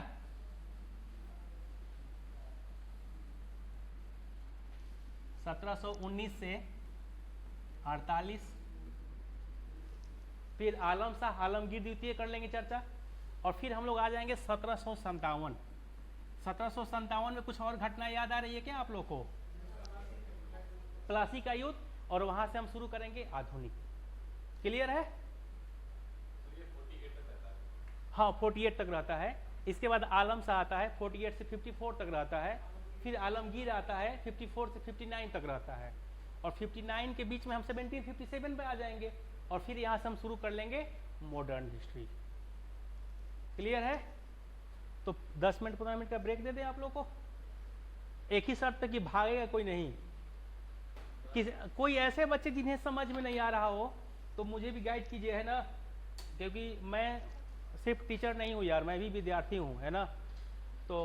S1: (1719 से 48). फिर आलम शाह आलमगीर द्वितीय कर लेंगे चर्चा। और फिर हम लोग आ जाएंगे 1757। 1757 में कुछ और घटना याद आ रही है क्या आप लोग को? प्लासी का युद्ध, और वहां से हम शुरू करेंगे आधुनिक। क्लियर है? हाँ, 48 तक रहता है। इसके बाद आलम शाह आता है, 48 से 54 तक रहता है। फिर आलमगीर आता है, 54 से 59 तक रहता है। और 59 के बीच में हम 1757 पे आ जाएंगे, और फिर यहाँ से हम शुरू कर लेंगे मॉडर्न हिस्ट्री। क्लियर है? तो 10 मिनट 15 मिनट का ब्रेक दे दें आप लोग को। एक ही शर्त तक कि भागेगा कोई नहीं। कोई ऐसे बच्चे जिन्हें समझ में नहीं आ रहा हो तो मुझे भी गाइड कीजिए, है ना, क्योंकि मैं सिर्फ टीचर नहीं हूँ यार, मैं भी विद्यार्थी हूँ, है ना। तो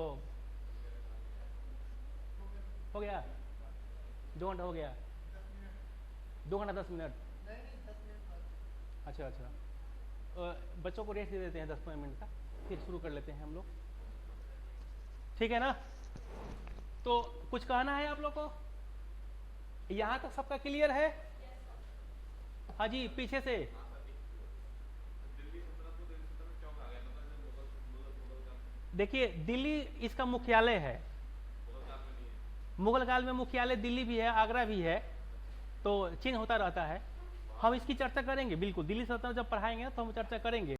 S1: हो गया 2 घंटा, हो गया 2 घंटा 10 मिनट। अच्छा अच्छा, बच्चों को रेस्ट दे देते हैं 10-15 मिनट का, फिर शुरू कर लेते हैं हम लोग, ठीक है ना। तो कुछ कहना है आप लोग को? यहाँ तक सबका क्लियर है? हाँ जी, पीछे से। देखिए, दिल्ली इसका मुख्यालय है। मुगल काल में मुख्यालय दिल्ली भी है, आगरा भी है, तो चेंज होता रहता है। हम इसकी चर्चा करेंगे, बिल्कुल दिल्ली सल्तनत जब पढ़ाएंगे तो हम चर्चा करेंगे।